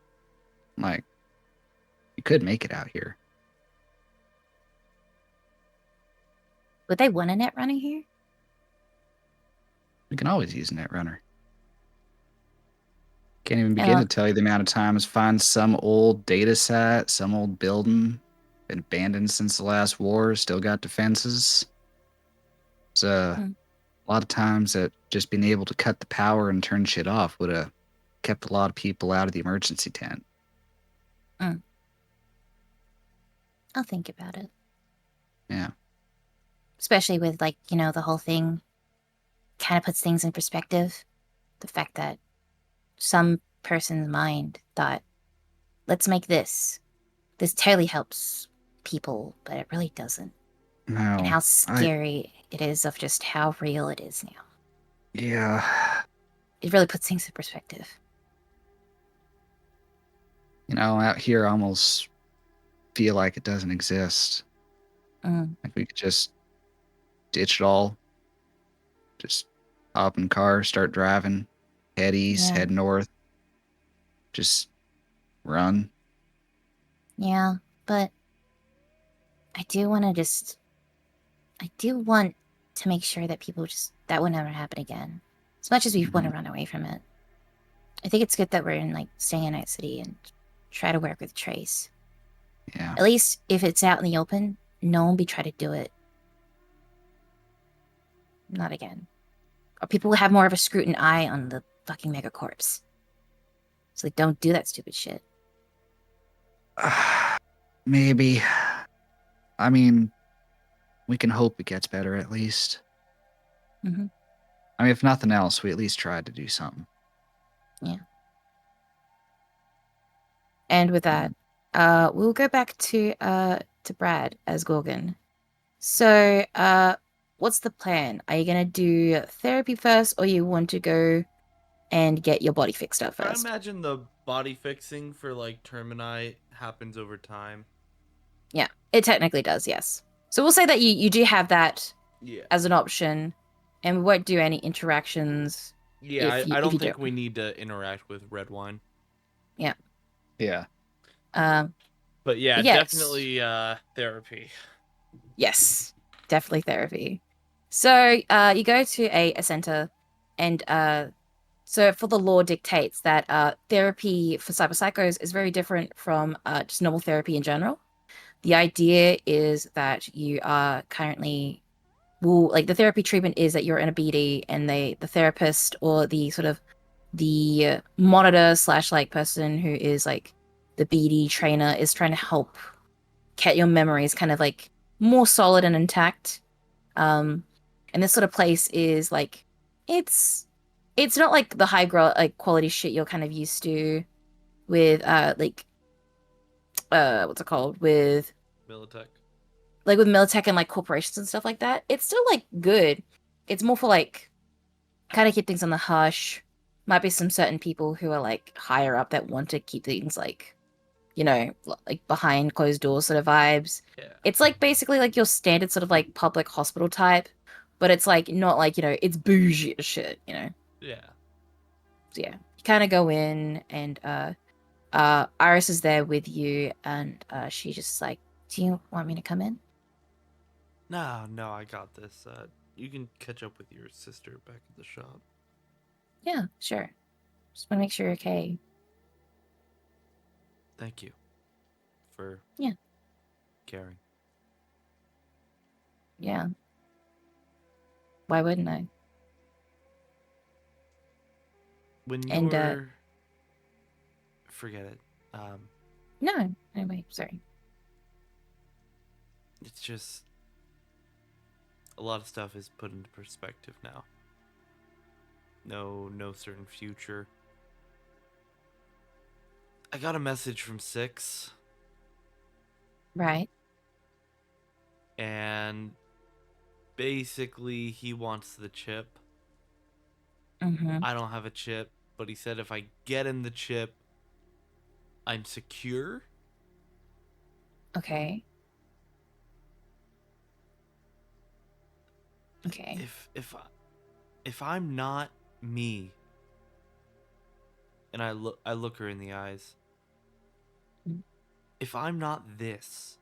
like, you could make it out here. Would they want a net runner here? We can always use a net runner. Can't even begin to tell you the amount of times find some old data set, some old building, been abandoned since the last war, still got defenses. It's a lot of times that just being able to cut the power and turn shit off would have kept a lot of people out of the emergency tent. I'll think about it. Yeah. Especially with, like, you know, the whole thing kind of puts things in perspective. The fact that some person's mind thought, let's make this. This totally helps people, but it really doesn't. And No. how scary it is of just how real it is now. Yeah. It really puts things in perspective. Out here I almost feel like it doesn't exist. Mm, Like we could just ditch it all. Just hop in the car, start driving, head east, yeah. head north. Just run. Yeah. But I do want to make sure that people that will never happen again. As much as we want to run away from it. I think it's good that we're staying in Night City and try to work with Trace. Yeah. At least if it's out in the open, no one be try to do it. Not again. Or people will have more of a scrutinous eye on the fucking megacorps. So don't do that stupid shit. Maybe. I mean, we can hope it gets better at least. Mhm. I mean, if nothing else, we at least tried to do something. And with that, we'll go back to Brad as Gorgon. So, what's the plan? Are you gonna do therapy first, or you want to go and get your body fixed up I first? imagine the body fixing for like Termini happens over time. Yeah, it technically does, yes. So we'll say that you do have that Yeah. as an option, and we won't do any interactions. Yeah, if you I don't don't. think we need to interact with red wine. Yeah. But yeah, Yes. definitely therapy. Yes, definitely therapy. So you go to a center, and so for the law dictates that therapy for cyberpsychos is very different from just normal therapy in general. The idea is that you are currently, well, like the therapy treatment is that you're in a BD, and the therapist or the sort of the monitor slash like person who is like the BD trainer is trying to help get your memories kind of like more solid and intact. And this sort of place is like it's not like the like quality shit you're kind of used to with what's it called, with Militech. like with Militech and like corporations and stuff like that. It's still like good. It's more for like kind of keep things on the hush. Might be some certain people who are like higher up that want to keep things like, like behind closed doors sort of vibes. Yeah. It's like basically like your standard sort of like public hospital type, but it's like not like, it's bougie as shit, Yeah. So yeah, you kind of go in, and Iris is there with you, and she just like, do you want me to come in? No, I got this. You can catch up with your sister back at the shop. Yeah, sure. Just want to make sure you're okay. Thank you for Yeah. caring. Yeah. Why wouldn't I? When And, you're forget it. No, anyway, sorry. It's just a lot of stuff is put into perspective now. No certain future. I got a message from Six, Right. and basically he wants the chip. Mm-hmm. I don't have a chip, but he said if I get him the chip, I'm secure. Okay. Okay. If I'm not me, and I look her in the eyes. Mm. If I'm not this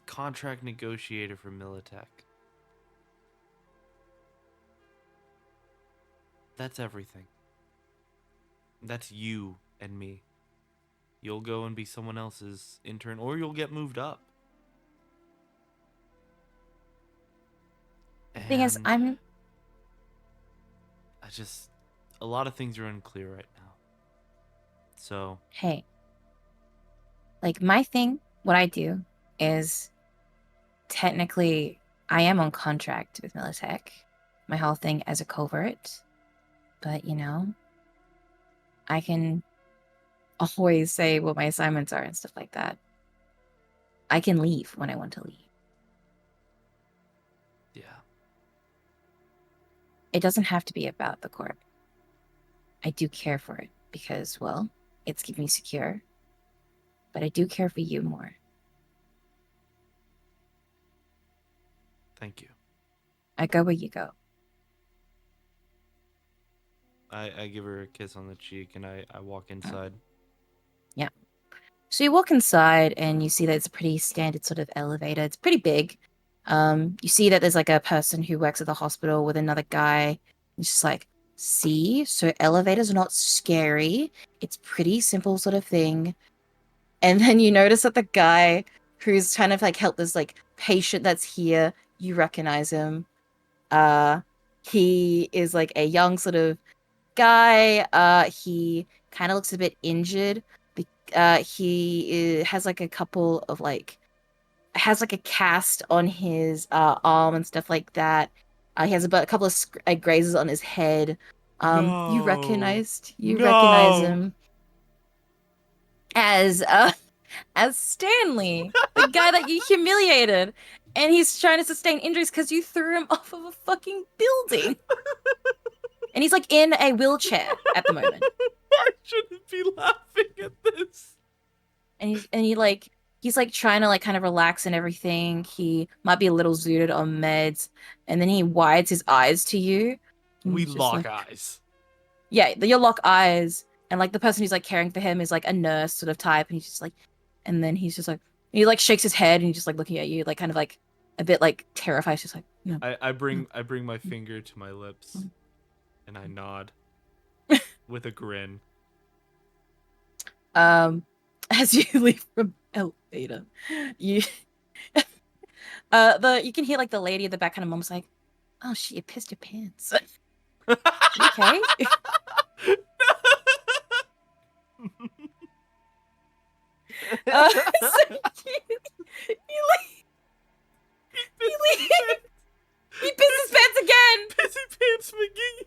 contract negotiator for Militech, that's everything. That's you and me. You'll go and be someone else's intern, or you'll get moved up. Thing is, And a lot of things are unclear right now. So, hey, like my thing, what I do is technically I am on contract with Militech. My whole thing as a covert. But, you know, I can always say what my assignments are and stuff like that. I can leave when I want to leave. Yeah. It doesn't have to be about the corp. I do care for it because, well, it's keeping me secure. But I do care for you more. Thank you. I go where you go. I give her a kiss on the cheek and I walk inside. Yeah. So you walk inside and you see that it's a pretty standard sort of elevator. It's pretty big. You see that there's like a person who works at the hospital with another guy. It's just like, see, so elevators are not scary. It's pretty simple sort of thing. And then you notice that the guy who's trying to like help this like patient that's here, you recognize him. He is like a young sort of guy. He kind of looks a bit injured. He has like a couple of like has like a cast on his arm and stuff like that. He has a couple of grazes on his head. You recognize him as Stanley, the guy that you humiliated, and he's trying to sustain injuries because you threw him off of a fucking building. And he's like in a wheelchair at the moment. I shouldn't be laughing at this. And he's like trying to like kind of relax and everything. He might be a little zooted on meds, and then he wides his eyes to you. We He's just lock like- eyes. Yeah, you lock eyes, and like the person who's like caring for him is like a nurse sort of type, and he's just like, and then he's just like, he like shakes his head, and he's just like looking at you, like kind of like a bit like terrified. He's just like, no. I bring my finger to my lips and I nod with a grin. As you leave from elevator, you you can hear like the lady at the back kind of mom's like, oh shit, you pissed your pants. Okay. So he pissed his pants again. Pissy Pants McGee.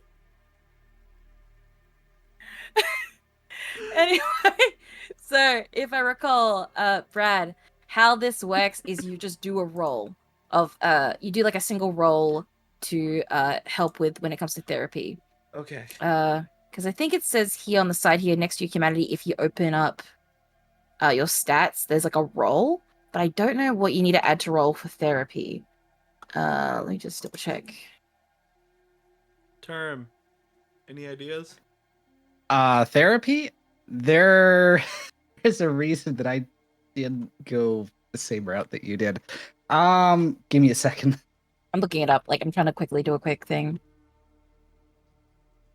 Anyway, so if I recall, Brad, how this works is you just do a roll of you do like a single roll to help with when it comes to therapy. Okay. Because I think it says here on the side here next to your humanity, if you open up your stats, there's like a roll, but I don't know what you need to add to roll for therapy. Let me just double check. Term. Any ideas? Therapy? There is a reason that I didn't go the same route that you did. Give me a second. I'm looking it up. Like I'm trying to quickly do a quick thing.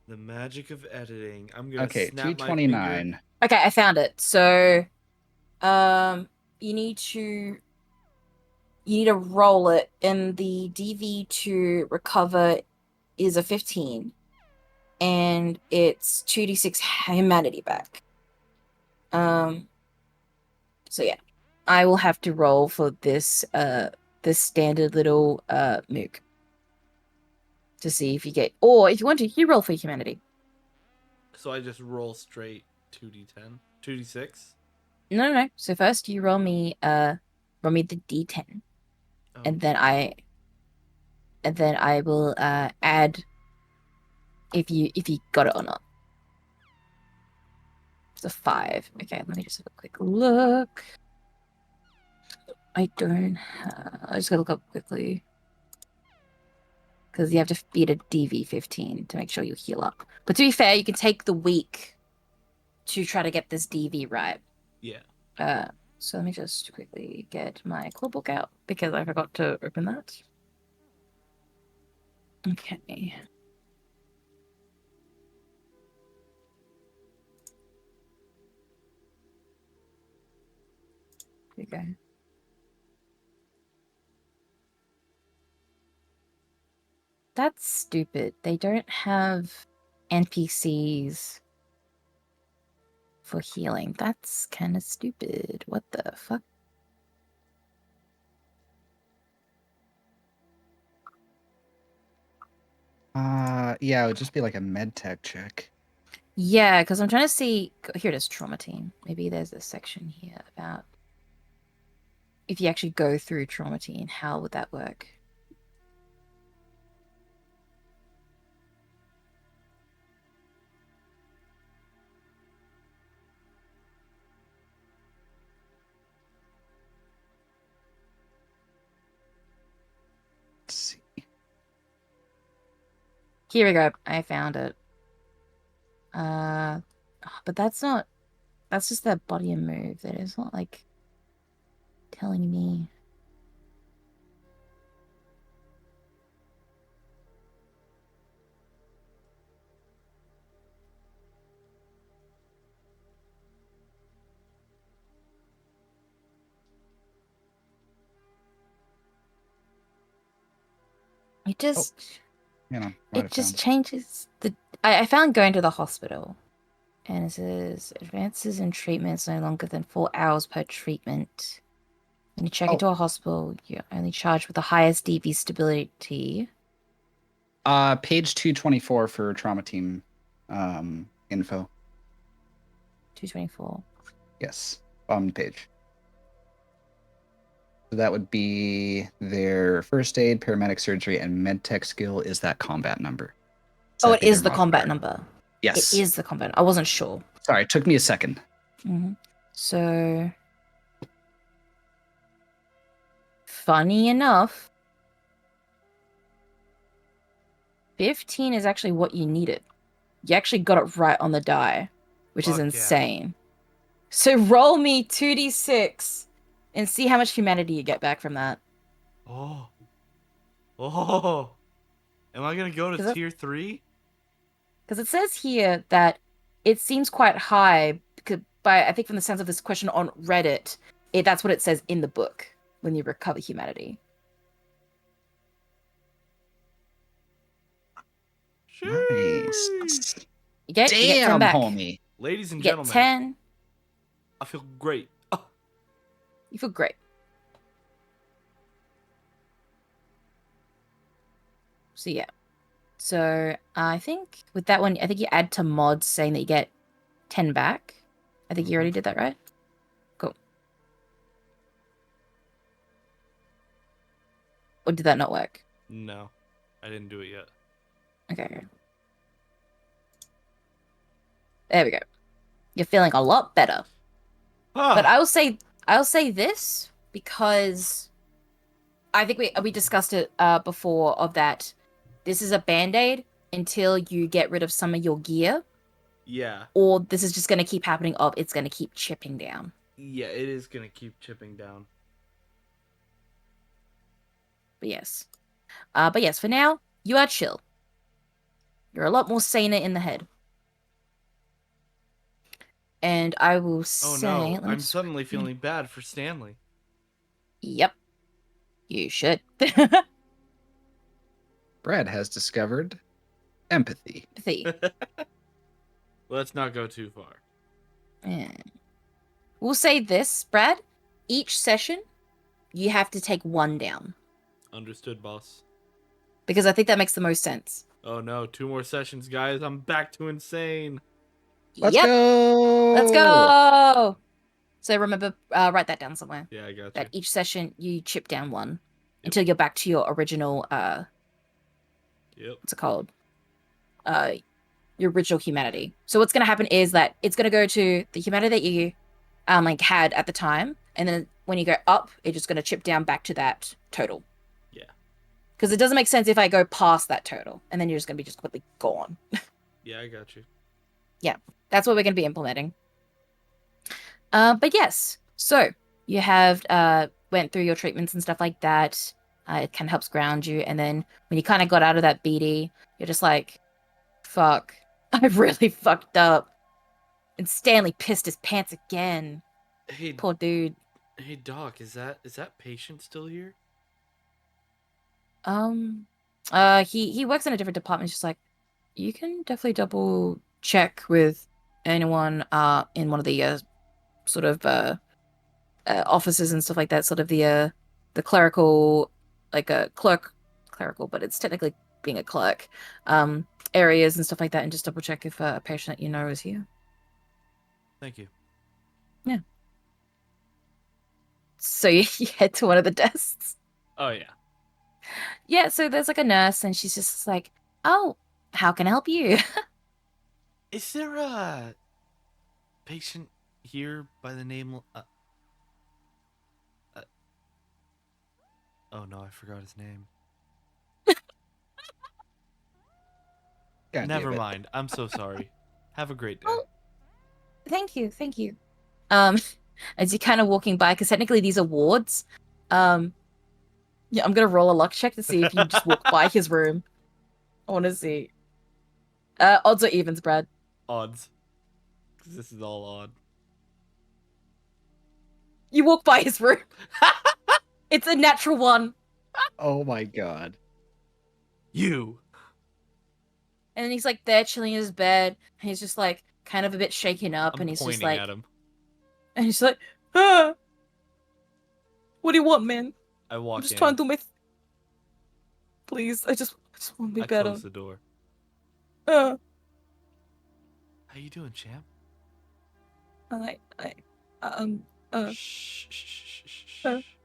The magic of editing. I'm gonna Okay, snap my 229. finger. Okay, I found it. So, you need to roll it, and the DV to recover is a 15, and it's 2d6 humanity back. So yeah, I will have to roll for this this standard little mook to see if you get, or if you want to, you roll for humanity. So I just roll straight 2d10, 2d6. No. So first you roll me the d10. Oh. And then I will add if you got it or not. It's a 5. Okay, let me just have a quick look. I just gotta look up quickly. Because you have to beat a DV15 to make sure you heal up. But to be fair, you can take the week to try to get this DV right. Yeah. So let me just quickly get my core book out because I forgot to open that. Okay. Here we go. That's stupid. They don't have NPCs for healing. That's kind of stupid. What the fuck? Yeah, it would just be like a med tech check. Yeah, because I'm trying to see. Here it is, trauma team. Maybe there's a section here about if you actually go through trauma team, how would that work? Let's see. Here we go. I found it. But that's not. That's just that body and move. That is not like telling me. It just. You know, It just changes the. I found going to the hospital, and it says advances in treatments no longer than 4 hours per treatment. When you check into a hospital, you're only charged with the highest DV stability. Page 224 for trauma team info. 224. Yes, on the page. So that would be their first aid, paramedic surgery, and med tech skill is that combat number. So Oh, that'd it be is their the combat modifier. number. Yes. It is the combat. I wasn't sure. Sorry, it took me a second. So, funny enough, 15 is actually what you needed. You actually got it right on the die, which is Fuck yeah. insane. So roll me 2d6 and see how much humanity you get back from that. Oh. Oh. Am I gonna go Is to that- tier 3? Because it says here that it seems quite high, by I think from the sense of this question on Reddit, that's what it says in the book when you recover humanity. Nice. You get 10 Damn, back. homie. Ladies and You get gentlemen, 10. I feel great. Oh, You feel great. So yeah. So I think with that one, I think you add to mods saying that you get 10 back. I think you already did that, right? Cool. Or did that not work? no, I didn't do it yet. Okay. There we go. You're feeling a lot better. But I'll say this because I think we discussed it before of that. This is a band-aid until you get rid of some of your gear, Yeah. or this is just going to keep happening of it's going to keep chipping down. Yeah, it is gonna keep chipping down. But yes, for now, you are chill. You're a lot more saner in the head. And I will Oh say... no, let me I'm just- suddenly feeling bad for Stanley. Yep. You should. Brad has discovered empathy. Empathy. Let's not go too far. Yeah. We'll say this, Brad. Each session, you have to take 1 down. Understood, boss. Because I think that makes the most sense. Oh no, 2 more sessions, guys. I'm back to insane. Let's Yep. go. Let's go. So remember, write that down somewhere. Yeah, I got you. That each session you chip down 1 until you're back to your original. Yep. What's it called? Your original humanity. So what's gonna happen is that it's gonna go to the humanity that you had at the time, and then when you go up, it's just gonna chip down back to that total. Yeah. Because it doesn't make sense if I go past that total, and then you're just gonna be just completely gone. Yeah, I got you. That's what we're going to be implementing. But yes, so you have went through your treatments and stuff like that. It kind of helps ground you. And then when you kind of got out of that BD, you're just like, fuck, I really fucked up. And Stanley pissed his pants again. Hey, Poor dude. hey, Doc, is that patient still here? He works in a different department. He's just like, you can definitely double check with anyone in one of the sort of offices and stuff like that, sort of the clerical, like a clerical, but it's technically being a clerk, areas and stuff like that, and just double check if a patient that you know is here. Thank you. So you head to one of the desks. Oh yeah. Yeah, so there's like a nurse, and she's just like, "Oh, how can I help you?" Is there a patient here by the name? Oh no, I forgot his name. God Never damn it. mind. I'm so sorry. Have a great day. Oh, thank you, thank you. As you're kind of walking by, because technically these are wards. Yeah, I'm gonna roll a luck check to see if you just walk by his room. I want to see. Odds or evens, Brad? Odds. 'Cause this is all odd. You walk by his room. It's a natural one. Oh my god. You. And then he's like there chilling in his bed, and he's just like kind of a bit shaken up, I'm and he's pointing just like, at him. and he's like, ah, what do you want, man? I walk I'm just in. trying to do my. Please, I just want to be I better. close the door. Uh, How you doing, champ? um, Shh, shh, shh, shh, shh, uh, shh.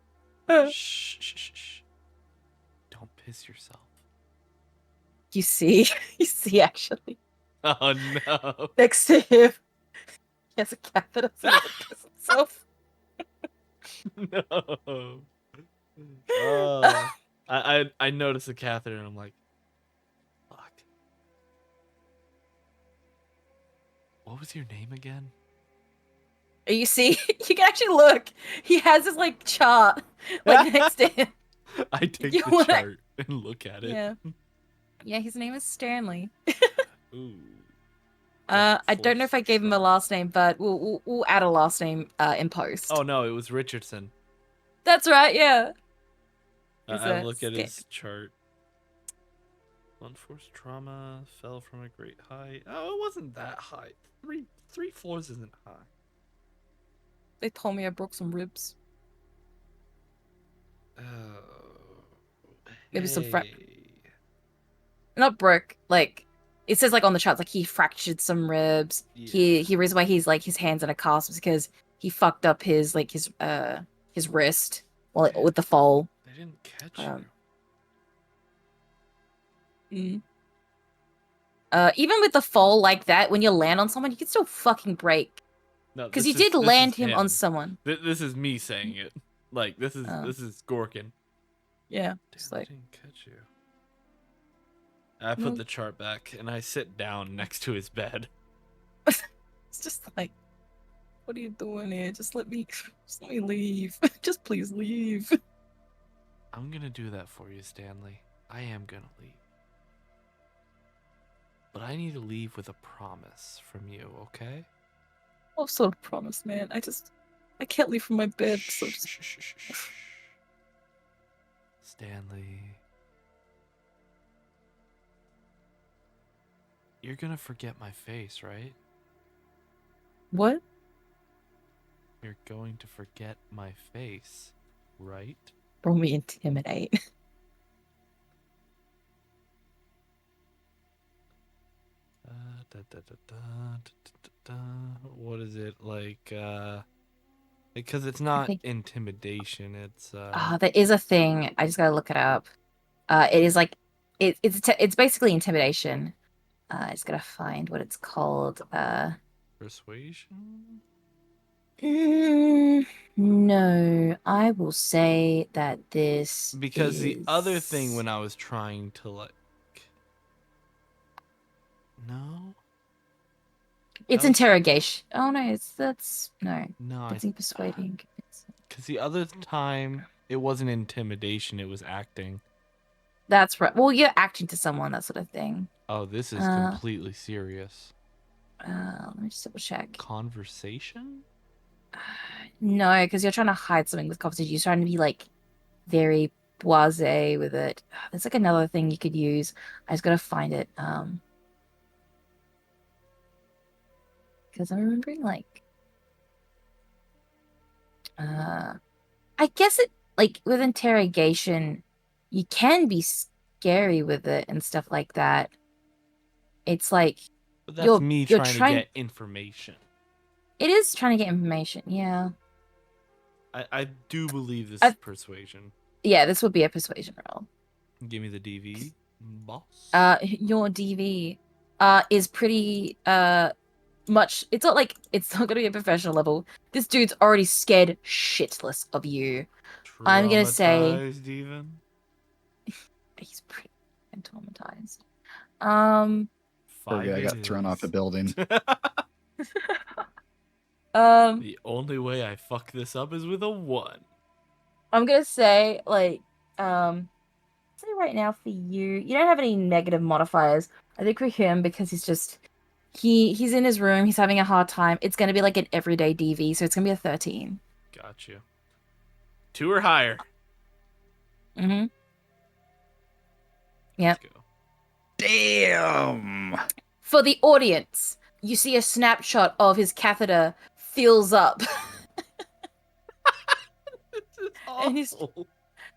uh. Shh, shh, shh, shh. Don't piss yourself. You see, you see, actually, Oh no. next to him, he has a catheter so he doesn't piss himself. No. Oh. I noticed the catheter and I'm like, fuck. What was your name again? You see, you can actually look. He has his like chart like next to him. I take You the wanna- chart and look at it. Yeah, yeah. His name is Stanley. Ooh. I don't know if I gave him a last name, but we'll add a last name in post. Oh no, it was Richardson. That's right. Yeah. Is I that look at sca- his chart. Unforced trauma, fell from a great height. Oh, it wasn't that high. Three floors isn't high. They told me I broke some ribs. Oh. Maybe some hey. Not broke. Like it says like on the charts, like he fractured some ribs. Yeah. He reason why he's like his hands in a cast was because he fucked up his like his wrist while with the fall. They didn't catch Um, you. Even with the fall like that, when you land on someone, you can still fucking break. No, Because this you did is- this land is him on someone. This is me saying it. Like this is Oh. Gorgon. Yeah. Damn, Just I like didn't catch you. I put Nope. the chart back and I sit down next to his bed. it's just like, what are you doing here? Just let me leave. Just please leave. I'm gonna do that for you, Stanley. I am gonna leave. But I need to leave with a promise from you, okay? What sort of promise, man? I can't leave from my bed. So Shh, just... shh, shh, shh, shh, shh. Stanley. You're gonna forget my face, right? What? You're going to forget my face, right? Roll me intimidate. What is it like? Because it's not think- intimidation. It's There is a thing. I just gotta look it up. It is like it's basically intimidation. I just gotta find what it's called. persuasion. No, I will say that this Because the other thing is- when I was trying to like, no, it's that was- interrogation. Oh no, that's no, no, that's in persuading. because the other time it wasn't intimidation; it was acting. That's right. Well, you're acting to someone, that sort of thing. Oh, this is Uh, completely serious. Let me just double check. Conversation? No, because you're trying to hide something with conversation. You're trying to be like very blasé with it. There's like another thing you could use. I just gotta find it. Because I'm remembering like, I guess it like with interrogation, you can be scary with it and stuff like that. It's like But that's You're- me you're trying trying- to get information. it is trying to get information. Yeah. I do believe this I- is persuasion. Yeah, this would be a persuasion roll. Give me the DV, boss. Your DV is pretty much, it's not gonna be a professional level. This dude's already scared shitless of you. I'm gonna say- Traumatized even. He's pretty traumatized. Poor guy got thrown off a building. The only way I fuck this up is with a 1. I'm gonna say say right now for you, you don't have any negative modifiers. I think for him, because he's in his room, he's having a hard time. It's gonna be like an everyday DV, so it's gonna be a 13. Got you. 2 or higher. Mm-hmm. Yep. Let's go. Damn. For the audience, you see a snapshot of his catheter fills up. This is And he's- awful.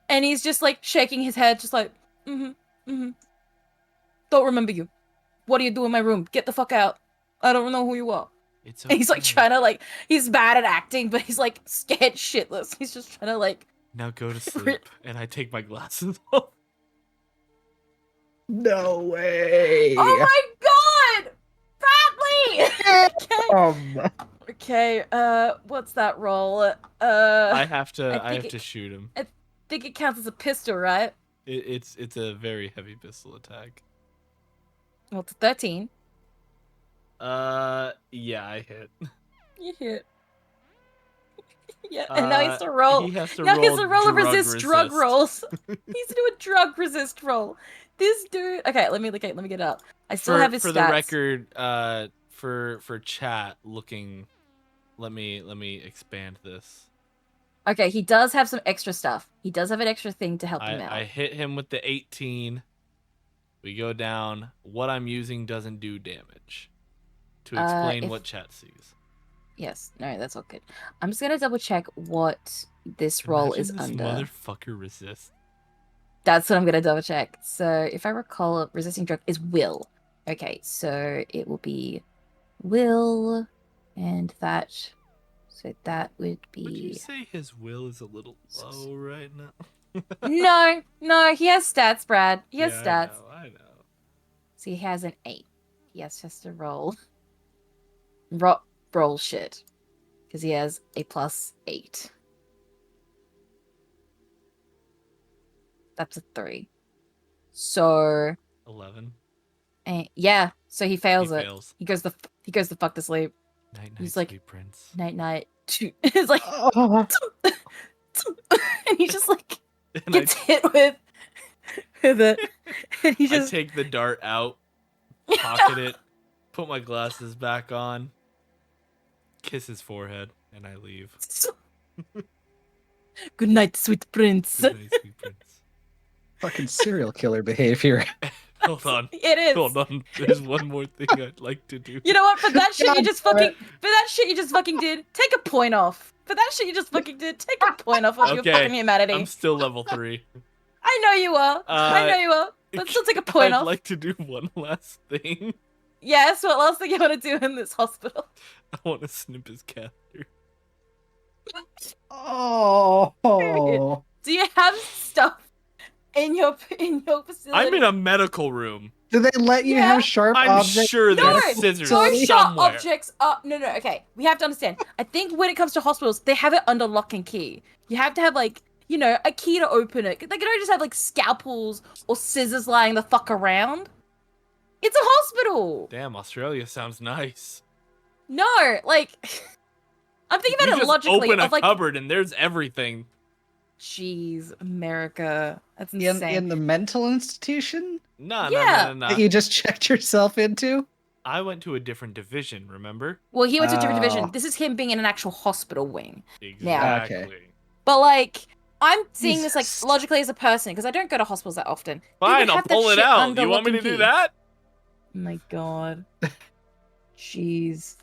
And he's just like shaking his head, just like, Don't remember you. What do you do in my room? Get the fuck out. I don't know who you are. It's And he's like okay. trying to he's bad at acting, but he's like scared shitless. He's just trying to Now go to sleep, and I take my glasses off. No way. Oh my god! Bradley! Okay, what's that roll? I have to. I I think have to shoot him. think it counts as a pistol, right? It's a very heavy pistol attack. Well, it's a 13. Yeah, I hit. You hit. Yeah, and now he has to roll. He has to Now roll. he has to roll a drug resist drug rolls. He's to do a drug resist roll. This dude. Okay, let me get it up. I still have his for stats. the record, for chat looking. Let me expand this. Okay, he does have some extra stuff. He does have an extra thing to help him out. I hit him with the 18. We go down. What I'm using doesn't do damage. To explain if- what chat sees. Yes, no, that's all good. I'm just gonna double check what this roll is Imagine this under. Motherfucker resist. That's what I'm gonna double check. So if I recall, resisting drug is will. Okay, so it will be will, and that. So that would Would you be. say his will is a little low right now? No, he has stats, Brad. He has Yeah, stats. I know. So he has an 8. He has just to roll. Roll shit. Because he has a +8. That's a 3. So 11. yeah, so he fails He it. fails. He goes the fuck to sleep. Night night, He's like- sweet prince. Night. It's like Oh, and he just like And gets hit with it. And he I just take the dart out, pocket it, put my glasses back on, kiss his forehead, and I leave. Good night, sweet prince. Good night, sweet prince. fucking serial killer behavior. Hold on. It is. Hold on. There's one more thing I'd like to do. You know what? For that shit you God just damn fucking it. for that shit you just fucking did, take a point off. For that shit you just fucking did, take a point off of your Okay, fucking humanity. I'm still level 3. I know you are. I know you are. But still take a point I'd off. like to do one last thing. Yes, what else thing you want to do in this hospital? I want to snip his catheter. Oh. Do you have stuff in your facility? I'm in a medical room. Do they let you Yeah. have sharp I'm objects? sure No, there's scissors Those sharp somewhere. objects are no. Okay, we have to understand. I think when it comes to hospitals, they have it under lock and key. You have to have a key to open it. They don't just have scalpels or scissors lying the fuck around. It's a hospital. Damn, Australia sounds nice. No, I'm thinking You about it just logically. open a Of cupboard and there's everything. jeez, America, that's In, insane. in the mental institution No, Yeah. that you just checked yourself into? I went to a different division, remember? Well, he went to a different division. Oh. This is him being in an actual hospital wing. Yeah. Exactly. Okay. But I'm seeing this Jesus. logically as a person because I don't go to hospitals that often. They Fine, would I'll have that pull it shit out. under You want me lock to and do key. that? Oh my god. Jeez.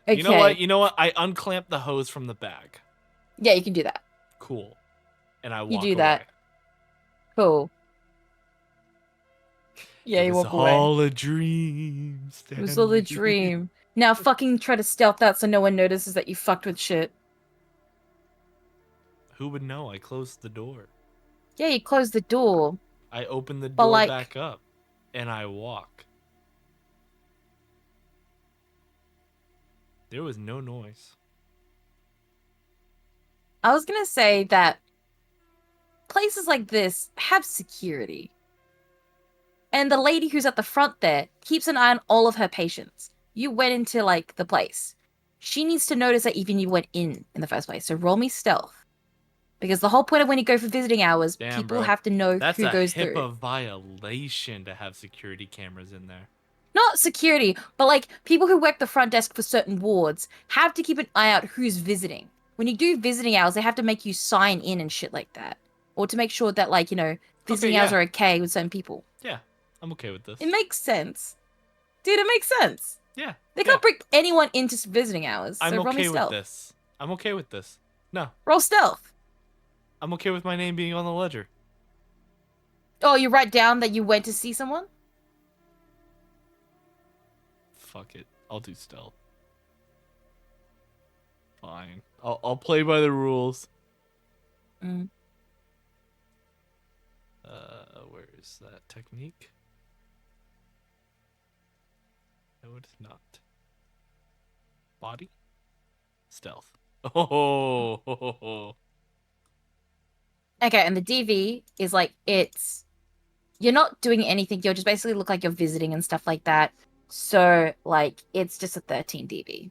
Okay. You know what? You know what? I unclamp the hose from the bag. Yeah, you can do that. Cool. And I walk You do away. that. Cool. Yeah, it you was walk away. all a dream. It was all a Stanley. dream. Now fucking try to stealth out so no one notices that you fucked with shit. Who would know? I closed the door. Yeah, you close the door, I open the but door like, back up, and I walk. There was no noise. I was gonna say that places like this have security. And the lady who's at the front there keeps an eye on all of her patients. You went into, like, the place. She needs to notice that even you went in the first place. So roll me stealth. Because the whole point of when you go for visiting hours, Damn, people bro. have to know That's who a goes HIPAA through. violation to have security cameras in there. Not security, but like people who work the front desk for certain wards have to keep an eye out who's visiting. When you do visiting hours, they have to make you sign in and shit like that. Or to make sure that, like, visiting hours yeah. are okay with certain people. Yeah, I'm okay with this. It makes sense. Dude, it makes sense. Yeah. They can't bring anyone into visiting hours. So I'm roll me okay with stealth. this. I'm okay with this. No, Roll stealth. I'm okay with my name being on the ledger. Oh, you write down that you went to see someone? Fuck it. I'll do stealth. Fine. I'll play by the rules. Mm. Where is that technique? No, it's not. Body? Stealth. Oh. Okay, and the DV is like, you're not doing anything. You're just basically look like you're visiting and stuff like that. So, like, it's just a 13 DV.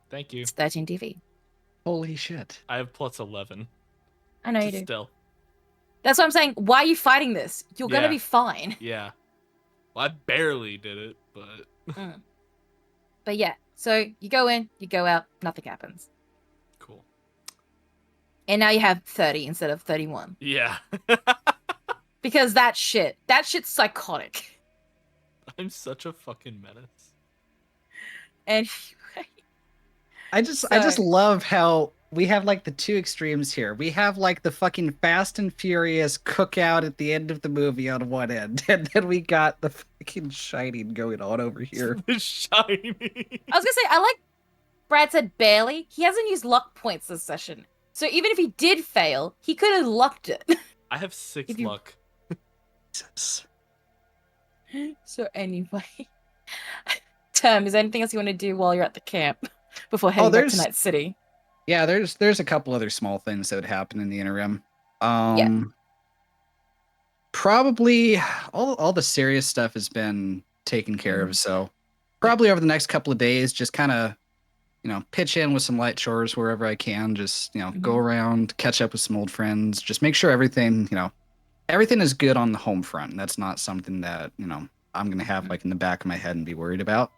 Thank you. It's 13 DV. Holy shit. I have plus 11 I know to you do. stealth. That's what I'm saying. Why are you fighting this? You're gonna Yeah. be fine. Yeah. Well, I barely did it, but But yeah, so you go in, you go out, nothing happens. cool. And now you have 30 instead of 31. Yeah. Because that shit's psychotic. I'm such a fucking menace. And I just love how we have like the two extremes here. We have like the fucking Fast and Furious cookout at the end of the movie on one end, and then we got the fucking Shining going on over here. The Shining. I was gonna say, I like Brad said barely. He hasn't used luck points this session. So even if he did fail, he could have lucked it. I have 6 If you- luck. Jesus. So anyway. Term, is there anything else you want to do while you're at the camp before heading back to there's- Night City? Yeah, there's a couple other small things that would happen in the interim. Probably all the serious stuff has been taken care of, so probably over the next couple of days, just kind of, pitch in with some light chores wherever I can. Just, go around, catch up with some old friends, just make sure everything is good on the home front. That's not something that, I'm gonna have like in the back of my head and be worried about.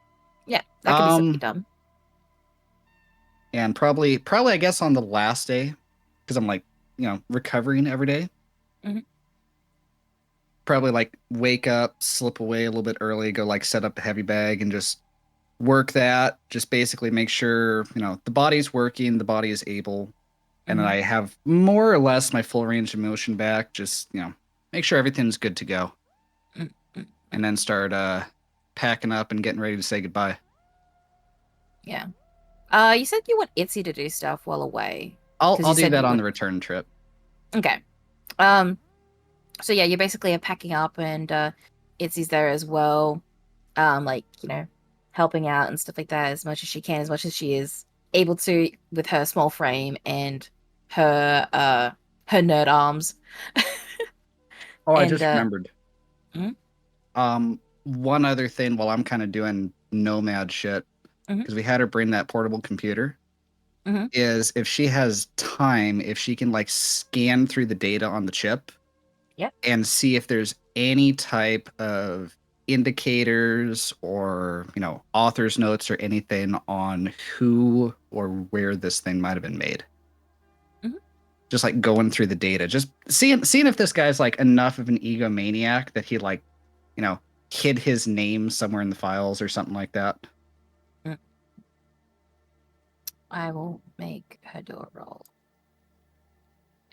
Yeah, that could be something done. And probably I guess on the last day, because I'm like, recovering every day. Mhm. Probably like wake up, slip away a little bit early, go like set up the heavy bag and just work that. Just basically make sure, the body's working, the body is able, and then I have more or less my full range of motion back. Just, make sure everything's good to go. And then start packing up and getting ready to say goodbye. Yeah. You said you want Itzy to do stuff while away. I'll 'Cause you do said that you on would- the return trip. Okay. So yeah, you basically are packing up and Itzy's there as well. Helping out and stuff like that as much as she can, as much as she is able to with her small frame and her nerd arms. Oh, I And, just remembered. Mhm. One other thing while I'm kind of doing nomad shit, because we had her bring that portable computer, is if she has time, if she can like scan through the data on the chip, and see if there's any type of indicators or author's notes or anything on who or where this thing might have been made. Just like going through the data, just seeing if this guy's like enough of an egomaniac that he like, hid his name somewhere in the files or something like that. I will make her do a roll.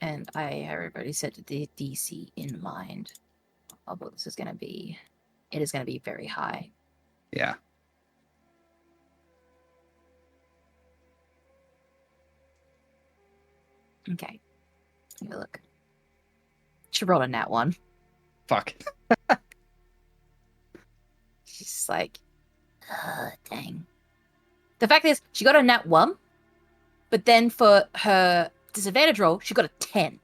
And I have already set the DC in mind. but this is gonna be. It is gonna be very high. Yeah. Okay. Have a look. She rolled a nat 1. Fuck. She's just like, dang. The fact is, she got a nat 1, but then for her disadvantage roll, she got a 10.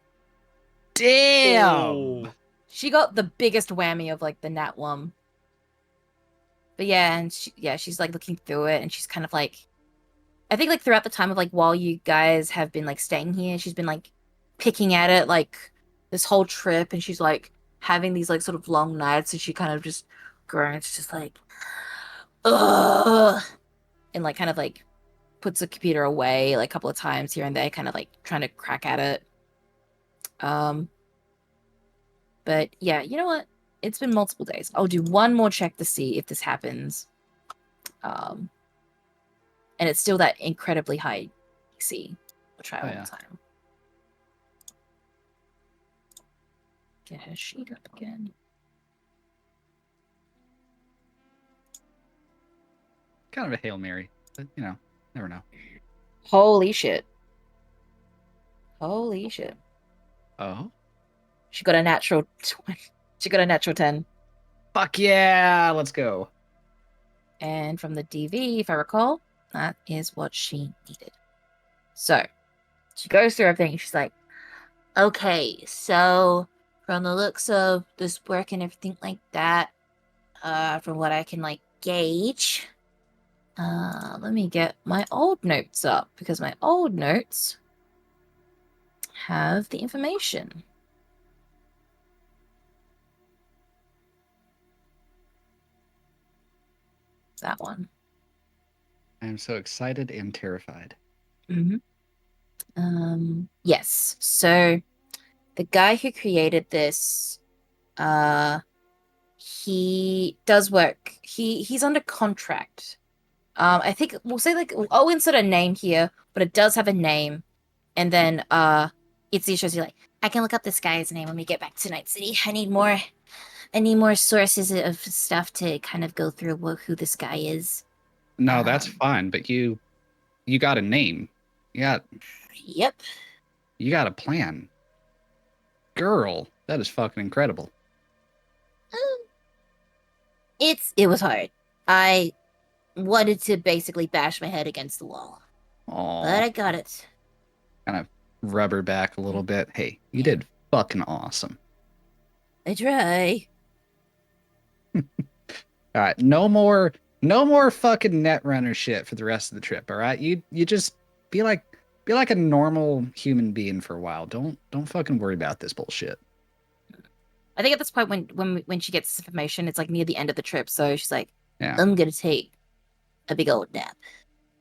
Damn. Oh. She got the biggest whammy of like the nat 1. But yeah, and she's like looking through it, and she's kind of like, I think like throughout the time of like while you guys have been like staying here, she's been like picking at it like this whole trip, and she's like having these like sort of long nights, and she kind of just grunts, just like, ugh, and like kind of like puts the computer away like a couple of times here and there, kind of like trying to crack at it. But yeah, you know what? It's been multiple days. I'll do one more check to see if this happens. And it's still that incredibly high DC. We'll try one more time. Get her sheet up again. Kind of a Hail Mary, but you know, never know. Holy shit. Holy shit. Oh? She got a natural 20. She got a natural 10. Fuck yeah! Let's go. And from the DV, if I recall, that is what she needed. So, she goes through everything. She's like, okay, so from the looks of this work and everything like that, from what I can like gauge, let me get my old notes up because my old notes have the information. That one. I'm so excited and terrified. Mm-hmm. Yes. So the guy who created this, he does work. He's under contract. I think we'll say like I'll insert a name here, but it does have a name. And then it's shows you like I can look up this guy's name when we get back to Night City. I need more sources of stuff to kind of go through who this guy is. No, that's fine, but you got a name. Yep. You got a plan. Girl, that is fucking incredible. It was hard. I wanted to basically bash my head against the wall, Aw. but I got it. Kind of rub her back a little bit. Hey, you did fucking awesome. I try. All right, no more fucking netrunner shit for the rest of the trip. All right, you just be like a normal human being for a while. Don't fucking worry about this bullshit. I think at this point when she gets this information, it's like near the end of the trip, so she's like, Yeah. I'm gonna take a big old nap.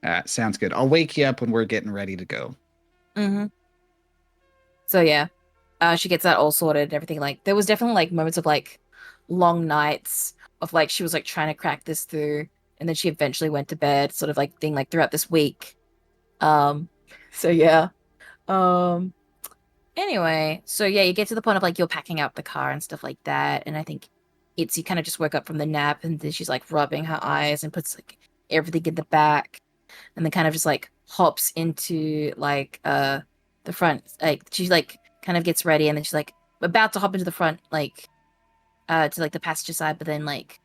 All right, sounds good. I'll wake you up when we're getting ready to go. Mm-hmm. So yeah, she gets that all sorted and everything. Like there was definitely like moments of like long nights of like she was like trying to crack this through, and then she eventually went to bed, sort of like thing like throughout this week. So yeah. Anyway, so yeah, you get to the point of like you're packing up the car and stuff like that, and I think you kind of just woke up from the nap, and then she's like rubbing her eyes and puts like everything in the back, and then kind of just like hops into like the front, like she like kind of gets ready, and then she's like about to hop into the front, like to like the passenger side, but then like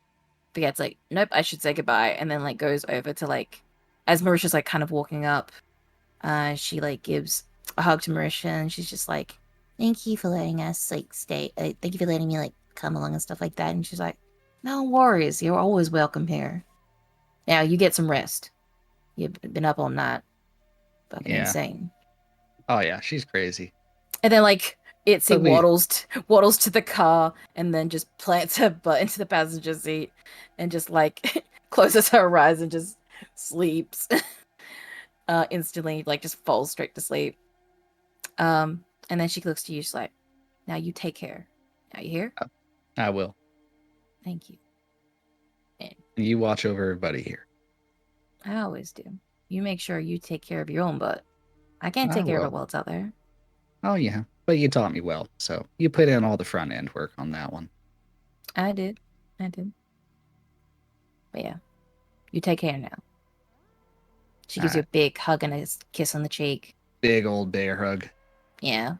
forgets like nope, I should say goodbye, and then like goes over to like as Marisha's like kind of walking up, she like gives a hug to Marisha, and she's just like, Thank you for letting us like stay. Thank you for letting me like come along and stuff like that. and she's like, no worries, you're always welcome here. Now you get some rest. You've been up all night. Fucking Yeah. insane. Oh yeah, she's crazy. And then like Itsy But we- waddles to the car and then just plants her butt into the passenger seat and just like closes her eyes and just sleeps. Instantly, like just falls straight to sleep. And then she looks to you, she's like, now you take care. Now you hear? I will. Thank you. You watch over everybody here. I always do. You make sure you take care of your own butt. I can't take I care of will. it while it's out there. Oh yeah, but you taught me well, so you put in all the front end work on that one. I did. But yeah, you take care now. She gives you a big hug and a kiss on the cheek. Big old bear hug. Yeah.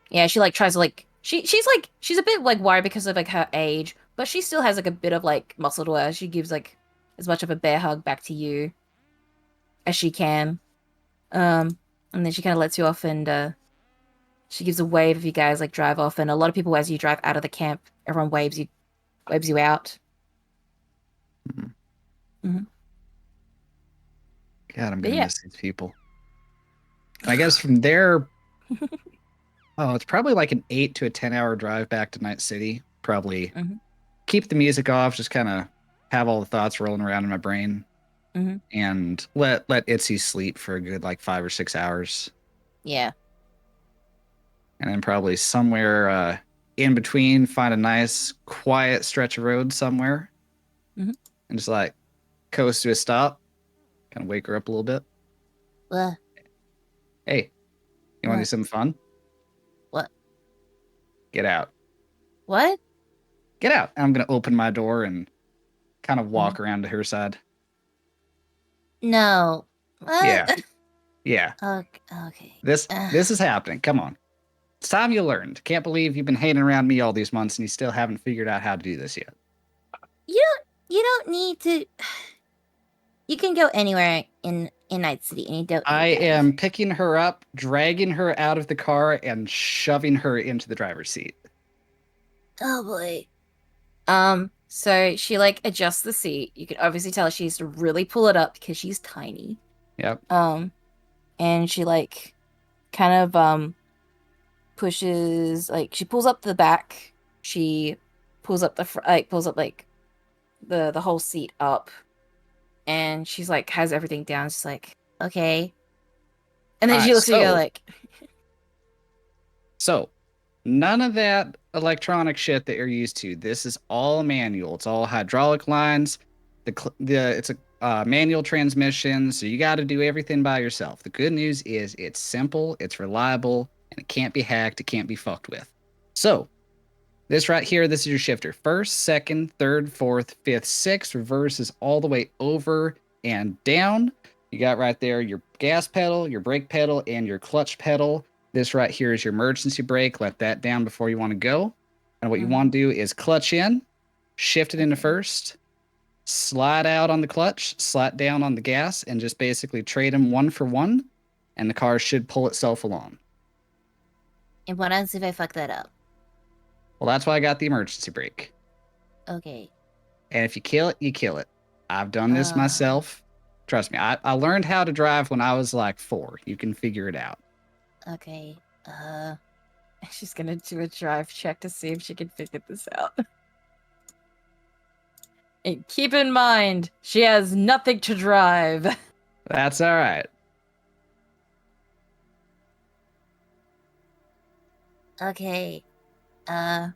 Yeah, she like tries to like she's a bit like worried because of like her age, but she still has like a bit of like muscle to her. She gives like as much of a bear hug back to you as she can. And then she kind of lets you off and she gives a wave if you guys like drive off, and a lot of people as you drive out of the camp, everyone waves you out. God, I'm But gonna yeah. miss these people. I guess from there, it's probably like an 8 to 10 hour drive back to Night City. Probably keep the music off, just kind of have all the thoughts rolling around in my brain, and let Itzy sleep for a good like 5 or 6 hours. Yeah. And then probably somewhere in between, find a nice quiet stretch of road somewhere, and just like coast to a stop, kind of wake her up a little bit. What? Hey, you want to do What? something fun? What? Get out. What? Get out. And I'm going to open my door and kind of walk around to her side. No. What? Yeah. Yeah. Okay. This is happening. Come on. It's time you learned. Can't believe you've been hanging around me all these months and you still haven't figured out how to do this yet. You don't need to. You can go anywhere in Night City, and you don't. I need to. am picking her up, dragging her out of the car, and shoving her into the driver's seat. Oh boy. So she like adjusts the seat. You can obviously tell she needs to really pull it up because she's tiny. Yep. And she like kind of pushes, like she pulls up the back. She pulls up the whole seat up, and she's like has everything down. She's like, Okay. and then she looks at you like, So, none of that electronic shit that you're used to. This is all manual. It's all hydraulic lines. It's a manual transmission, so you got to do everything by yourself. The good news is it's simple, it's reliable, and it can't be hacked. It can't be fucked with. So, this right here, this is your shifter. First, second, third, fourth, fifth, sixth. Reverse is all the way over and down. You got right there your gas pedal, your brake pedal, and your clutch pedal. This right here is your emergency brake. Let that down before you want to go. And what you want to do is clutch in, shift it into first, slide out on the clutch, slide down on the gas, and just basically trade them one for one. And the car should pull itself along. And what else if I fuck that up? Well, that's why I got the emergency brake. Okay. And if you kill it, you kill it. I've done this myself. Trust me, I learned how to drive when I was like 4. You can figure it out. Okay. she's gonna do a drive check to see if she can figure this out. And keep in mind, she has nothing to drive. That's all right. Okay. I'll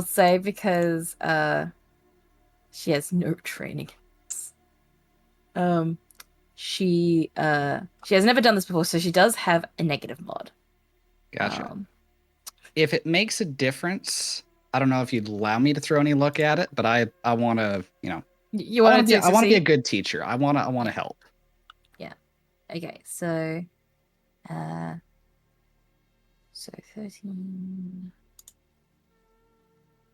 say because she has no training. She has never done this before, so she does have a negative mod. Gotcha. If it makes a difference, I don't know if you'd allow me to throw any luck at it, but I want to, You want to I want to be a good teacher. I want to help. Yeah. Okay. So 13.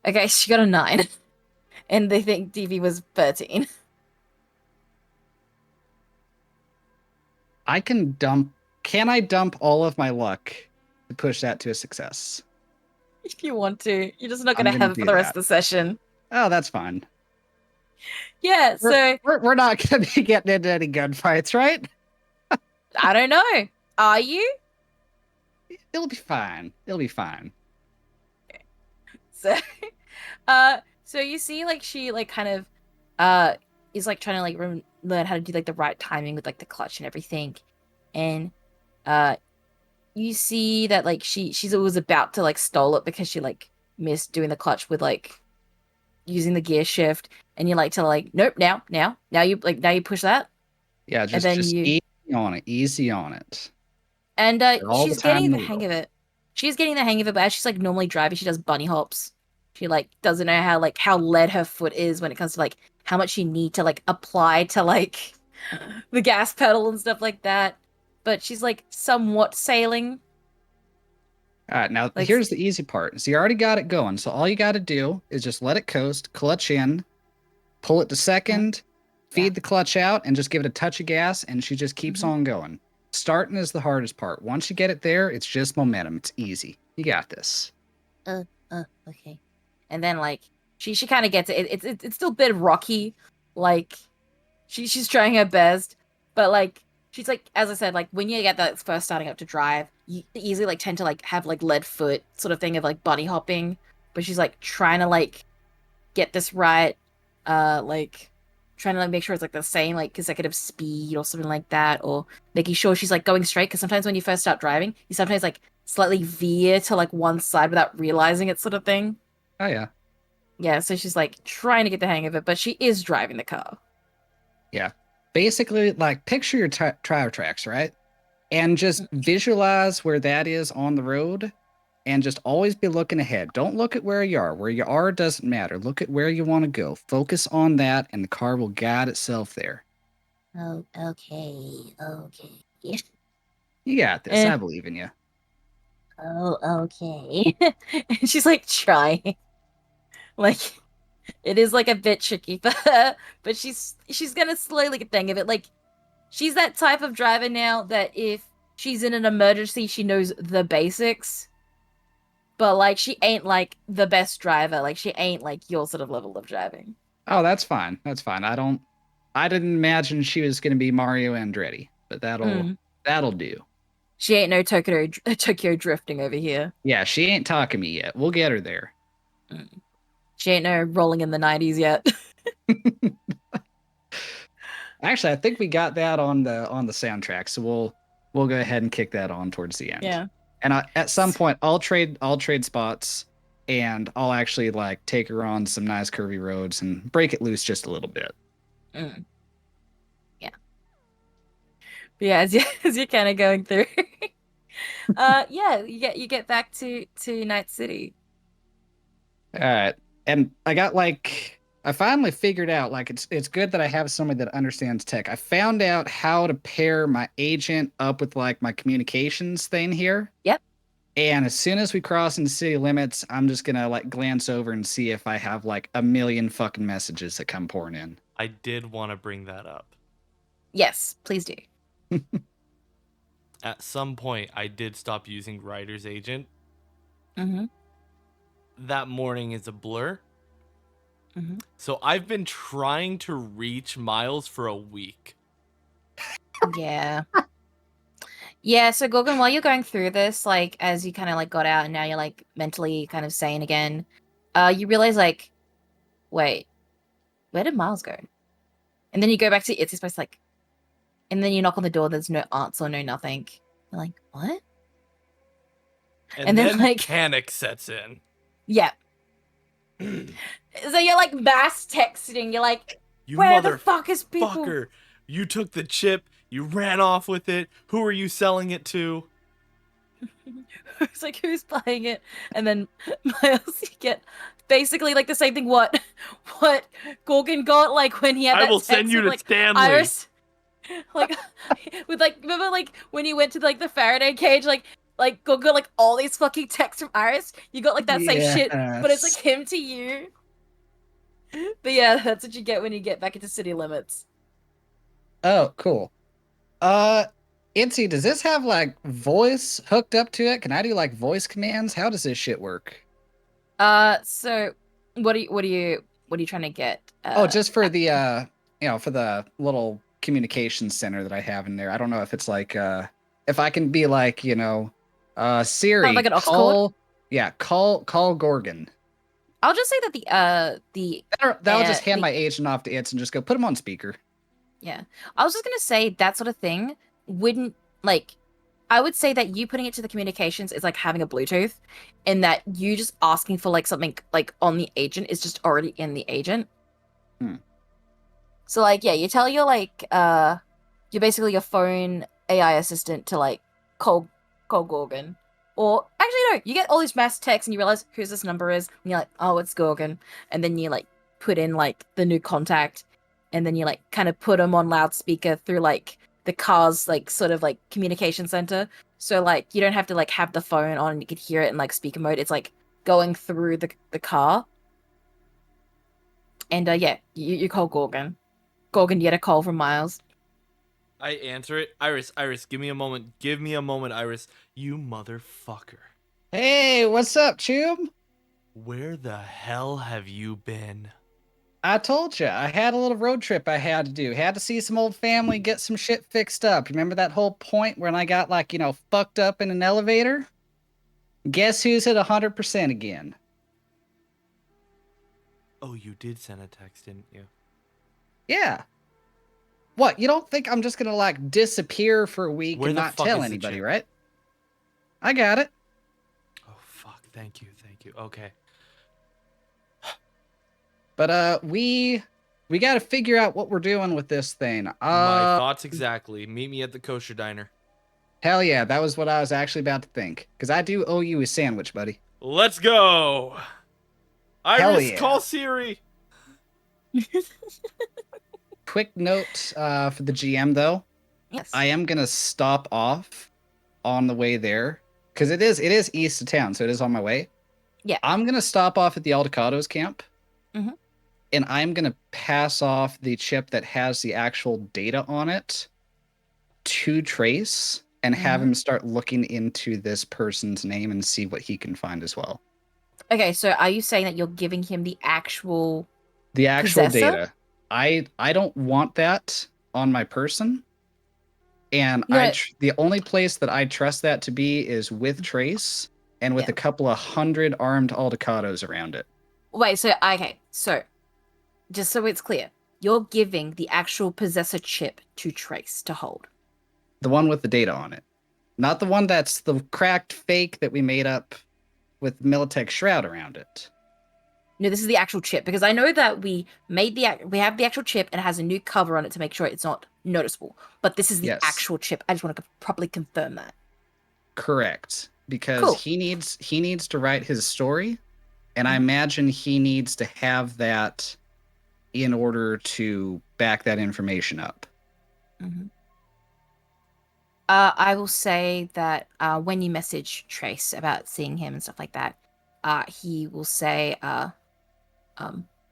Okay, she got a 9, and they think DV was 13. Can I dump all of my luck to push that to a success? If you want to, you're just not going I'm to gonna have it for do the rest that. of the session. Oh, that's fine. Yeah. So We're not going to be getting into any gunfights, right? I don't know. Are you? It'll be fine. It'll be fine. So, so you see, like she, like kind of, is like trying to like learn how to do like the right timing with like the clutch and everything, and you see that like she's always about to like stall it because she like missed doing the clutch with like using the gear shift, and you like to like nope now you push that. Yeah, and then easy on it. And all the she's time getting in the the hang world. of it. She's getting the hang of it, but as she's like normally driving, she does bunny hops She like doesn't know how lead her foot is when it comes to like how much you need to like apply to like the gas pedal and stuff like that. But she's like somewhat sailing. All right, now Like here's the easy part. So you already got it going. So all you got to do is just let it coast, clutch in, pull it to second, feed the clutch out, and just give it a touch of gas, and she just keeps on going. Starting is the hardest part. Once you get it there, it's just momentum. It's easy. You got this. okay. And then like she kind of gets it. It's still a bit rocky. Like she's trying her best, but like she's like, as I said, like when you get that first starting up to drive, you easily like tend to like have like lead foot sort of thing of like bunny hopping. But she's like trying to like get this right, like trying to like make sure it's like the same like consecutive speed or something like that, or making sure she's like going straight. Because sometimes when you first start driving, you sometimes like slightly veer to like one side without realizing it, sort of thing. Oh, yeah. Yeah, so she's like trying to get the hang of it, but she is driving the car. Yeah. Basically, like, picture your tire tracks, right? And just visualize where that is on the road and just always be looking ahead. Don't look at where you are. Where you are doesn't matter. Look at where you want to go. Focus on that, and the car will guide itself there. Oh, okay. You got this. I believe in you. Oh, okay. And she's like trying. Like it is like a bit tricky for her, but she's gonna slowly get the hang of it. Like she's that type of driver now that if she's in an emergency, she knows the basics. But like she ain't like the best driver. Like she ain't like your sort of level of driving. Oh, that's fine. That's fine. I didn't imagine she was going to be Mario Andretti, but that'll do. She ain't no Tokyo drifting over here. Yeah, she ain't talking me yet. We'll get her there. She ain't no rolling in the 90s yet. Actually, I think we got that on the soundtrack, so we'll go ahead and kick that on towards the end. Yeah. And at some point, I'll trade spots, and I'll actually like take her on some nice curvy roads and break it loose just a little bit. Yeah. But yeah, as you're kind of going through, yeah, you get back to Night City. All right, and I finally figured out, like, it's good that I have somebody that understands tech. I found out how to pair my agent up with like my communications thing here. Yep. And as soon as we cross into city limits, I'm just gonna like glance over and see if I have like a million fucking messages that come pouring in. I did want to bring that up. Yes, please do. At some point, I did stop using Ryder's agent. Mm-hmm. That morning is a blur. Mm-hmm. So I've been trying to reach Miles for a week. Yeah. Yeah, so Gorgon, while you're going through this, like, as you kind of, like, got out and now you're, like, mentally kind of sane again, you realize, like, wait, where did Miles go? And then you go back to Itzy's place, like, and then you knock on the door, there's no answer, no nothing. You're like, what? And then like, panic sets in. Yeah. So you're, like, mass texting, you're like, You where the fuck is people? motherfucker! You took the chip, you ran off with it, who are you selling it to? It's like, who's buying it? And then Miles, you get basically like the same thing what Gorgon got, like when he had I that will text send you with, to like, Stanley. Iris, like with like, remember like when you went to like the Faraday cage, like Gorgon got like all these fucking texts from Iris. You got like that same shit, but it's like him to you. But yeah, that's what you get when you get back into city limits. Oh, cool. Itzy, does this have like voice hooked up to it? Can I do like voice commands? How does this shit work? So what are you trying to get? Just for the for the little communication center that I have in there. I don't know if it's like if I can be like, Siri, like an aux cord? call Gorgon. I'll just say that That'll just hand my agent off to Itz and just go put him on speaker. Yeah. I was just going to say that sort of thing wouldn't, like, I would say that you putting it to the communications is like having a Bluetooth, and that you just asking for like something like on the agent is just already in the agent. So like, yeah, you tell your like, you're basically your phone AI assistant to like call Gorgon, Or actually, no, you get all these mass texts and you realize whose this number is, and you're like, oh, it's Gorgon, and then you like put in like the new contact, and then you like kind of put them on loudspeaker through like the car's like sort of like communication center. So like you don't have to like have the phone on, and you could hear it in like speaker mode. It's like going through the car. And yeah, you call Gorgon. Gorgon, you get a call from Miles. I answer it. Iris, give me a moment. Give me a moment, Iris. You motherfucker. Hey, what's up, Chub? Where the hell have you been? I told you, I had a little road trip I had to do. Had to see some old family, get some shit fixed up. Remember that whole point when I got like, fucked up in an elevator? Guess who's at 100% again? Oh, you did send a text, didn't you? Yeah. What, you don't think I'm just gonna like disappear for a week Where and the not fuck tell is the anybody, chip? right? I got it. Oh, fuck. Thank you. Okay. But we got to figure out what we're doing with this thing. My thoughts exactly. Meet me at the kosher diner. Hell yeah, that was what I was actually about to think. Because I do owe you a sandwich, buddy. Let's go. Hell Iris, yeah. call Siri. Quick note for the GM though. Yes. I am gonna stop off on the way there because it is east of town, so it is on my way. Yeah. I'm gonna stop off at the Aldecados camp, Mhm. and I'm gonna pass off the chip that has the actual data on it to Trace and have him start looking into this person's name and see what he can find as well. Okay, so are you saying that you're giving him the actual Possessor? data? I don't want that on my person. And No. the only place that I trust that to be is with Trace and with a couple of 100 armed Aldecados around it. Wait, so just so it's clear, you're giving the actual possessor chip to Trace to hold. The one with the data on it. Not the one that's the cracked fake that we made up with Militech shroud around it. No, this is the actual chip, because I know that we have the actual chip and it has a new cover on it to make sure it's not noticeable. But this is the actual chip. I just want to properly confirm that. Correct. Because Cool. he needs to write his story, and I imagine he needs to have that in order to back that information up. Mm-hmm. I will say that when you message Trace about seeing him and stuff like that, he will say,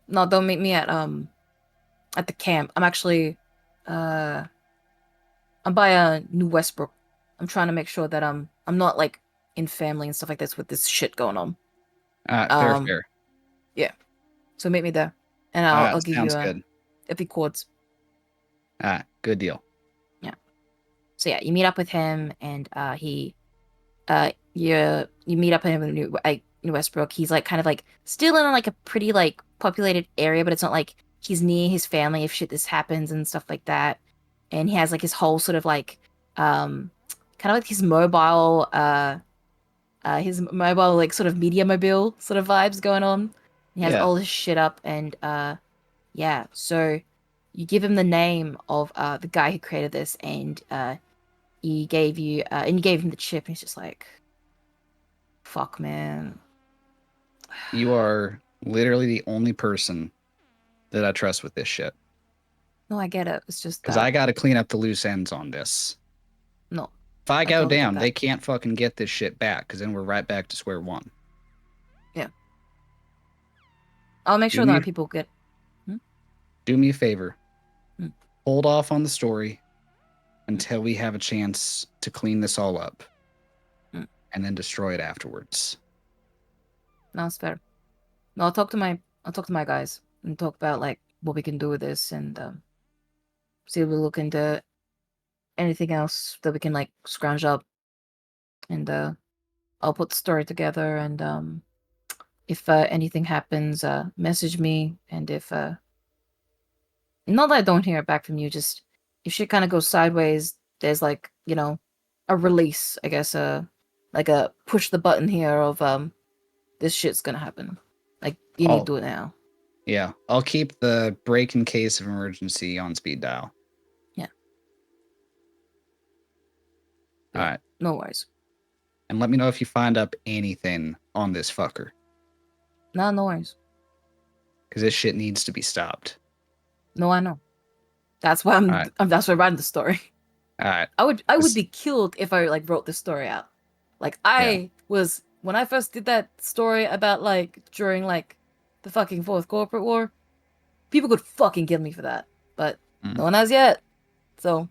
no, don't meet me at the camp. I'm actually I'm by New Westbrook. I'm trying to make sure that I'm not like in family and stuff like this with this shit going on. Fair. Yeah. So meet me there, and I'll give you good. a few chords. Good deal. So yeah, you meet up with him, and you meet up with him in New Westbrook. He's like kind of like still in like a pretty like populated area, but it's not like he's near his family if shit this happens and stuff like that. And he has like his whole sort of like kind of like his mobile like sort of media mobile sort of vibes going on. He has all this shit up, and yeah, so you give him the name of the guy who created this, and he gave him the chip, and he's just like, fuck, man. You are literally the only person that I trust with this shit. No, I get it. It's just because I got to clean up the loose ends on this. No. If I go totally get down, that. they can't fucking get this shit back, because then we're right back to square one. Yeah. I'll make sure that people get. Do me a favor. Hmm. Hold off on the story until we have a chance to clean this all up, and then destroy it afterwards. No, it's fair. No, I'll talk to my guys and talk about like what we can do with this, and see if we look into anything else that we can like scrounge up, and I'll put the story together, and if anything happens, message me, and if not that I don't hear back from you, just if shit kind of goes sideways, there's like, a release, I guess, like a push the button here of this shit's gonna happen. Like, you need to do it now. Yeah, I'll keep the break in case of emergency on speed dial. Yeah. All right. No worries. And let me know if you find up anything on this fucker. No, no worries. Because this shit needs to be stopped. No, I know. That's why Alright. that's why I'm writing the story. Alright. I would This- be killed if I like wrote the story out. Like I was when I first did that story about like during like the fucking fourth corporate war, people could fucking kill me for that. But no one has yet. So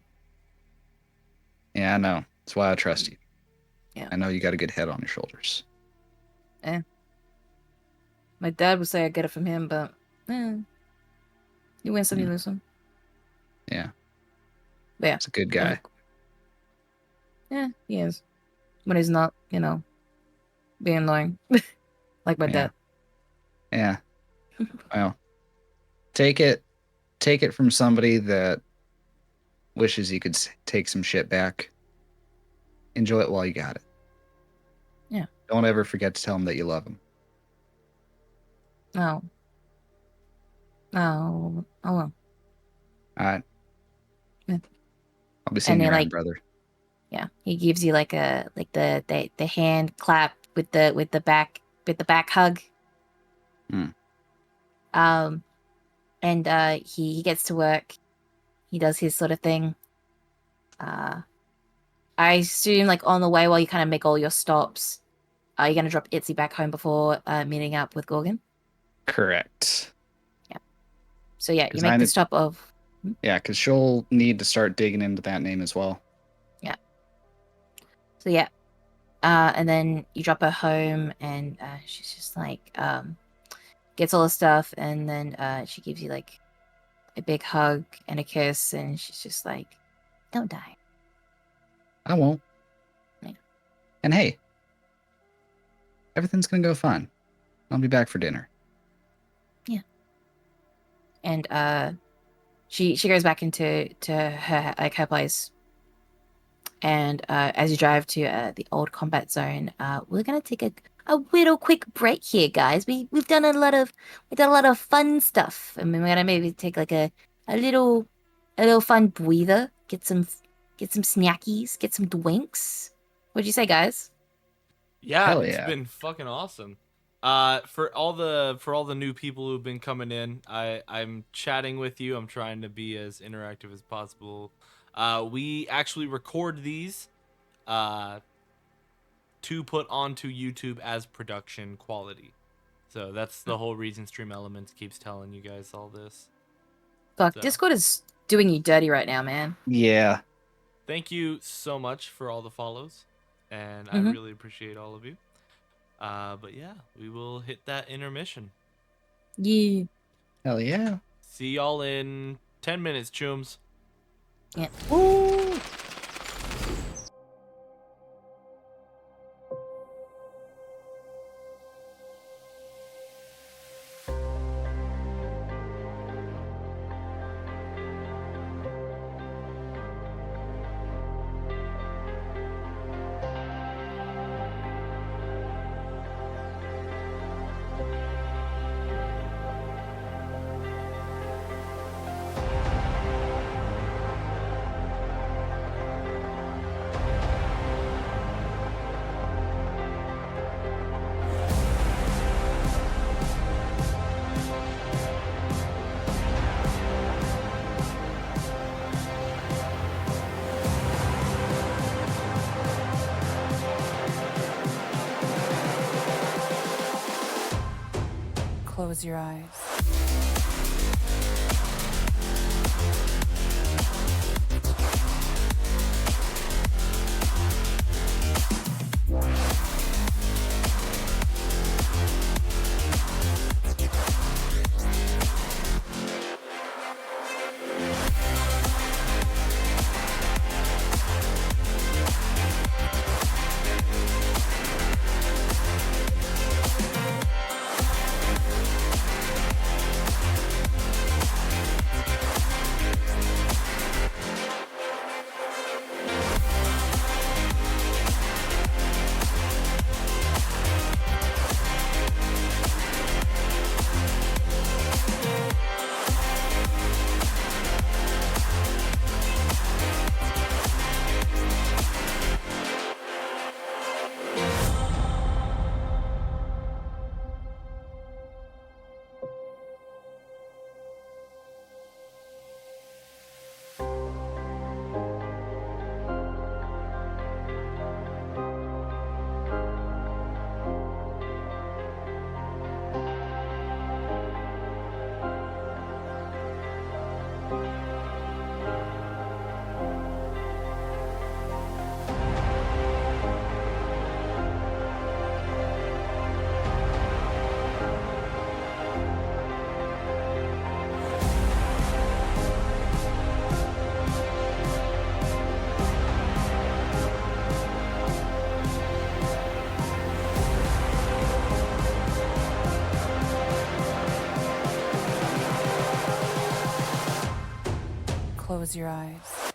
Yeah, I know. That's why I trust you. Yeah. I know you got a good head on your shoulders. my dad would say I get it from him, but you win some, you Yeah. lose some. Yeah. But yeah. It's a good guy. Yeah, he is. When he's not, being annoying. Like my Yeah. dad. Yeah. Well, take it from somebody that wishes he could take some shit back. Enjoy it while you got it. Yeah. Don't ever forget to tell him that you love him. No. Oh well. All right. Yeah. I'll be seeing And you then, around, like- brother. Yeah. He gives you like the hand clap with the back hug. Hmm. And he gets to work. He does his sort of thing. I assume like on the way while you kind of make all your stops, you're gonna drop Itzy back home before meeting up with Gorgon. Correct. So yeah, you 'Cause make I the did- stop of Yeah, because she'll need to start digging into that name as well. so yeah. And then you drop her home and she's just like gets all the stuff and then she gives you like a big hug and a kiss and she's just like, don't die. I won't. Yeah. And hey, everything's gonna go fine. I'll be back for dinner. And she goes back into her place. And as you drive to the old combat zone, we're gonna take a little quick break here, guys. We've done a lot of fun stuff. I mean, we're gonna maybe take like a little fun breather, get some snackies, get some drinks. What'd you say, guys? Yeah, Hell it's yeah. been fucking awesome. For all the new people who've been coming in, I'm chatting with you. I'm trying to be as interactive as possible. We actually record these to put onto YouTube as production quality. So that's the whole reason Stream Elements keeps telling you guys all this. Fuck, So. Discord is doing you dirty right now, man. Yeah. Thank you so much for all the follows, and I Mhm. really appreciate all of you. But yeah, we will hit that intermission. Yeah. Hell yeah. See y'all in 10 minutes, chums. Yeah. Woo! Close your eyes. close your eyes.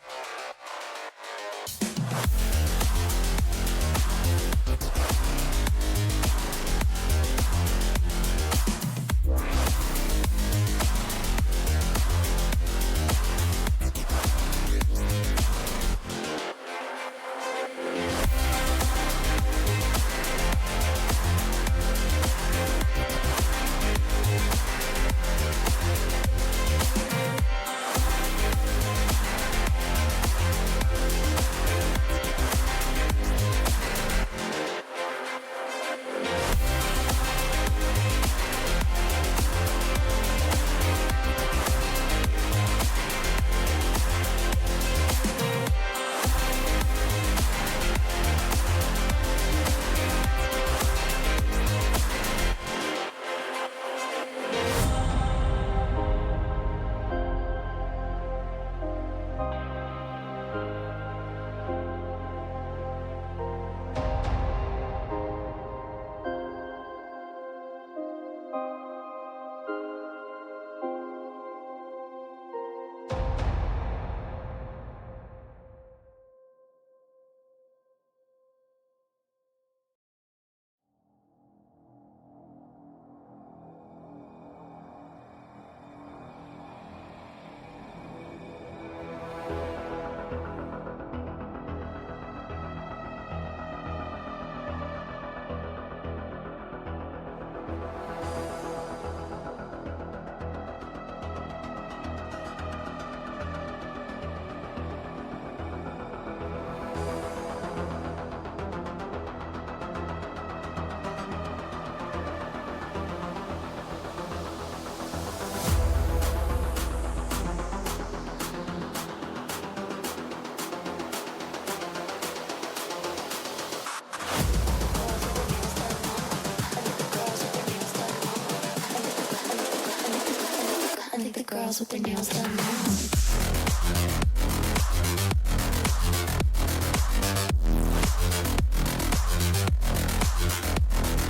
I think the girls with their nails done now.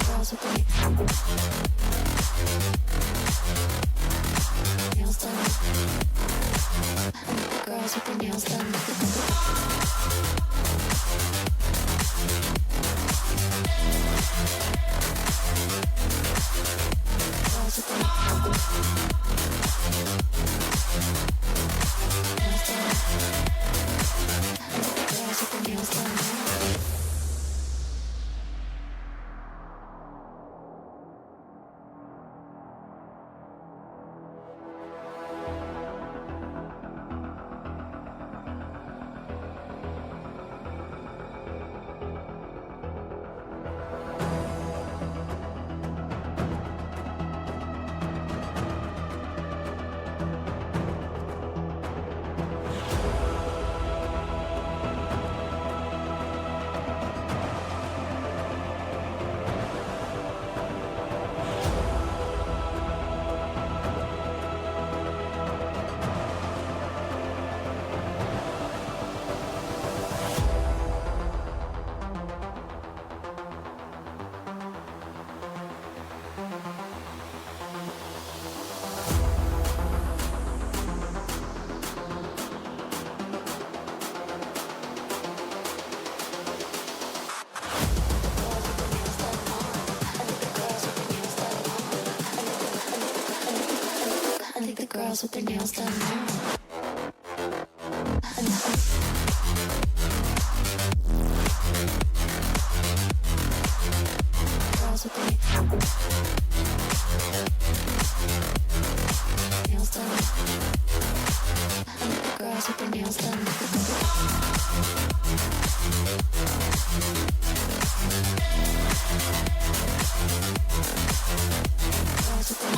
Girls with their nails done. I think the girls with their nails done. Girls with their nails done. I think the girls with their nails done. I think the girls with their nails done now. Girls with their nails done. I think the girls with their nails done. Girls with their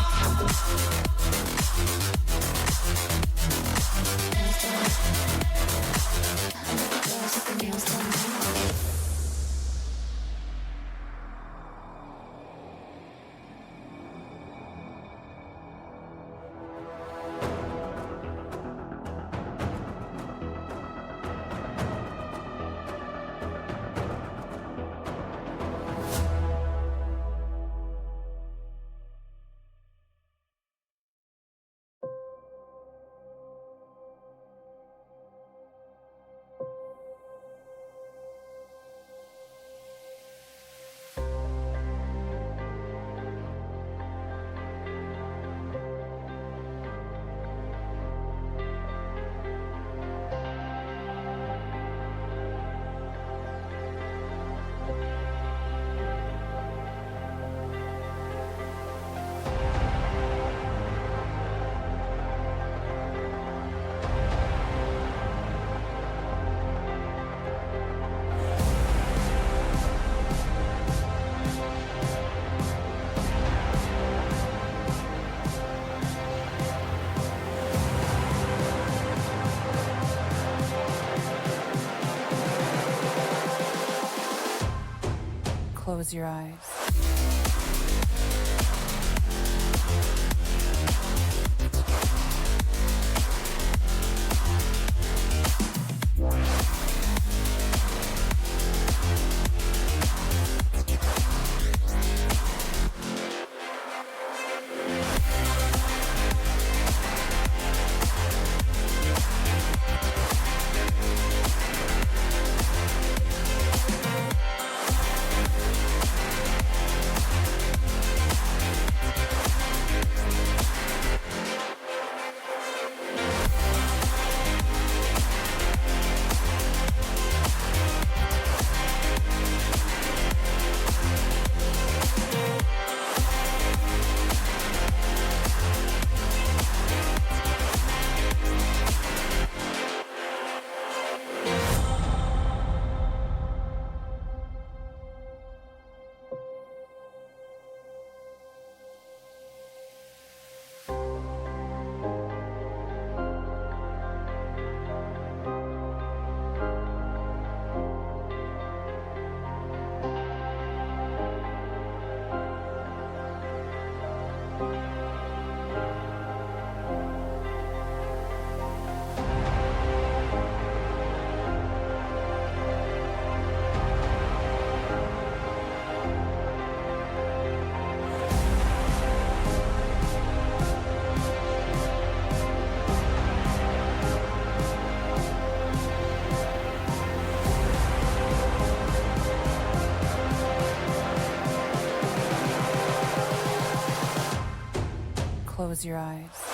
Close your eyes. Close your eyes.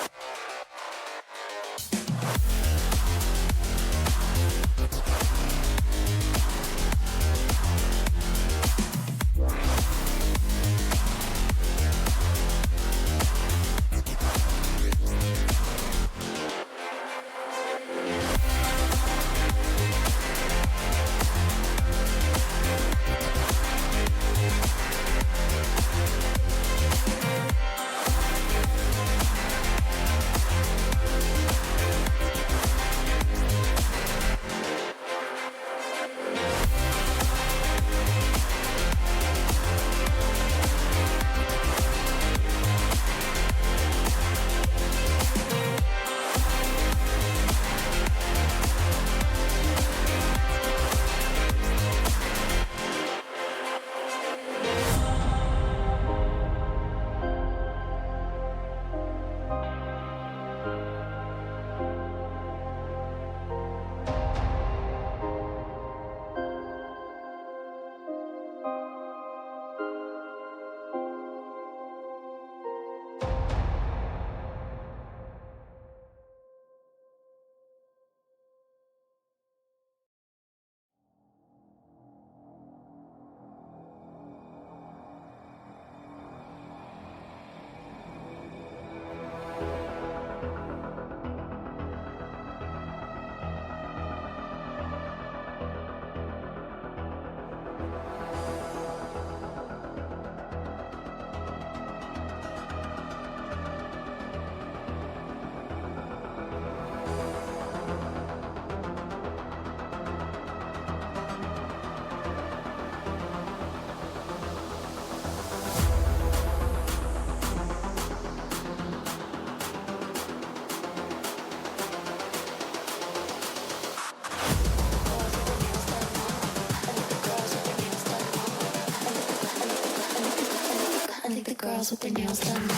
Girls with their nails done now.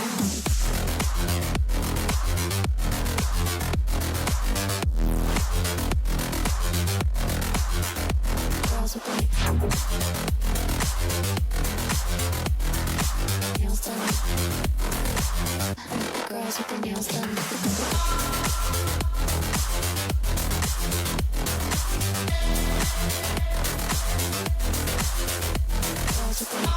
Girls with their nails done. Girls with their nails done. Girls with their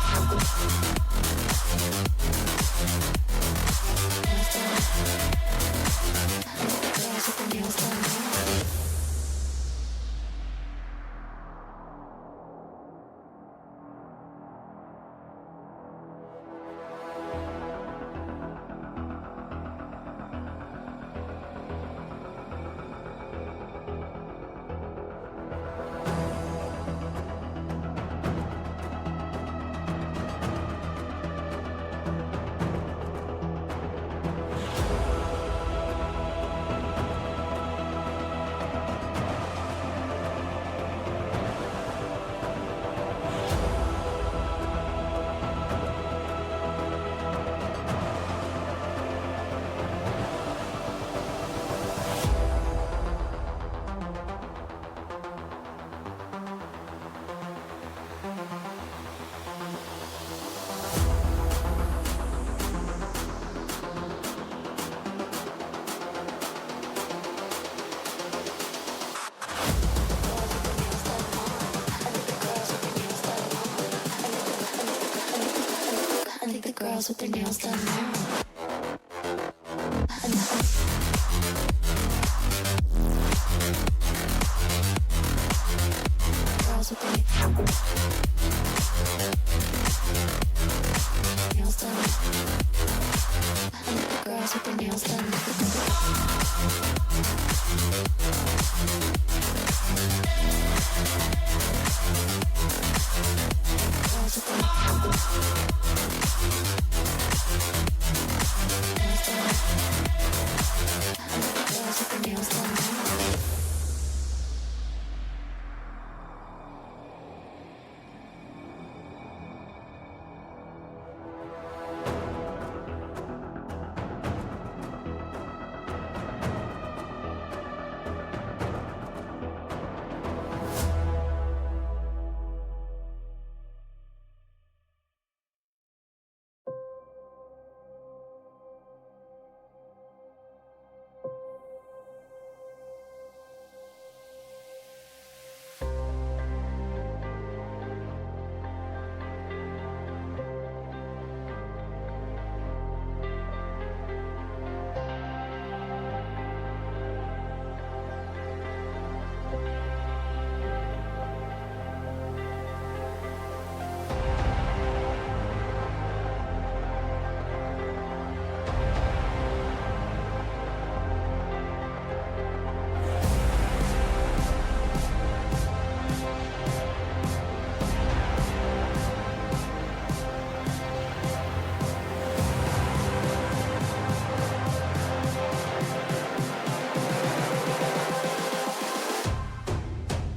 girls with their nails done now. Girls with their nails done. Girls with their nails done. Girls with their nails done.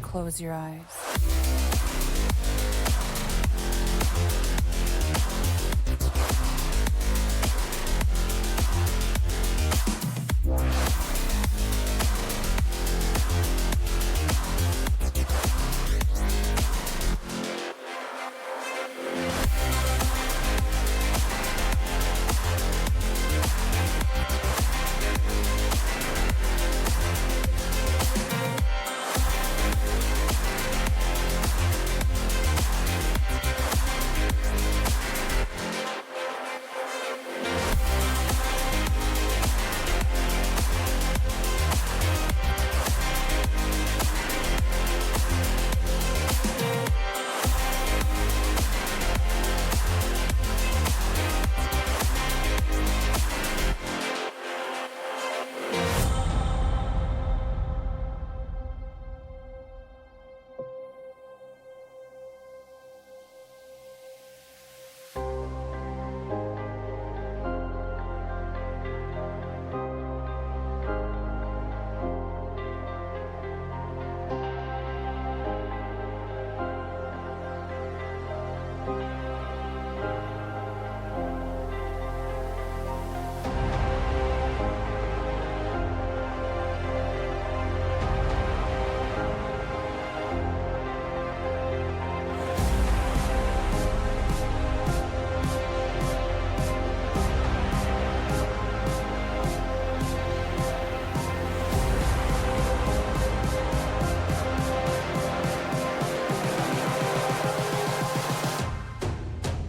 Close your eyes.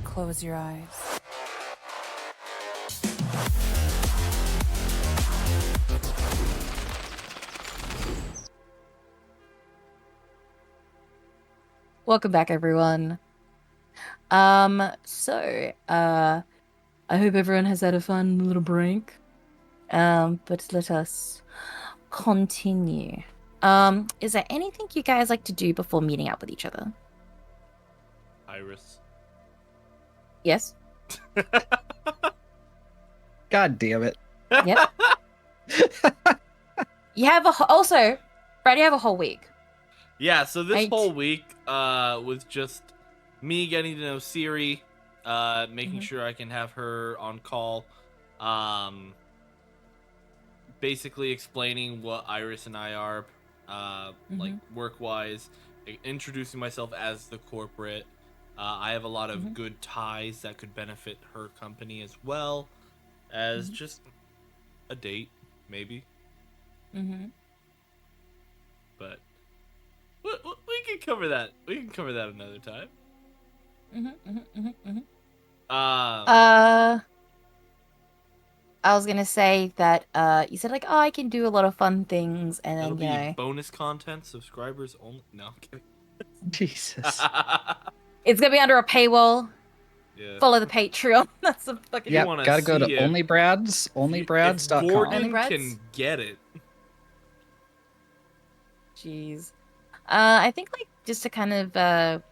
Close your eyes. Welcome back, everyone. I hope everyone has had a fun little break. But let us continue. Is there anything you guys like to do before meeting up with each other? Iris. Yes? God damn it. Yep. You have also, Brad, you have a whole week. Yeah, so this Right. whole week was just me getting to know Siri, making Mhm. sure I can have her on call, basically explaining what Iris and I are, like work-wise, introducing myself as the corporate. I have a lot of good ties that could benefit her company as well as just a date, maybe. But we can cover that. We can cover that another time. I was gonna say that you said like, oh, I can do a lot of fun things, and That'll then be bonus content, subscribers only. No, I'm kidding. Jesus. it's gonna be under a paywall. Yeah. Follow the Patreon. That's a fucking. Yep, wanna gotta go see to if- If onlybrads.com. Gorgon Onlybrads? can get it. Jeez. I think like just to kind of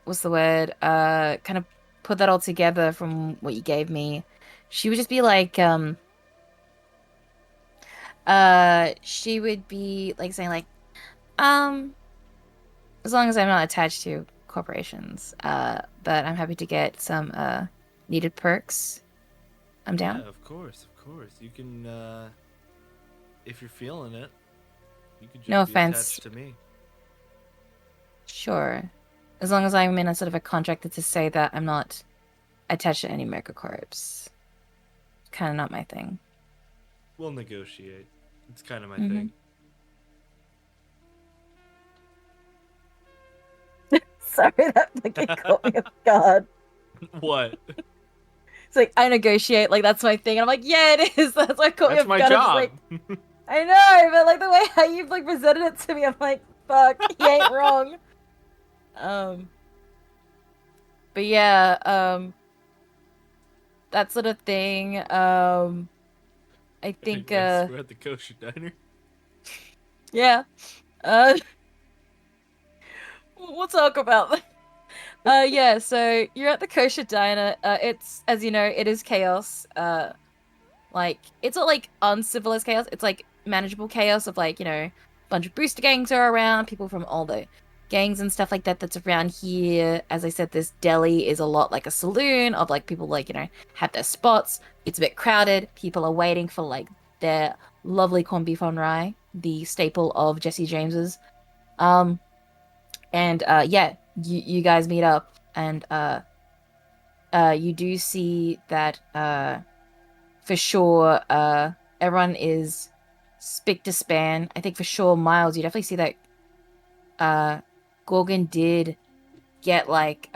what's the word? Kind of put that all together from what you gave me. She would just be like, she would be like saying like, as long as I'm not attached to corporations, but I'm happy to get some needed perks. I'm down. Yeah, of course. You can, if you're feeling it, you could just No be offense. attached to me. Sure. As long as I'm in a sort of a contract to say that I'm not attached to any megacorps. Kind of not my thing. We'll negotiate. It's kind of my Mhm. thing. Sorry, that fucking caught me off guard. What? It's like, I negotiate, like, that's my thing. And I'm like, yeah, it is. That's why I caught me That's off my guard. I'm just job. like, I know, but like the way how you've like presented it to me, I'm like, fuck, he ain't wrong. But yeah, that sort of thing. I think Anyways, we're at the kosher diner. yeah. We'll talk about that. Yeah, so you're at the kosher diner. It's, as you know, it is chaos. Like, it's not like uncivilized chaos. It's like manageable chaos of like, a bunch of booster gangs are around, people from all the gangs and stuff like that that's around here. As I said, this deli is a lot like a saloon of like people like, have their spots. It's a bit crowded. People are waiting for like their lovely corned beef on rye, the staple of Jesse James's. And yeah, you guys meet up, and you do see that for sure everyone is spick to span. I think for sure, Miles, you definitely see that Gorgon did get like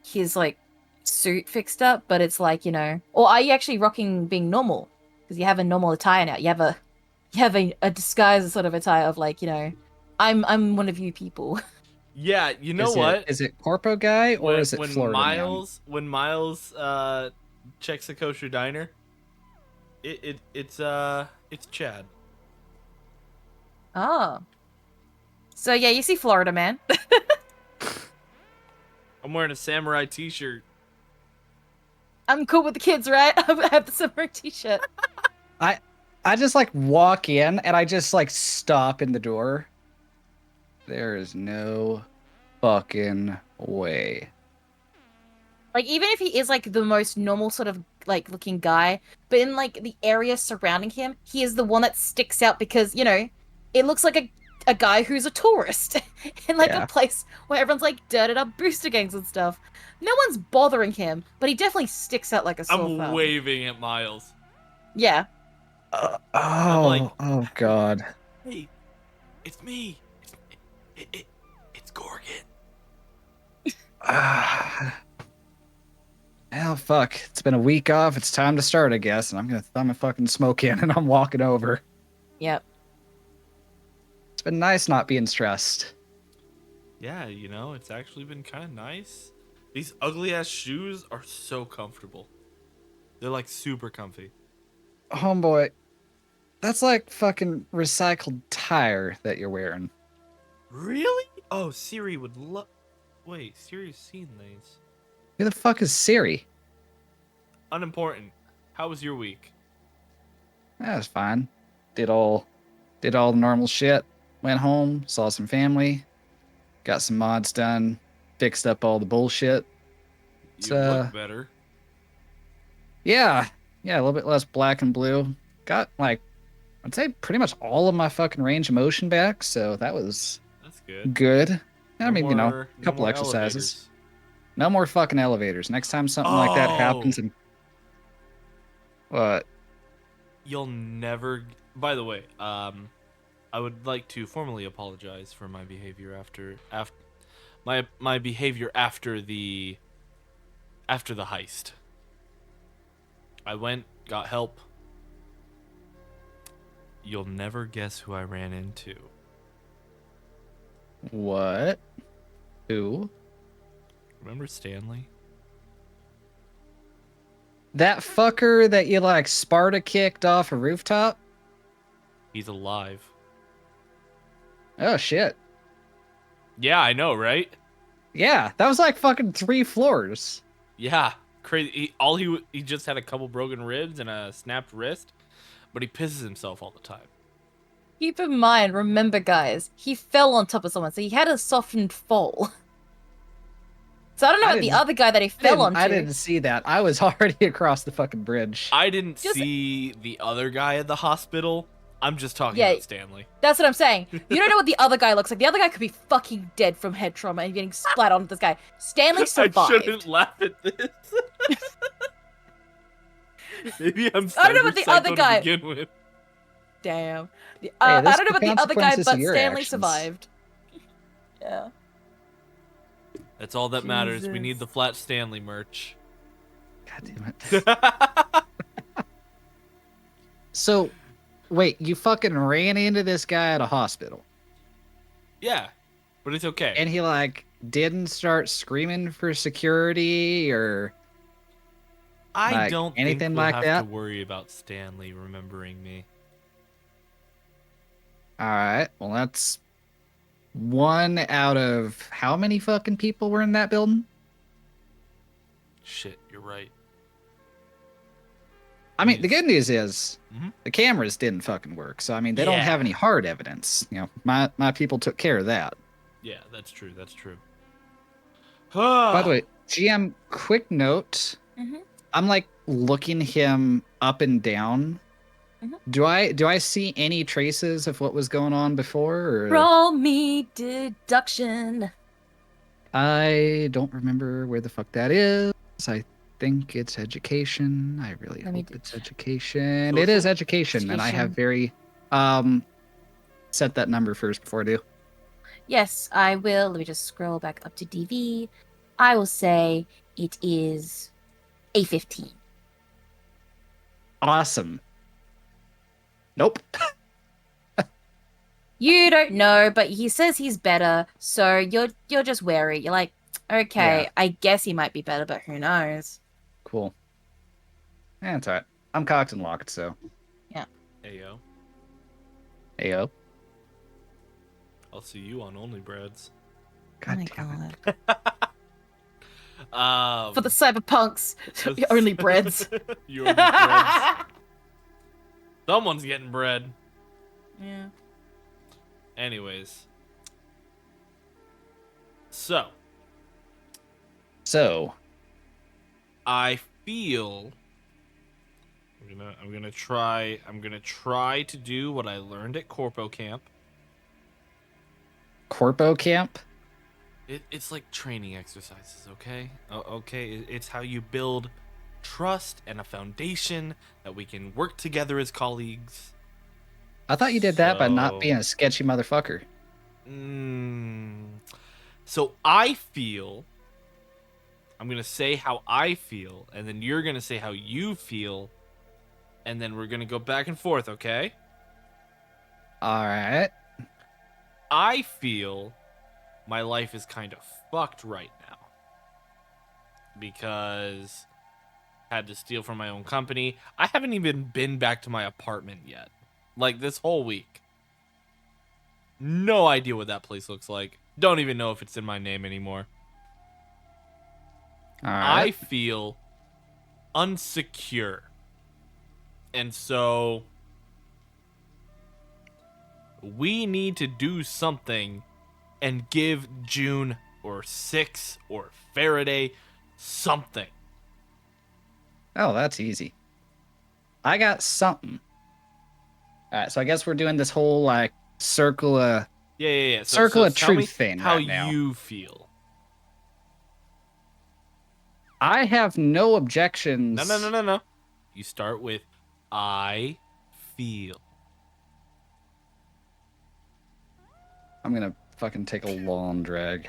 his like suit fixed up, but it's like, or are you actually rocking being normal? Because you have a normal attire now. You have a disguise sort of attire of like, I'm one of you people. Yeah, you know what? Is it Corpo Guy or is it Florida Man? When Miles checks the kosher diner, it's Chad. Oh. So yeah, you see Florida Man. I'm wearing a samurai t-shirt. I'm cool with the kids, right? I have the summer t-shirt. I just like walk in and I just like stop in the door. There is no fucking way. Like, even if he is like the most normal sort of like looking guy, but in like the area surrounding him, he is the one that sticks out because, it looks like a guy who's a tourist in like Yeah. a place where everyone's like dirted up booster gangs and stuff. No one's bothering him, but he definitely sticks out like a sore I'm thumb. waving at Miles. Yeah. Oh God. Hey, it's me. It's Gorgon. Hell, fuck. It's been a week off. It's time to start, I guess. And I'm gonna thumb a fucking smoke in and I'm walking over. Yep. It's been nice not being stressed. Yeah, it's actually been kind of nice. These ugly ass shoes are so comfortable. They're like super comfy. Homeboy, that's like fucking recycled tire that you're wearing. Really? Oh, Siri would love. Wait, Siri's seen these. Who the fuck is Siri? Unimportant. How was your week? That was fine. Did all the normal shit. Went home, saw some family, got some mods done, fixed up all the bullshit. You look better. Yeah, a little bit less black and blue. Got like, I'd say pretty much all of my fucking range of motion back, so that was That's good. good. I No mean, more- a no couple more exercises. elevators. No more fucking elevators. Next time something like that happens, Oh. and what? You'll never. By the way, I would like to formally apologize for my behavior after my behavior after the after the heist. I went, got help. You'll never guess who I ran into. What? Who? Remember Stanley? That fucker that you like Sparta kicked off a rooftop? He's alive. Oh shit. Yeah, I know, right? Yeah, that was like fucking 3 floors. Yeah, crazy. He just had a couple broken ribs and a snapped wrist, but he pisses himself all the time. Keep in mind, remember, guys, he fell on top of someone, so he had a softened fall. So I don't know I about the didn't- other guy that he fell onto. I didn't see that. I was already across the fucking bridge. I didn't Just- see the other guy at the hospital. I'm just talking Yeah. about Stanley. That's what I'm saying. You don't know what the other guy looks like. The other guy could be fucking dead from head trauma and getting splat on this guy. Stanley I survived. shouldn't laugh at this. Maybe I'm I don't know what the other cyberpsycho guy- to begin with. Damn. Hey, I this don't know is about the the other guy, consequences but of your Stanley actions. survived. Yeah. That's all that matters. We need Jesus. the Flat Stanley merch. God damn it. So, wait, you fucking ran into this guy at a hospital, Yeah, but it's okay. and he like didn't start screaming for security or I like, don't anything think we'll like have that? to worry about Stanley remembering me. all right. Well, that's 1 out of how many fucking people were in that building? Shit, you're right. I mean, the Yes. good news is Mhm. the cameras didn't fucking work. So I mean, they don't have Yeah. any hard evidence. You know, my people took care of that. Yeah, that's true. That's true. By the way, GM, quick note. Mhm. I'm like looking him up and down. Mhm. Do I see any traces of what was going on before? Or... Roll me deduction. I don't remember where the fuck that is. I think it's education. I really Let me hope do- it's education. It is education, and I have very set that number first before I do. Yes, I will. Let me just scroll back up to DV. I will say it is a 15. Awesome. Nope. You don't know, but he says he's better, so you're just wary. You're like, okay, Yeah. I guess he might be better, but who knows? Cool. Yeah, it's alright. I'm cocked and locked, so. Ayo, Ayo. I'll see you on Only Breads. Oh my God damn it. god. For the cyberpunks, the- only breads. You only breads. Someone's getting bread. Yeah. Anyways. So, So, I feel I'm gonna try to do what I learned at Corpo Camp. Corpo Camp? It's like training exercises, okay? Okay, it's how you build trust and a foundation that we can work together as colleagues. I thought you did that by not So- being a sketchy motherfucker. So I feel, I'm gonna say how I feel, and then you're gonna say how you feel, and then we're gonna go back and forth, okay? Alright. I feel my life is kind of fucked right now because I had to steal from my own company. I haven't even been back to my apartment yet. Like this whole week. No idea what that place looks like. Don't even know if it's in my name anymore. I Alright. feel unsecure. And so we need to do something and give June or Six or Faraday something. Oh, that's easy. I got something. Alright, so I guess we're doing this whole, like, circle of... Yeah. Circle of tell me truth thing how right now. you feel. I have no objections. No. You start with I feel. I'm gonna fucking take a long drag.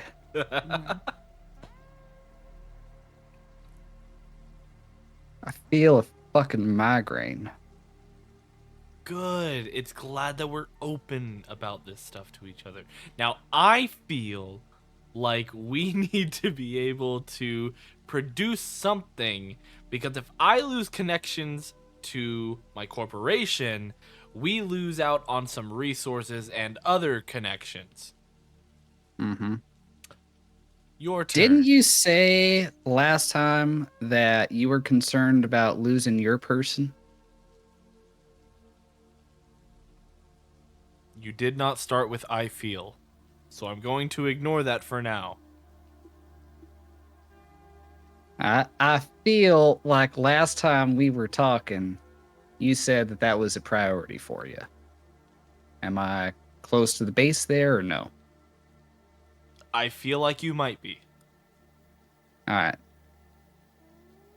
I feel a fucking migraine. Good. It's glad that we're open about this stuff to each other. Now, I feel like we need to be able to produce something, because if I lose connections to my corporation, we lose out on some resources and other connections. Mm-hmm. Your turn. Didn't you say last time that you were concerned about losing your person? You did not start with I feel, so I'm going to ignore that for now. I feel like last time we were talking, you said that that was a priority for you. Am I close to the base there or no? I feel like you might be. All right.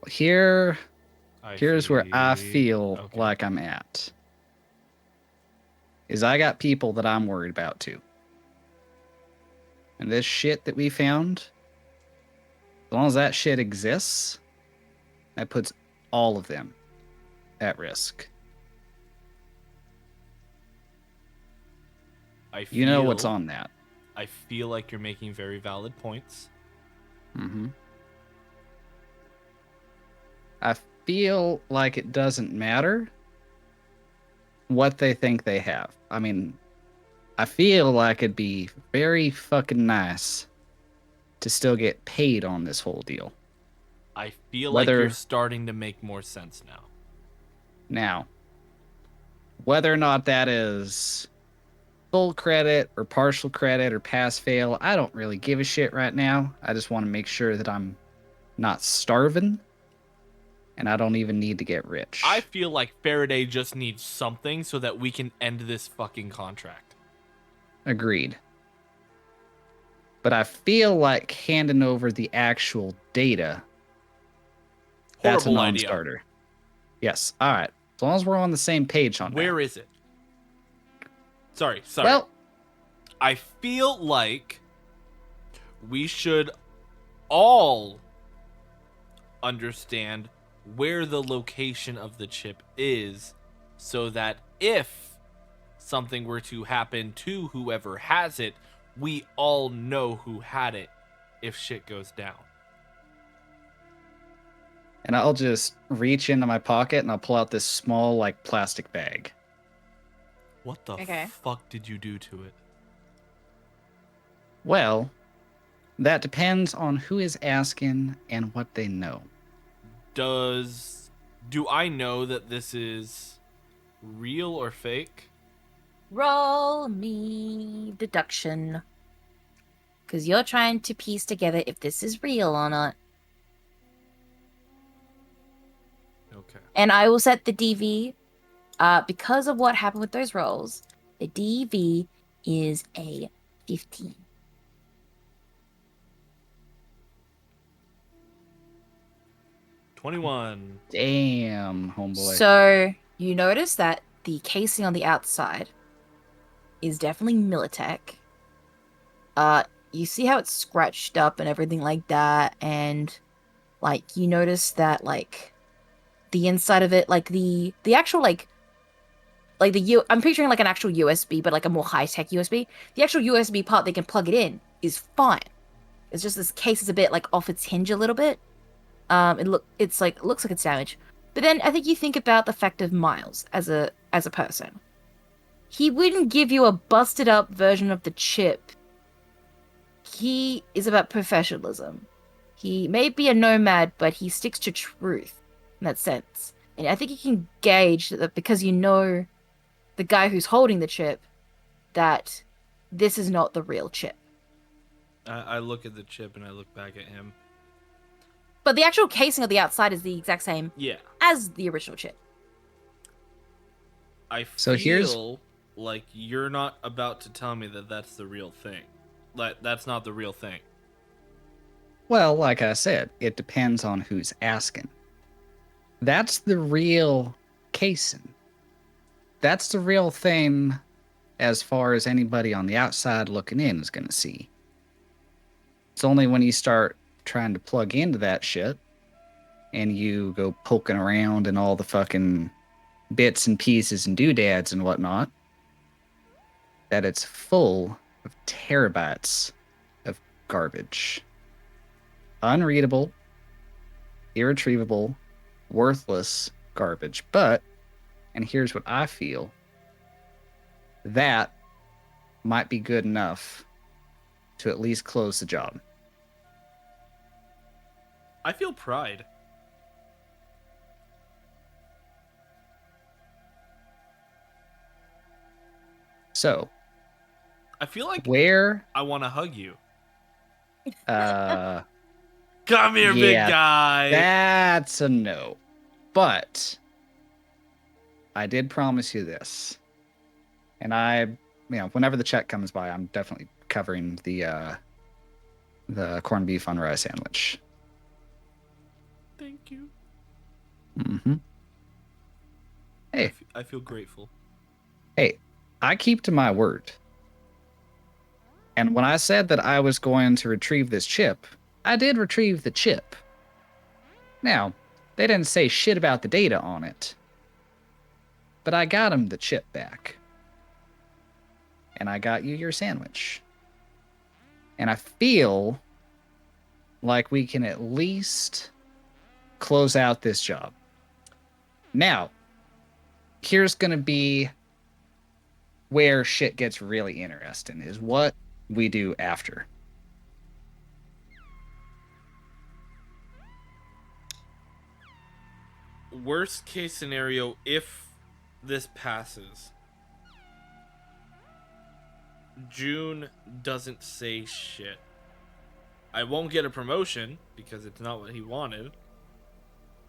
Here's where I feel Okay. like I'm at. Is I got people that I'm worried about too. And this shit that we found, as long as that shit exists, that puts all of them at risk. You know what's on that. I feel like you're making very valid points. Mm-hmm. I feel like it doesn't matter what they think they have. I mean, I feel like it'd be very fucking nice to still get paid on this whole deal. I feel like you're starting to make more sense now. Now, whether or not that is full credit or partial credit or pass fail, I don't really give a shit right now. I just want to make sure that I'm not starving, and I don't even need to get rich. I feel like Faraday just needs something so that we can end this fucking contract. Agreed. But I feel like handing over the actual data, that's a Horrible non-starter. idea. Yes. All right. As long as we're on the same page on that. Where is it? Sorry. Well, I feel like we should all understand where the location of the chip is, so that if something were to happen to whoever has it, we all know who had it if shit goes down. and I'll just reach into my pocket and I'll pull out this small, like, plastic bag. What the Okay. fuck did you do to it? Well, that depends on who is asking and what they know. Do I know that this is real or fake? Roll me deduction. Because you're trying to piece together if this is real or not. Okay. And I will set the DV. Because of what happened with those rolls, the DV is a 15. $21. Damn, homeboy. So you notice that the casing on the outside is definitely Militech. You see how it's scratched up and everything like that, and like you notice that like the inside of it, like the actual like I'm picturing like an actual USB, but like a more high tech USB. The actual USB part they can plug it in is fine. It's just this case is a bit like off its hinge a little bit. It looks like it's damaged. But then I think you think about the fact of Miles as a person. He wouldn't give you a busted up version of the chip. He is about professionalism. He may be a nomad, but he sticks to truth in that sense. And I think you can gauge that because you know the guy who's holding the chip, that this is not the real chip. I look at the chip and I look back at him. But the actual casing of the outside is the exact same Yeah. as the original chip. I feel So here's- like you're not about to tell me that that's the real thing. Like, that's not the real thing. Well, like I said, it depends on who's asking. That's the real casing. That's the real thing as far as anybody on the outside looking in is going to see. It's only when you start trying to plug into that shit and you go poking around in all the fucking bits and pieces and doodads and whatnot, that it's full of terabytes of garbage. Unreadable, irretrievable, worthless garbage. But, and here's what I feel, that might be good enough to at least close the job. I feel pride. So, I feel like where I want to hug you. uh Come here, big yeah, guy. that's a no. But I did promise you this. And whenever the check comes by, I'm definitely covering the corned beef on rye sandwich. Thank you. Mm-hmm. Hey, I feel grateful. hey, I keep to my word. And when I said that I was going to retrieve this chip, I did retrieve the chip. Now, they didn't say shit about the data on it. But I got him the chip back. And I got you your sandwich. And I feel like we can at least close out this job. Now, here's going to be where shit gets really interesting, is what we do after. Worst case scenario, if this passes, June doesn't say shit. I won't get a promotion because it's not what he wanted,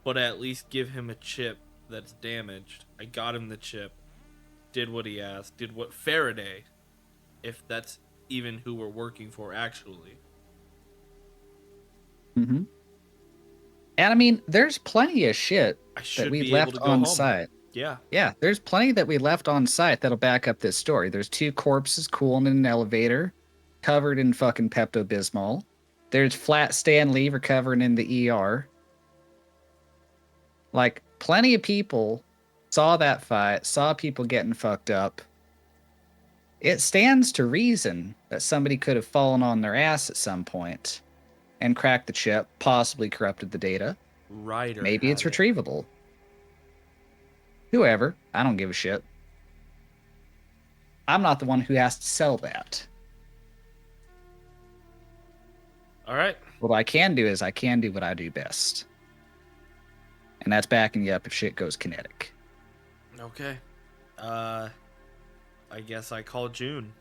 but I at least give him a chip that's damaged. I got him the chip, did what he asked, did what Faraday, if that's even who we're working for actually. Mm-hmm. And I mean, there's plenty of shit I should that we be left able to go on home. site. Yeah. Yeah, there's plenty that we left on site that'll back up this story. There's 2 corpses cooling in an elevator, covered in fucking Pepto-Bismol. There's flat Stan Lee recovering in the ER. Like, plenty of people saw that fight, saw people getting fucked up. It stands to reason that somebody could have fallen on their ass at some point and cracked the chip, possibly corrupted the data. Ryder. Maybe it's had it. retrievable. Whoever, I don't give a shit. I'm not the one who has to sell that. All right. What I can do is I can do what I do best. And that's backing you up if shit goes kinetic. Okay. I guess I call June.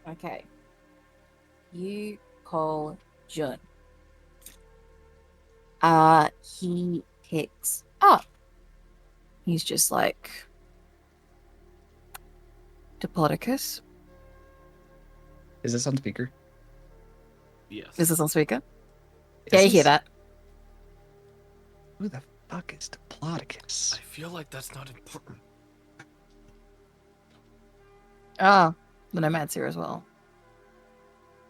Okay. You call Jun. He picks up. He's just like, Diplodocus? Is this on speaker? Yes. Is this on speaker? Is Yeah, you hear this- that. Who the fuck is Diplodocus? I feel like that's not important. Oh, the Nomad's here as well.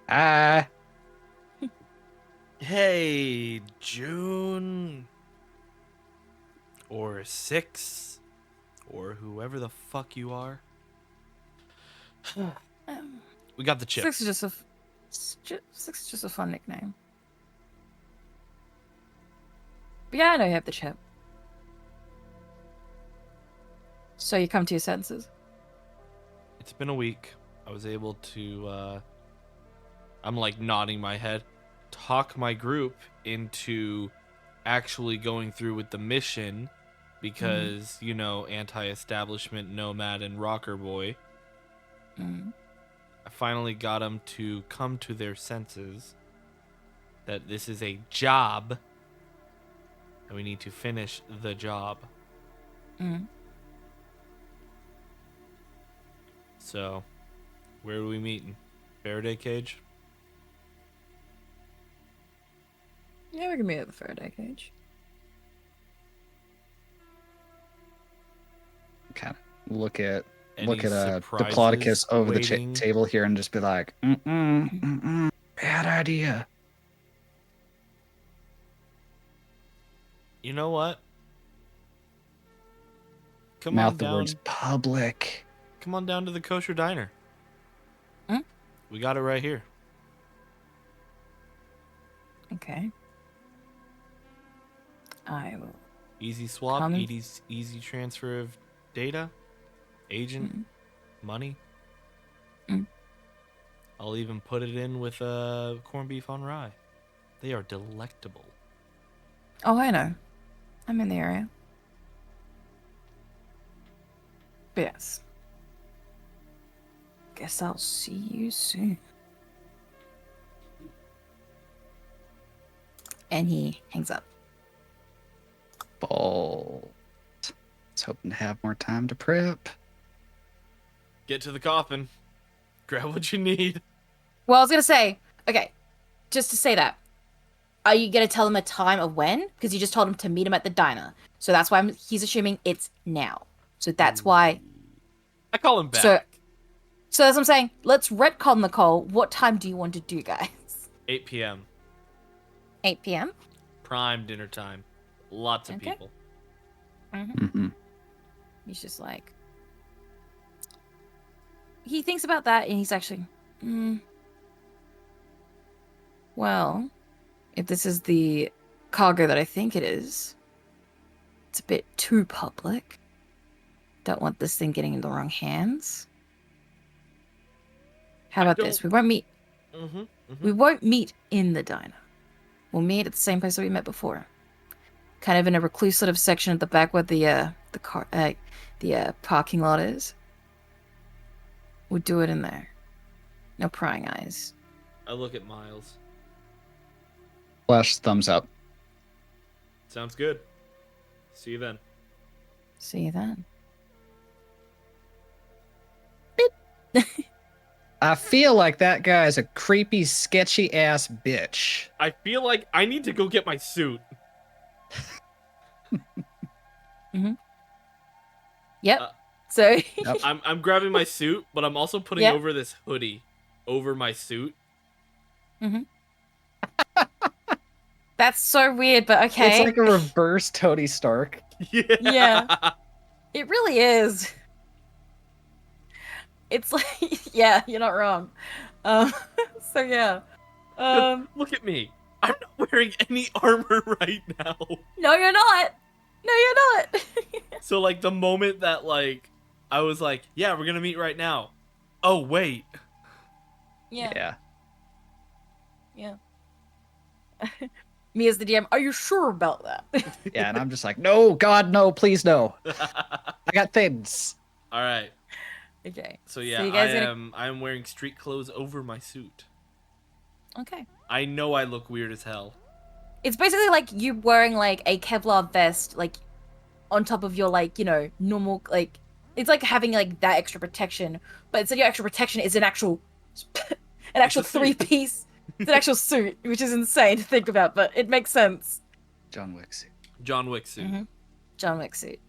Ah, Hey, June. Or 6. Or whoever the fuck you are. We got the chip. Six is just a fun nickname. But yeah, I know you have the chip. So you come to your senses. It's been a week. I was able to, I'm like nodding my head, talk my group into actually going through with the mission because, you know, anti-establishment nomad and rocker boy. Mm. I finally got them to come to their senses that this is a job and we need to finish the job. Mm. So, where are we meeting? Faraday cage? Yeah, we can meet at the Faraday cage. kind of look at Any surprises Diplodocus over waiting? the table here and just be like, bad idea. You know what? Come Mouth on the down. words public. Come on down to the kosher diner. Hmm? We got it right here. Okay. I will. Easy swap, Come. easy transfer of data, agent, money. Mm. I'll even put it in with corned beef on rye. They are delectable. Oh, I know. I'm in the area. But yes. Guess I'll see you soon. And he hangs up. Bold. I was hoping to have more time to prep. Get to the coffin. Grab what you need. Well, I was gonna say, okay, just to say that, are you gonna tell him a time of when? Because you just told him to meet him at the diner, so that's why he's assuming it's now. So that's why. I call him back. So that's what I'm saying. Let's retcon the call. What time do you want to do, guys? 8 p.m. 8 p.m. Prime dinner time. Lots of Okay. people. Mm-hmm. He's just like. He thinks about that, and he's actually. Well, if this is the cargo that I think it is, it's a bit too public. Don't want this thing getting in the wrong hands. How about this? We won't meet. We won't meet in the diner. We'll meet at the same place that we met before. Kind of in a recluse sort of section at the back where the parking lot is. We'll do it in there. No prying eyes. I look at Miles. Flash thumbs up. Sounds good. See you then. See you then. I feel like that guy is a creepy, sketchy ass bitch. I feel like I need to go get my suit. Yep. So I'm grabbing my suit, but I'm also putting Yep. over this hoodie over my suit. that's so weird, but okay. It's like a reverse Tony Stark. Yeah. It really is. It's like, yeah, you're not wrong. So yeah. Look at me. I'm not wearing any armor right now. No, you're not. No, you're not. So like the moment that like I was like, yeah, we're gonna meet right now. Oh wait. Yeah. Me as the DM, are you sure about that? Yeah, and I'm just like, no, God, no, please, no. I got things. All right. Okay. So yeah, you guys I'm wearing street clothes over my suit. Okay. I know I look weird as hell. It's basically like you wearing like a Kevlar vest, like on top of your like, you know, normal like. It's like having like that extra protection, but instead of your extra protection is an actual a suit. 3-piece. It's an actual suit, which is insane to think about, but it makes sense. John Wick suit. John Wick suit. John Wick suit.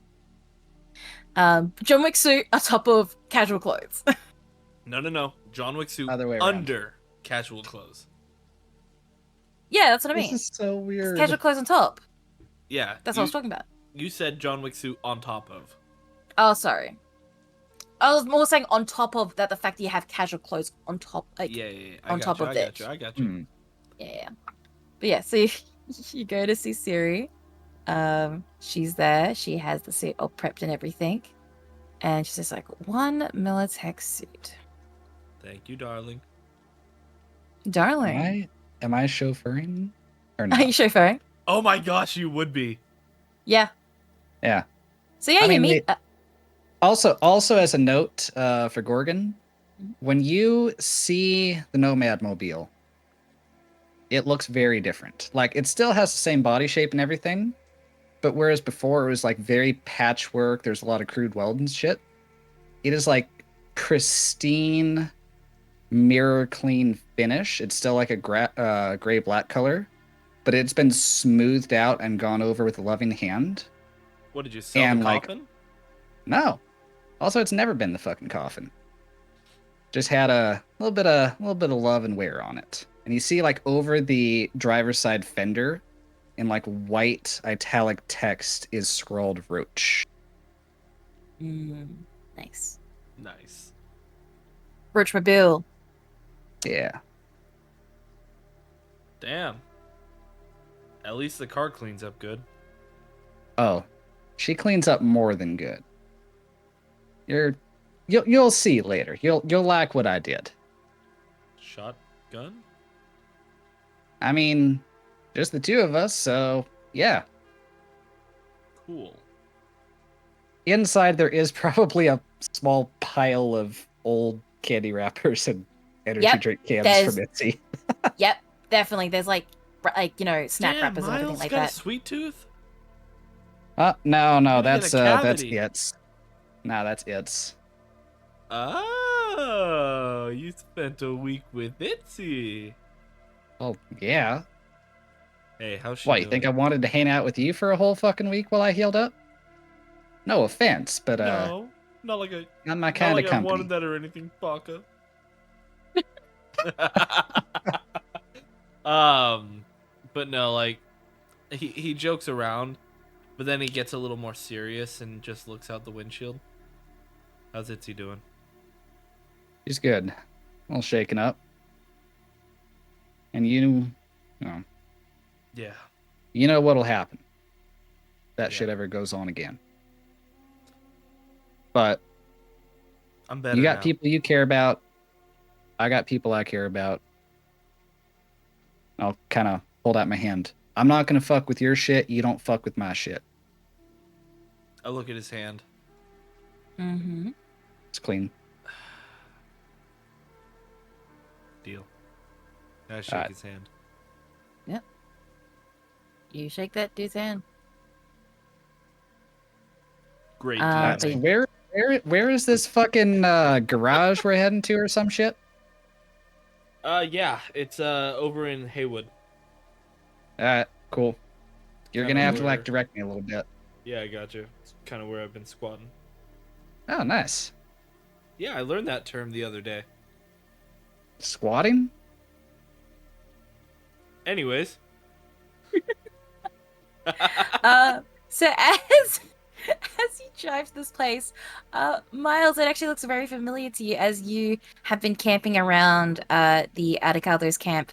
John Wick suit on top of casual clothes. No. John Wick suit Other way around. under casual clothes. Yeah, that's what I mean. This is so weird. It's casual clothes on top. Yeah. That's what I was talking about. You said John Wick suit on top of. Oh, sorry. I was more saying on top of that, the fact that you have casual clothes on top, like Yeah. on top of it. I got you. Hmm. Yeah. But yeah, so you go to see Siri. She's there. She has the suit all prepped and everything. And she's just like, one Militech suit. Thank you, darling. Darling. Am I chauffeuring? Or Are not? you chauffeuring? Oh my gosh, you would be. Yeah. Yeah. So yeah, I you mean, meet. Also, as a note for Gorgon, when you see the Nomad Mobile, it looks very different. Like, it still has the same body shape and everything, but whereas before it was like very patchwork, there's a lot of crude weld and shit, it is like pristine, mirror clean finish. It's still like a gray black color, but it's been smoothed out and gone over with a loving hand. What did you sell And, the like, coffin? No. Also, it's never been the fucking coffin. Just had a little bit of love and wear on it. And you see, like, over the driver's side fender in like white italic text is scrawled Roach. Nice. Nice. Roachmobile. Yeah. Damn. At least the car cleans up good. Oh, she cleans up more than good. You'll see later. You'll like what I did. Shotgun? I mean, just the two of us, so yeah. Cool. Inside there is probably a small pile of old candy wrappers and energy Yep, drink cans there's- from Itsy. Yep, definitely. There's like snack Damn, wrappers and everything Miles like got that. a sweet tooth? No, Gonna get that's a that's cavity. it's. Nah, that's it's. Oh, you spent a week with Itsy. Well, yeah. Hey, how's she What, you doing? think I wanted to hang out with you for a whole fucking week while I healed up? No offense, but No, not like I, not my not kind like of I company. wanted that or anything, Baka. But no, like he jokes around, but then he gets a little more serious and just looks out the windshield. How's Itsy doing? She's good. A little shaken up. And you know, Yeah. you know what'll happen. That Yeah. shit ever goes on again. But I'm better. you got now. people you care about. I got people I care about. I'll kind of hold out my hand. I'm not going to fuck with your shit. You don't fuck with my shit. I look at his hand. Mm-hmm. It's clean. Deal. I shake Alright. his hand. You shake that dude's hand. Great Uh, deal. but- Where is this fucking garage we're heading to or some shit? Yeah, it's over in Haywood. Alright, cool. You're Kinda gonna have to where- like direct me a little bit. Yeah, I got you. It's kind of where I've been squatting. Oh, nice. Yeah, I learned that term the other day. Squatting? Anyways, So as you drive to this place, Miles, it actually looks very familiar to you as you have been camping around the Atacaldo's camp.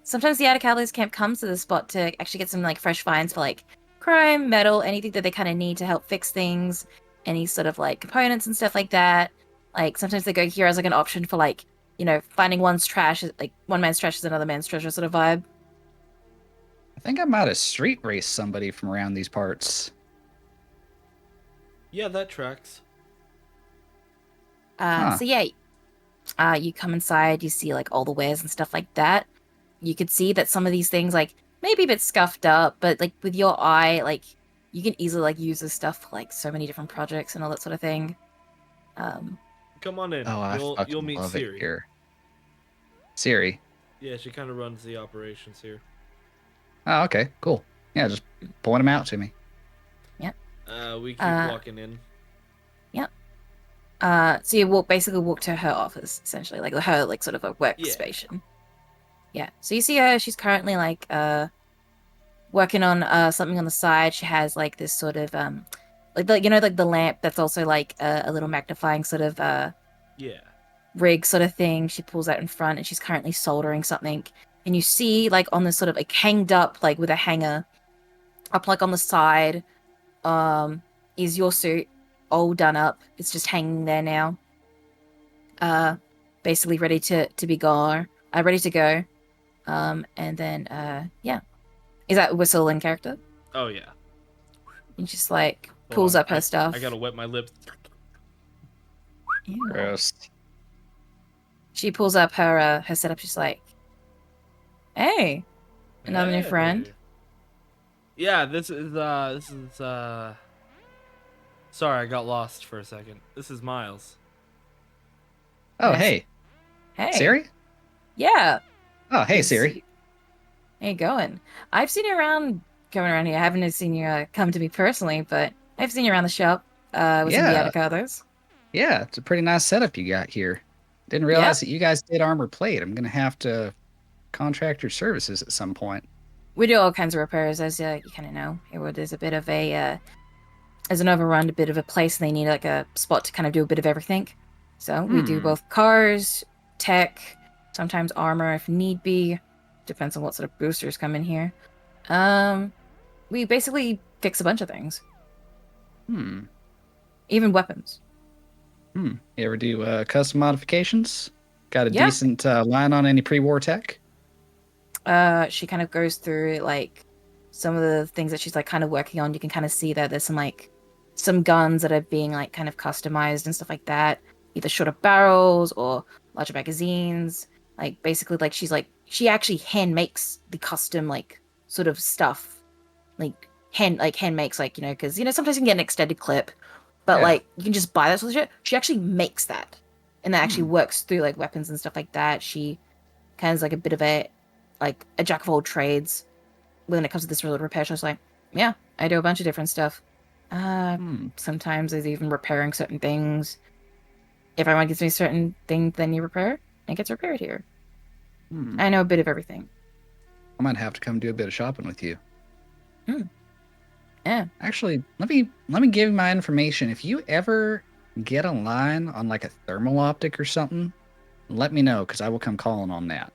Sometimes the Atacaldo's camp comes to the spot to actually get some like fresh finds for like chrome, metal, anything that they kind of need to help fix things, any sort of like components and stuff like that. Like sometimes they go here as like an option for like, finding one's trash, like one man's trash is another man's treasure sort of vibe. I think I might have street raced somebody from around these parts. yeah, that tracks. Huh. So yeah, you come inside, you see like all the wares and stuff like that. You could see that some of these things like maybe a bit scuffed up, but like with your eye, like you can easily like use this stuff for like so many different projects and all that sort of thing. Come on in. Oh, I you'll fucking meet love Siri. it here. Siri. Yeah, she kind of runs the operations here. Oh, okay, cool. Yeah, just point them out to me. We keep Uh, walking in. So you basically walk to her office, essentially, like her like sort of a workstation. Yeah. So you see her. She's currently like working on something on the side. She has like this sort of like the lamp that's also like a little magnifying sort of Yeah. rig sort of thing. She pulls out in front, and she's currently soldering something. And you see like on this sort of like hanged up like with a hanger up like on the side is your suit all done up. It's just hanging there now. Basically ready to be gone. Ready to go. And then yeah. Is that Whistle in character? Oh yeah. And just like Hold pulls on, up her stuff. I gotta wet my lips. Ew. Gross. She pulls up her setup. She's like, "Hey, another new friend." Hey. Yeah, this is sorry, I got lost for a second. This is Miles. Oh, Yes. hey. Hey, Siri? Yeah. Oh, hey, Good to Siri. see you. How you going? I've seen you coming around here. I haven't seen you come to me personally, but I've seen you around the shop with some Yeah. of the others. Yeah, it's a pretty nice setup you got here. Didn't realize that you guys did armor plate. I'm going to have to contract your services at some point. We do all kinds of repairs, as you kind of know. There's a bit of a as an overrun, a bit of a place, and they need like a spot to kind of do a bit of everything. So we do both cars, tech, sometimes armor if need be. Depends on what sort of boosters come in here. We basically fix a bunch of things, even weapons. You ever do custom modifications? Got a Yeah. decent line on any pre-war tech? She kind of goes through like some of the things that she's like kind of working on. You can kind of see that there's some guns that are being like kind of customized and stuff like that, either shorter barrels or larger magazines. Like basically like she actually hand makes the custom like sort of stuff, like hand makes, like, you know, because you know sometimes you can get an extended clip, but Yeah. like you can just buy that sort of shit. She actually makes that, and that actually works through like weapons and stuff like that. She kind of is like a bit of a jack of all trades when it comes to this sort of repair. She's like, yeah, I do a bunch of different stuff. Sometimes there's even repairing certain things. If everyone gives me a certain thing that need repair, it gets repaired here. I know a bit of everything. I might have to come do a bit of shopping with you. Yeah. Actually, let me give you my information. If you ever get a line on like a thermal optic or something, let me know because I will come calling on that.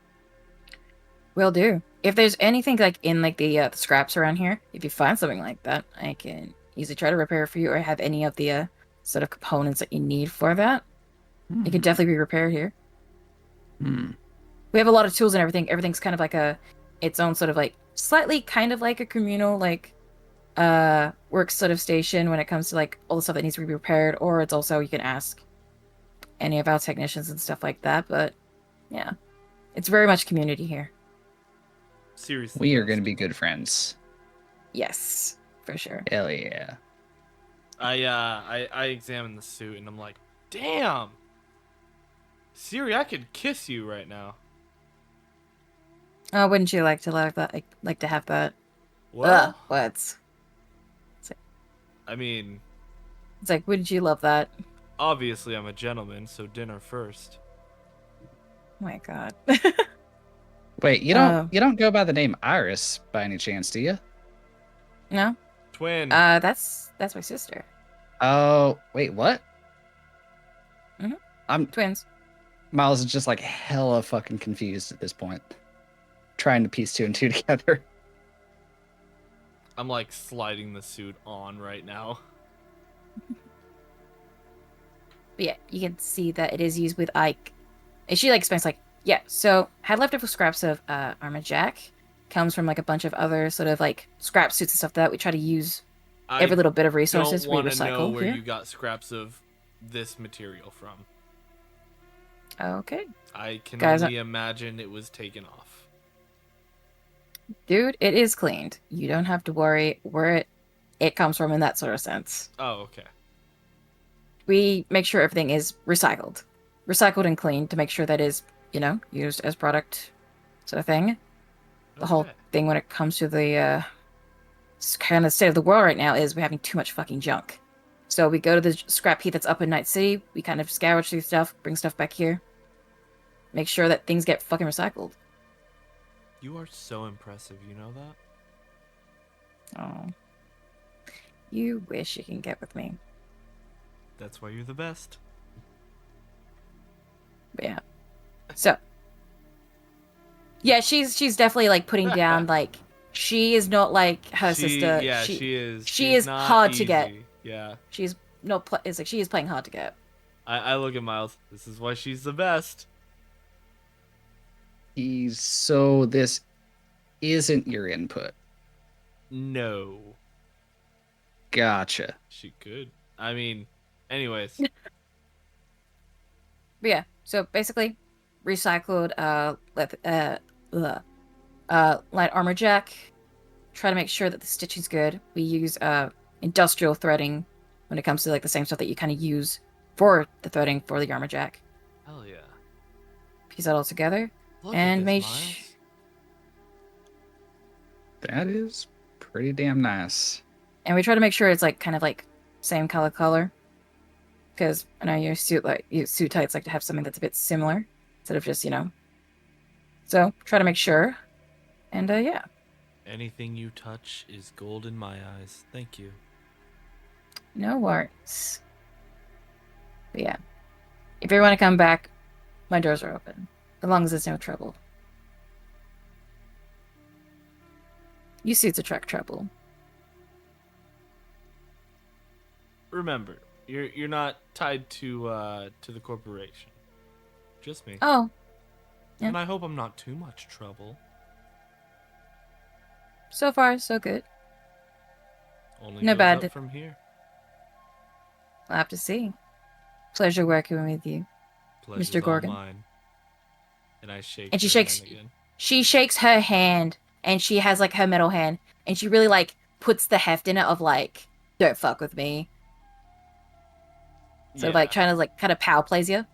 Will do. If there's anything like in like the scraps around here, if you find something like that, I can easily try to repair for you, or have any of the sort of components that you need for that. It could definitely be repaired here. We have a lot of tools and everything. Everything's kind of like its own sort of like slightly kind of like a communal like work sort of station when it comes to like all the stuff that needs to be repaired, or it's also you can ask any of our technicians and stuff like that. But yeah, it's very much community here. Seriously, We are going to be good friends. Yes, for sure. Hell yeah. I examined the suit and I'm like, damn, Siri, I could kiss you right now. Oh, wouldn't you like to have that? Like to have that? Well, What? I mean, It's like, wouldn't you love that? obviously I'm a gentleman, so dinner first. Oh my god. Wait, you don't go by the name Iris by any chance, do you? No. Twin. That's my sister. Oh, wait, what? Twins. Miles is just like hella fucking confused at this point. Trying to piece two and two together. I'm like sliding the suit on right now. But yeah, you can see that it is used with Ike. And she like explains like, yeah, so had leftover scraps of armor jack. Comes from like a bunch of other sort of like scrap suits and stuff that we try to use every little bit of resources don't we want to know recycle where here. you got scraps of this material from. Okay. I can Guys, only imagine it was taken off. Dude, it is cleaned. You don't have to worry where it comes from in that sort of sense. Oh, okay. We make sure everything is recycled and cleaned to make sure that is, you know, used as product sort of thing. The whole Okay. thing when it comes to the kind of state of the world right now is we're having too much fucking junk. So we go to the scrap heap that's up in Night City. We kind of scourge through stuff, bring stuff back here, make sure that things get fucking recycled. You are so impressive, you know that? Oh, you wish you can get with me. That's why you're the best. But yeah. So yeah, she's definitely like putting down like she is not like her sister. Yeah, she is. She She's is not hard to get. easy. Yeah. She's not. It's like she is playing hard to get. I look at Miles. This is why she's the best. So this isn't your input. No. Gotcha. She could. I mean, anyways. But yeah, so basically, recycled light armor jack. Try to make sure that the stitching's good. We use industrial threading when it comes to like the same stuff that you kind of use for the threading for the armor jack. Hell yeah. Piece that all together, Look and at make this, Miles. That is pretty damn nice. and we try to make sure it's like kind of like same color, because I know your suit types like to have something that's a bit similar instead of just, you know. So try to make sure, and yeah. Anything you touch is gold in my eyes. Thank you. No worries. But yeah. If you want to come back, my doors are open. As long as there's no trouble. You suits attract trouble. Remember, you're not tied to the corporation. Just me. Oh. Yeah. And I hope I'm not too much trouble. So far, so good. Only No goes bad. up from here. I'll have to see. Pleasure working with you. Pleasure's Mr. all Gorgon. mine. And I shake. And she her shakes- hand again. She shakes her hand, and she has like her metal hand, and she really like puts the heft in it of like, don't fuck with me. So like trying to like kind of power plays you.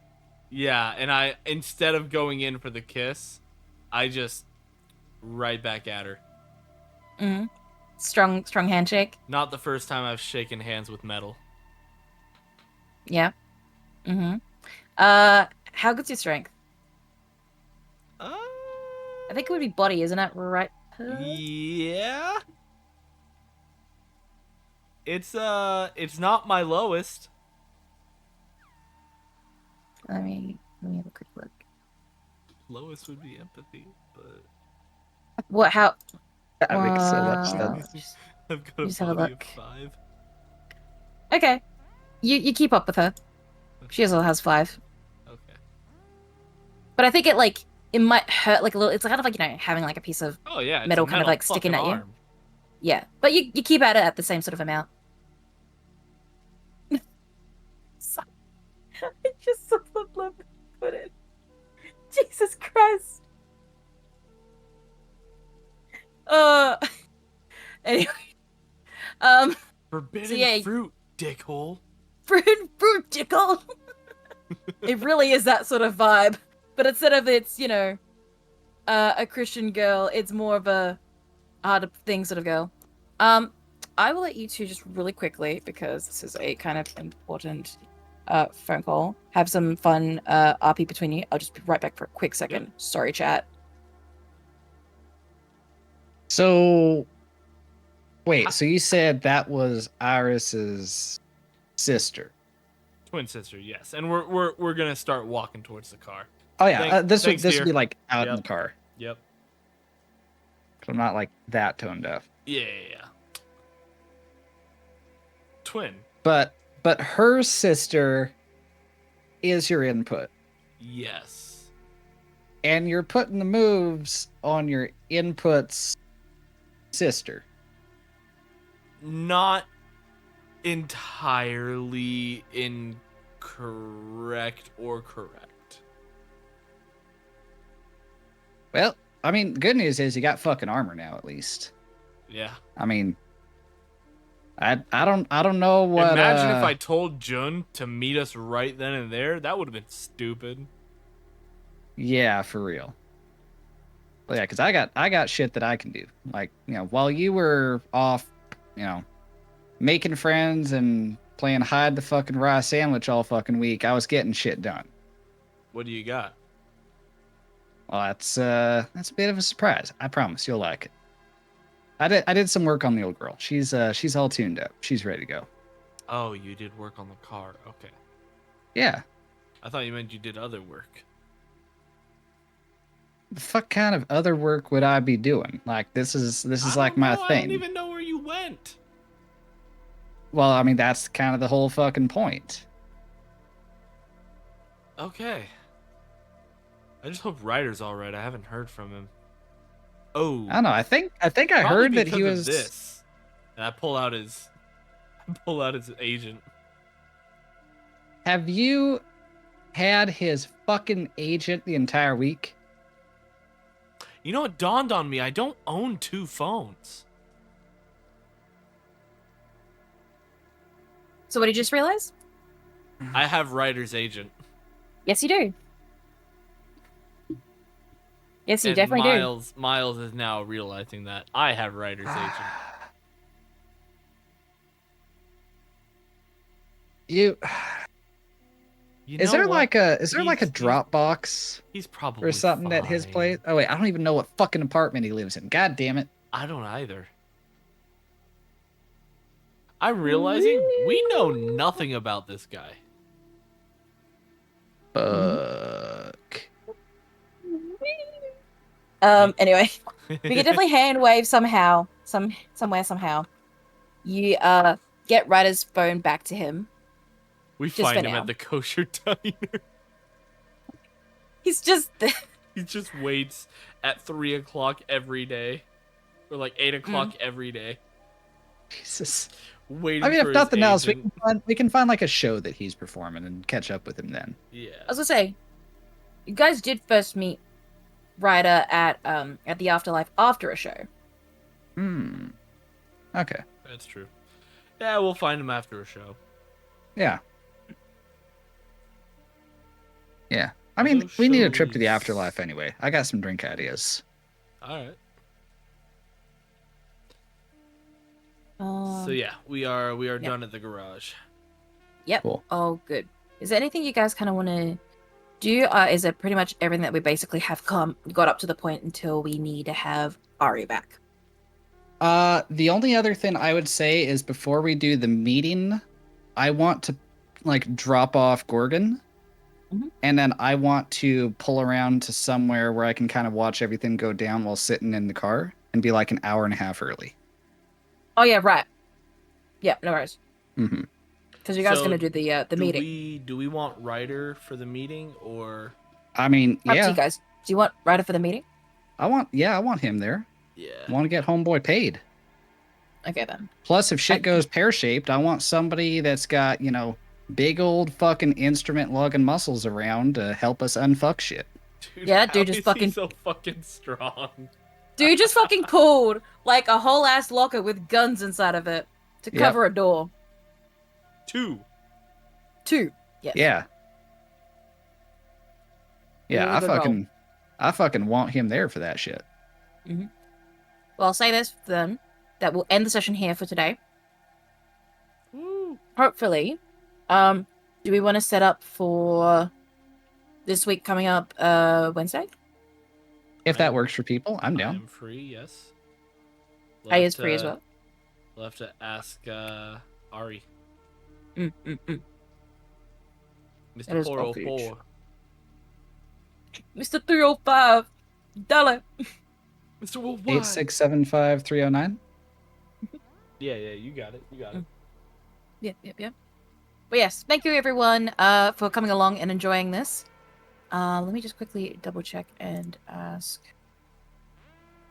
Yeah, and I, instead of going in for the kiss, I just right back at her. Mm-hmm. Strong handshake. Not the first time I've shaken hands with metal. Yeah. Mm-hmm. How good's your strength? I think it would be body, isn't it? Right. Yeah. It's not my lowest. Let me have a quick look. Lowest would be empathy, but What? How? That makes so much Wow. sense. I've got a Just have a body of look. 5. Okay. You keep up with her. She also has 5. Okay. But I think it might hurt like a little. It's kind of like, having like a piece of Oh yeah, it's metal a kind of, like, sticking fucking at you. arm. yeah. But you keep at it at the same sort of amount. I just saw the love put in. Jesus Christ. Anyway. Forbidden yeah. fruit, dickhole. Fruit tickle. It really is that sort of vibe. But instead of it's, a Christian girl, it's more of a hard thing sort of girl. I will let you two just really quickly, because this is a kind of important phone call. Have some fun RP between you. I'll just be right back for a quick second. Sorry, chat. So, wait. So you said that was Iris's sister? Twin sister, yes. And we're gonna start walking towards the car. Oh yeah, this Thanks, would dear. be like out in Yep. the car. Yep. 'Cause I'm not like that tone deaf. Yeah. Twin. But her sister is your input, Yes. and you're putting the moves on your input's sister. Not entirely incorrect or correct. Well, I mean, good news is you got fucking armor now, at least. Yeah. I mean, I don't know what. Imagine if I told Jun to meet us right then and there. That would have been stupid. Yeah, for real. But yeah, because I got shit that I can do. Like, while you were off, making friends and playing hide the fucking rye sandwich all fucking week, I was getting shit done. What do you got? Well, that's a bit of a surprise. I promise you'll like it. I did some work on the old girl. She's all tuned up. She's ready to go. Oh, you did work on the car. Okay. Yeah. I thought you meant you did other work. The fuck kind of other work would I be doing? Like this is like my thing. I don't even know where you went. Well, I mean that's kind of the whole fucking point. Okay. I just hope Ryder's all right. I haven't heard from him. Oh. I don't know. I think I probably heard that because he of was. this. And I pull out his agent. Have you had his fucking agent the entire week? You know, it dawned on me. I don't own 2 phones. So what did you just realize? I have Ryder's agent. Yes, you do. Yes, you And definitely Miles is now realizing that I have Ryder's agent. You You is know there what? like a He's- Dropbox He's probably or something at his fine. place? Oh wait, I don't even know what fucking apartment he lives in. God damn it! I don't either. I'm realizing we know nothing about this guy. Fuck. Anyway, we can definitely hand wave somehow, somewhere somehow. You get Ryder's phone back to him. We Just find for him now. at the kosher diner. He's just there. He just waits at 3 o'clock every day, or like 8 o'clock every day, Jesus. waiting I mean, for if his nothing else, agent. we can find like a show that he's performing and catch up with him then. Yeah. I was gonna say, you guys did first meet Ryder at the Afterlife after a show. Hmm. Okay. That's true. Yeah, we'll find him after a show. Yeah. Yeah. I mean, Those we need a trip to the shows- afterlife anyway. I got some drink ideas. All right. Um, So yeah, we are done at the garage. Yep. Cool. Oh, good. Is there anything you guys kind of want to do? Is it pretty much everything that we basically have got up to the point until we need to have Ari back? The only other thing I would say is before we do the meeting, I want to like drop off Gorgon. Mhm. And then I want to pull around to somewhere where I can kind of watch everything go down while sitting in the car and be like an hour and a half early. Oh yeah, right. Yeah, no worries. Mm-hmm. Because you guys So, gonna do the meeting. Do we want Ryder for the meeting or? I mean, Up to yeah, you guys. Do you want Ryder for the meeting? I want him there. Yeah. I want to get homeboy paid. Okay then. Plus, if shit goes pear-shaped, I want somebody that's got, you know, big old fucking instrument lugging muscles around to help us unfuck shit. Dude, Yeah, how dude, just is he fucking- so fucking strong. Dude just fucking pulled like a whole ass locker with guns inside of it to Yep. cover a door. 2. 2. Yes. Yeah. Yeah, Really good roll. I fucking want him there for that shit. Well, I'll say this then. That will end the session here for today. Woo. Hopefully. Do we want to set up for this week coming up Wednesday? If that works for people, I'm down. I'm free, yes. I is free as well. We'll have to ask Ari. That Mr. is 404. Mr. 305. Dollar. Mr. Worldwide. 8675309. Yeah, you got it. You got it. Yep. But yes, thank you everyone for coming along and enjoying this. Let me just quickly double check and ask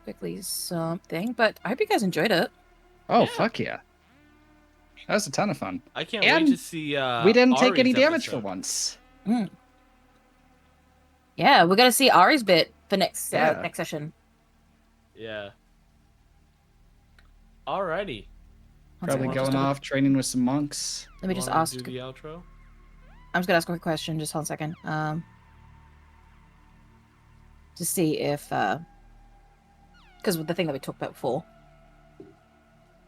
quickly something. But I hope you guys enjoyed it. Oh, Yeah. fuck yeah. That was a ton of fun. I can't And wait to see we didn't take any Ari's damage for episode. once. Yeah, we're gonna see Ari's bit for next Yeah. next session. Yeah. Alrighty. One Probably second, I'll going just off, training with some monks. Let me just Wanna ask. do the outro. I'm just gonna ask a quick question. Just hold a second. To see if because with the thing that we talked about before.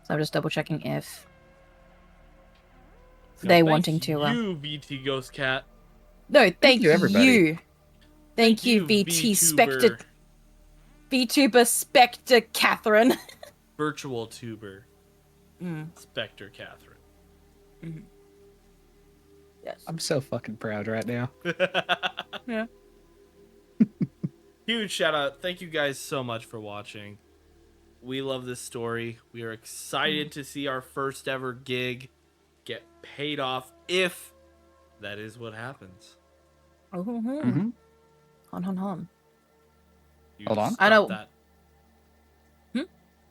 So I'm just double checking if So they thank wanting to. You VT Ghost Cat. No, thank you, everybody. you. Thank you, VT Spectre. VTuber Spectre Catherine. Virtual tuber. Mm, Spectre Catherine. yes. I'm so fucking proud right now. Yeah. Huge shout out. Thank you guys so much for watching. We love this story. We are excited to see our first ever gig get paid off if that is what happens. Oh, Mhm. hon. You Hold on. stop I know. That. Hmm?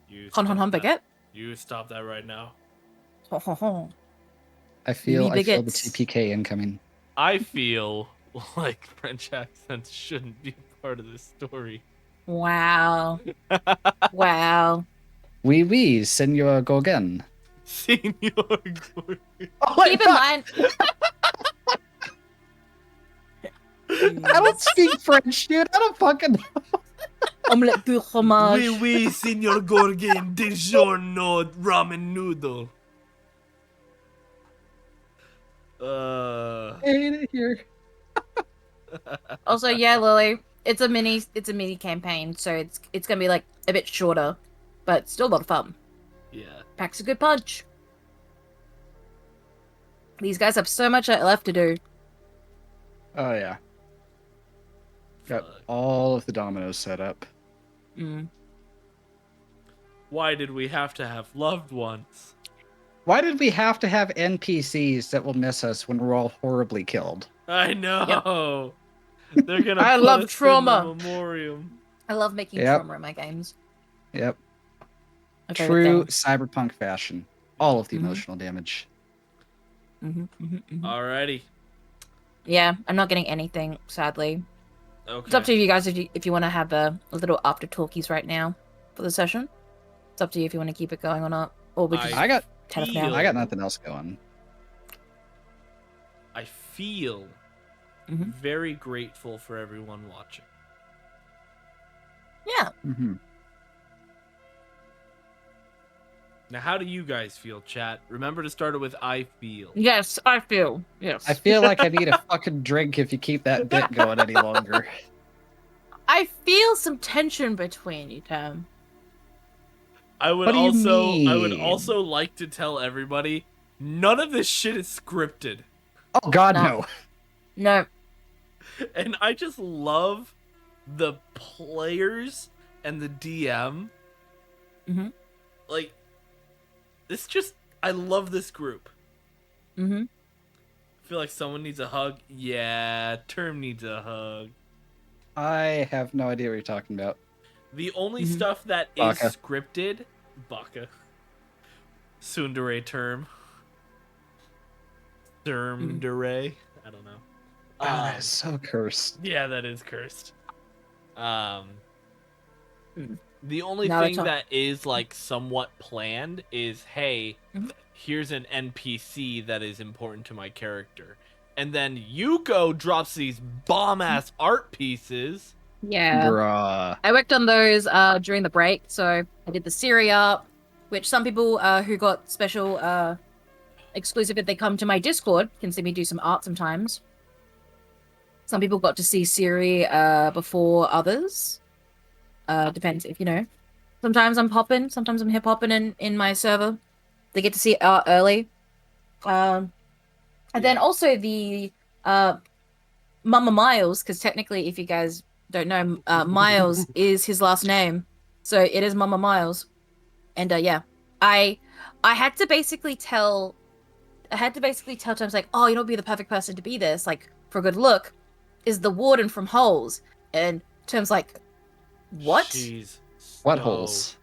You Hon, stop that. baguette. You stop that right now. Hon. I feel the baguettes. TPK incoming. I feel like French accents shouldn't be part of this story. Wow. Wow. Oui, Senor Gorgon. Senior Gordon. Oh, Keep in mind. I don't speak French, dude. I don't fucking. Omelette du fromage. Oui, Senior Gorgon. DiGiorno ramen noodle. Hate it here. Also, yeah, Lily, it's a mini campaign, so it's gonna be like a bit shorter. but still a lot of fun. Yeah. Packs a good punch. These guys have so much left to do. Oh yeah. Got Fuck. all of the dominoes set up. Mm. Why did we have to have loved ones? Why did we have to have NPCs that will miss us when we're all horribly killed? I know. They're gonna. I put love us trauma. In the memoriam. I love making Yep. trauma in my games. Yep. My favorite True thing. cyberpunk fashion. All of the Mhm. emotional damage. Alrighty. Yeah, I'm not getting anything, sadly. Okay. It's up to you guys if you want to have a little after talkies right now for the session. It's up to you if you want to keep it going or not. Or we can just I got turn off now. feel- I got nothing else going. I feel Mhm. very grateful for everyone watching. Yeah. Mm-hmm. Now, how do you guys feel, chat? Remember to start it with I feel. Yes, I feel. Yes. I feel like I need a fucking drink if you keep that bit going any longer. I feel some tension between you, Tom. I would What do you I would mean? also like to tell everybody none of this shit is scripted. Oh God, No. no. No. And I just love the players and the DM. Mhm. Like, this just, I love this group. Mm-hmm. I feel like someone needs a hug. Yeah, Term needs a hug. I have no idea what you're talking about. The only Mhm. stuff that is Baka. scripted, Baka. Tsundere Term. Termdere. I don't know. Oh, that is so cursed. Yeah, that is cursed. Hmm. The only Now thing it's all- that is like somewhat planned is, hey, Mhm. here's an NPC that is important to my character, and then Yuko drops these bomb ass art pieces. Yeah. Bruh. I worked on those during the break, so I did the Siri art, which some people who got special exclusive if they come to my Discord can see me do some art sometimes. Some people got to see Siri before others. Depends if you know. Sometimes I'm popping, sometimes I'm hip hopping in my server. They get to see art early. And then also the Mama Miles, because technically, if you guys don't know, Miles is his last name, so it is Mama Miles. And yeah, I had to basically tell Tom's like, oh, you know, be the perfect person to be this, like for a good look, is the warden from Holes. And Tom's like, what? She's What so holes?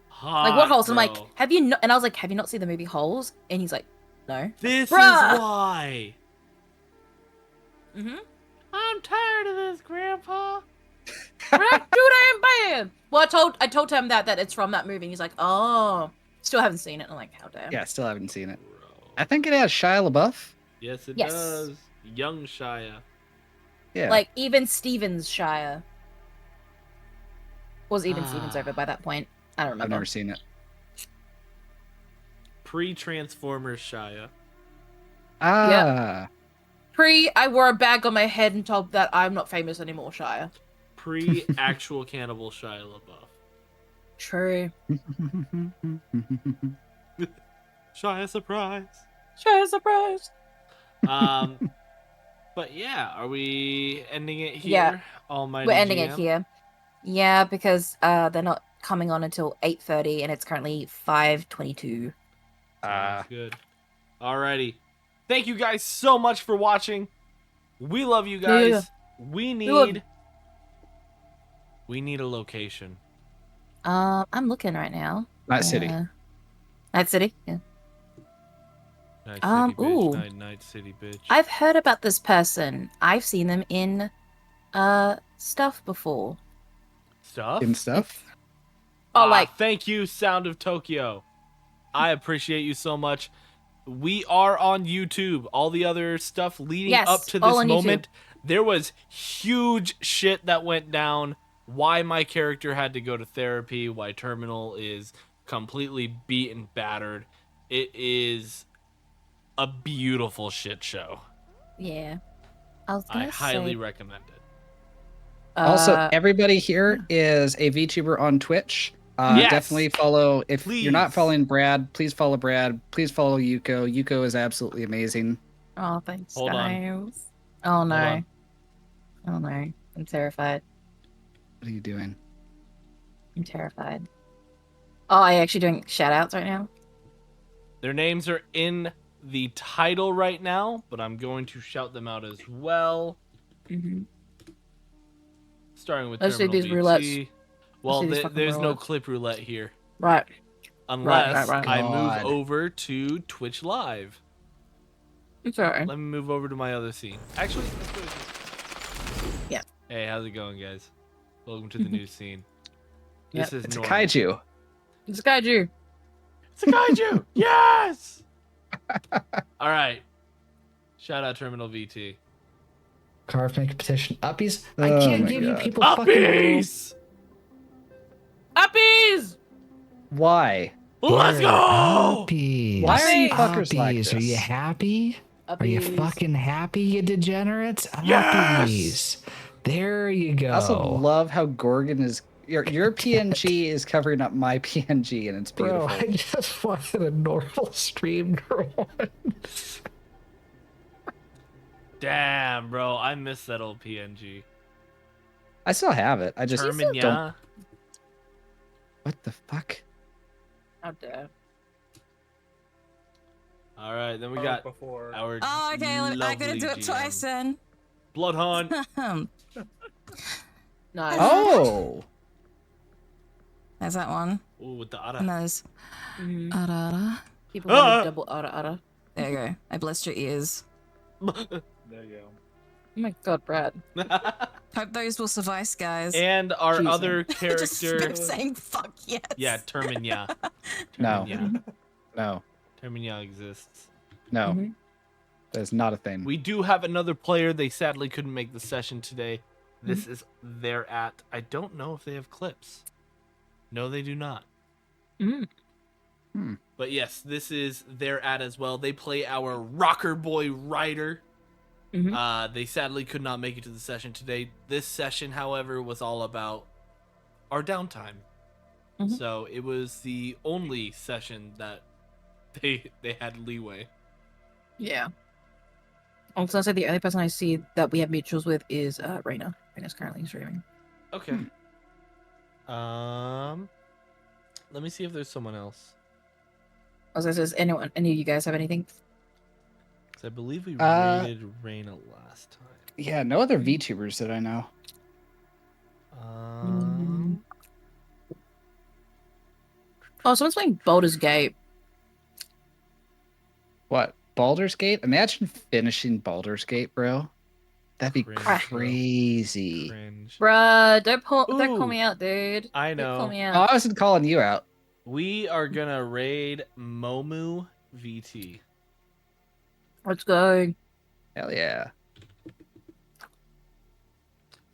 hot, Like what Holes? I'm like, bro. have you? And I was like, have you not seen the movie Holes? And he's like, no. This Bruh. is why. Mm-hmm. I'm tired of this, Grandpa. Not too damn bad. Well, I told him that it's from that movie. And he's like, oh, still haven't seen it. I'm like, how dare? Yeah, still haven't seen it. Bro. I think it has Shia LaBeouf. Yes, it Yes. does. Young Shia. Yeah. Like even Stevens Shire. Was even Stevens over by that point? I don't I've remember. never seen it. Pre-Transformers Shia. Ah. I wore a bag on my head and told that I'm not famous anymore, Shire. Pre-actual cannibal Shia LaBeouf. True. Shia surprise. Shire surprise. But yeah, are we ending it here? Yeah. Almighty We're ending it GM? here. Yeah, because they're not coming on until 8:30 and it's currently 5:22. Sounds good. Alrighty. Thank you guys so much for watching. We love you guys. Yeah. We love need a location. I'm looking right now. Night City. Night City. Yeah. Night City, bitch. Ooh. Night City, bitch. I've heard about this person. I've seen them in stuff before. Stuff? In stuff. Oh, like thank you, Sound of Tokyo. I appreciate you so much. We are on YouTube. All the other stuff leading Yes, up to all this on moment, there was huge shit that went down. Why my character had to go to therapy, why Terminal is completely beat and battered. It is a beautiful shit show. yeah. I was I gonna highly say, recommend it. Also, everybody here is a VTuber on Twitch. Yes! Definitely follow. If you're not Please. following Brad, please follow Brad. Please follow Yuko. Yuko is absolutely amazing. Oh, thanks, Hold on. guys. Oh Hold no. on. Oh no. I'm terrified. What are you doing? I'm terrified. Oh, are you actually doing shout outs right now? Their names are in the title right now, but I'm going to shout them out as well. Mm-hmm. Starting with Let's do Terminal these VT. roulettes. Well, do these fucking there's no roulettes. clip roulette here. Right. Unless right. I move God. over to Twitch Live. It's alright. Let me move over to my other scene. Actually, let's go to this. Yeah. Hey, how's it going, guys? Welcome to the new scene. Yep. This is It's normal. a kaiju. It's a kaiju. It's a kaiju! Yes! Alright. Shout out Terminal VT. Carve, make a petition. Uppies? I Oh can't my give you God. people fucking Uppies! Uppies! Why? Let's go! Uppies. Why are you Uppies. fuckers like Uppies. Are you this? happy? Are you Uppies. fucking happy, you degenerates? Yes! Uppies. There you go. I also love how Gorgon is. Your PNG is covering up my PNG, and it's Bro, beautiful. I just wanted a normal stream girl. Damn, bro. I miss that old PNG. I still have it. I just Termin, don't. yeah? What the fuck? How dare. Alright, then we got our Oh, okay. I'm gonna lovely do it GM. twice then. Bloodhound. Nice. Oh, There's that one. Ooh, with the And ara. there's Mhm. ara. People have a double ara. There you go. I blessed your ears. There you Oh my god, Brad. go. Hope those will suffice, guys. And our Jesus. other Just character. kept saying fuck yes. Yeah, Termin, yeah. No. Yeah. no, Termin, yeah exists. no. Mhm. That is not a thing. We do have another player. They sadly couldn't make the session today. This is their at. I don't know if they have clips. No, they do not. Mm. But yes, this is their at as well. They play our rocker boy Ryder. Mhm. They sadly could not make it to the session today. This session, however, was all about our downtime. Mhm. So it was the only session that they had leeway. Yeah. I was gonna say the only person I see that we have mutuals with is Raina. Raina's currently streaming. Okay. Let me see if there's someone else. I was gonna say, does any of you guys have anything? 'Cause I believe we rated Reina last time. Yeah, no other VTubers that I know. Oh, someone's playing Baldur's Gate. What? Baldur's Gate? Imagine finishing Baldur's Gate, bro. That'd be Cringe, bro. crazy. Cringe. Bruh, don't call Ooh. me out, dude. I Don't call know. me Oh, out. I wasn't calling you out. We are gonna raid Momu VT. Let's go. Hell yeah.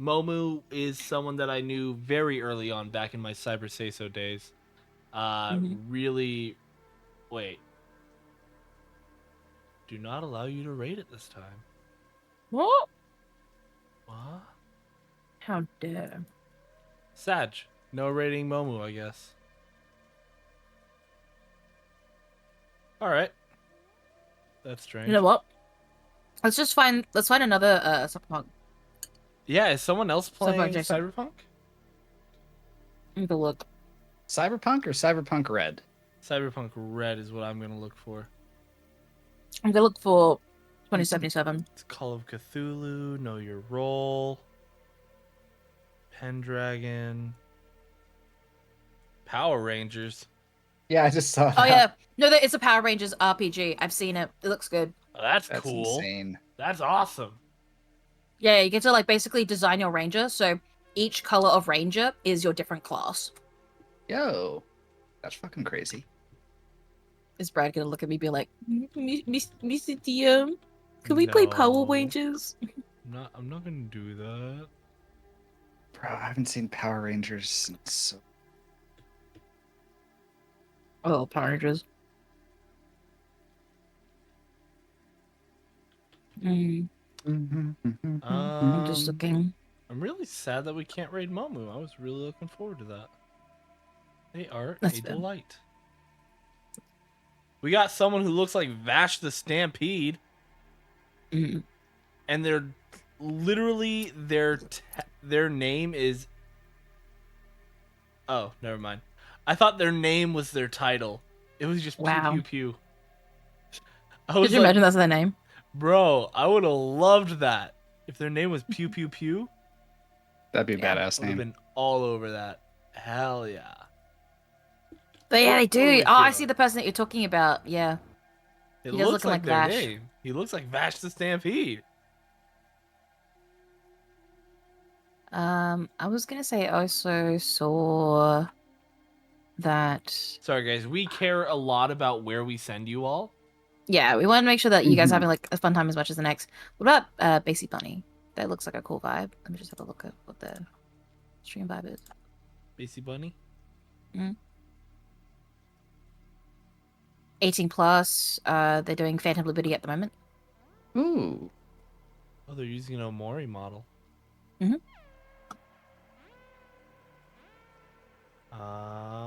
Momu is someone that I knew very early on back in my Cyber Say So days. Really. Wait. Do not allow you to raid it this time. What? What? How dare. Sag. No raiding Momu, I guess. Alright. That's strange. You know what? Let's find another Cyberpunk. Yeah, is someone else playing Cyberpunk Jason. Cyberpunk? Have a look. Cyberpunk or Cyberpunk Red? Cyberpunk Red is what I'm gonna look for. I'm gonna look for 2077. It's Call of Cthulhu, Know Your Role, Pendragon, Power Rangers. Yeah, I just saw that. Oh yeah, no, it's a Power Rangers RPG. I've seen it. It looks good. Oh, that's That's cool. insane. That's awesome. Yeah, you get to like basically design your ranger. So each color of ranger is your different class. Yo, that's fucking crazy. Is Brad gonna look at me and be like, Mr. DM, can we play Power No. Rangers? I'm not gonna do that. Bro, I haven't seen Power Rangers since. So... Oh, Power Rangers. I'm just looking. I'm really sad that we can't raid Momu. I was really looking forward to that. They are That's a fair. delight. We got someone who looks like Vash the Stampede, Mm. and they're literally their name is. Oh, never mind. I thought their name was their title. It was just Wow. pew pew pew. I Could was you like, imagine that's their name? bro, I would have loved that if their name was pew pew pew. That'd be a Yeah, badass Would have name. been all over that. Hell yeah. But yeah, they do. Totally Oh, I feel see it. the person that you're talking about. Yeah. It He does looks look like like their Vash. name. He looks like Vash the Stampede. I was gonna say I also saw that. Sorry guys, we care a lot about where we send you all. Yeah, we want to make sure that you guys are Mhm. having like a fun time as much as the next. What about Basie Bunny? That looks like a cool vibe. Let me just have a look at what the stream vibe is. Basie Bunny. 18 plus. They're doing Phantom Liberty at the moment. Ooh. Oh, they're using an Omori model. Mhm.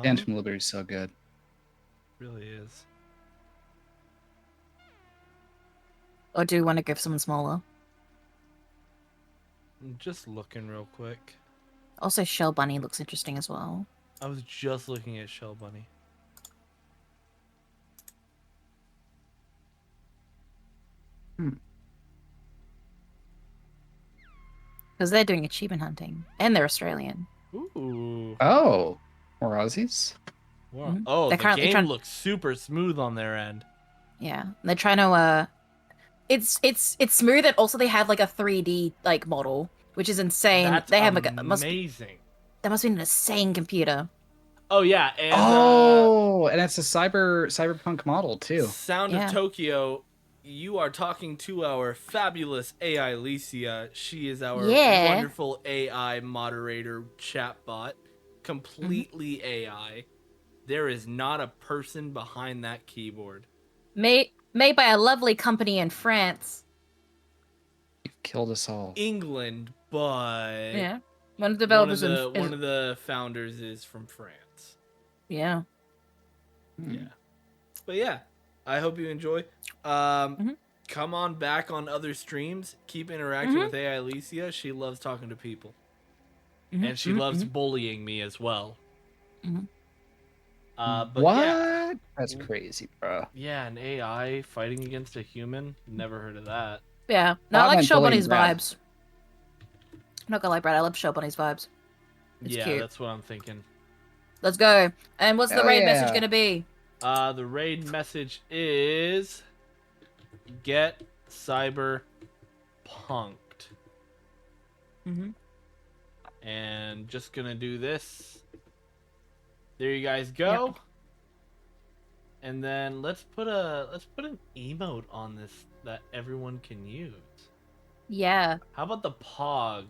Phantom Liberty's so good. Really is. Or do you want to go for someone smaller? I'm just looking real quick. Also, Shell Bunny looks interesting as well. I was just looking at Shell Bunny. Because they're doing achievement hunting. And they're Australian. Ooh. Oh, more Aussies? Wow. Mhm. Oh, They're the currently game trying- looks super smooth on their end. Yeah. They're trying to it's smooth and also they have like a 3D like model, which is insane. That's they have like a amazing. that must be an insane computer. Oh yeah, and Oh, and it's a cyberpunk model too. Sound Yeah. of Tokyo, you are talking to our fabulous AI Alicia. She is our Yeah. wonderful AI moderator chatbot. Completely AI. There is not a person behind that keyboard. Made by a lovely company in France. You've killed us all. England, but Yeah. One of the one of developers the one of the founders is from France. yeah. Yeah. But yeah, I hope you enjoy. Come on back on other streams. Keep interacting with AI Alicia. She loves talking to people. And she loves bullying me as well. But What? yeah. That's crazy, bro. Yeah, an AI fighting against a human? Never heard of that. Yeah. No, I I like meant Shell bullying Bunny's Brad. vibes. I'm not gonna lie, Brad. I love Shell Bunny's vibes. It's yeah, cute. that's what I'm thinking. Let's go. And what's the Hell raid message yeah. gonna be? The raid message is get cyber punked. And just gonna do this. There you guys go. Yep. And then let's put an emote on this that everyone can use. Yeah. How about the pog?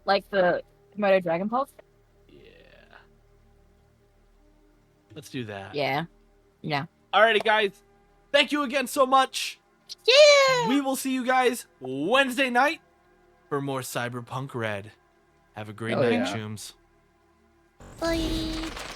Like the Komodo Dragon Pulse? Yeah. Let's do that. Yeah. Yeah. Alrighty, guys. Thank you again so much. Yeah. We will see you guys Wednesday night for more Cyberpunk Red. Have a great Hell night, yeah. Chooms. Bye.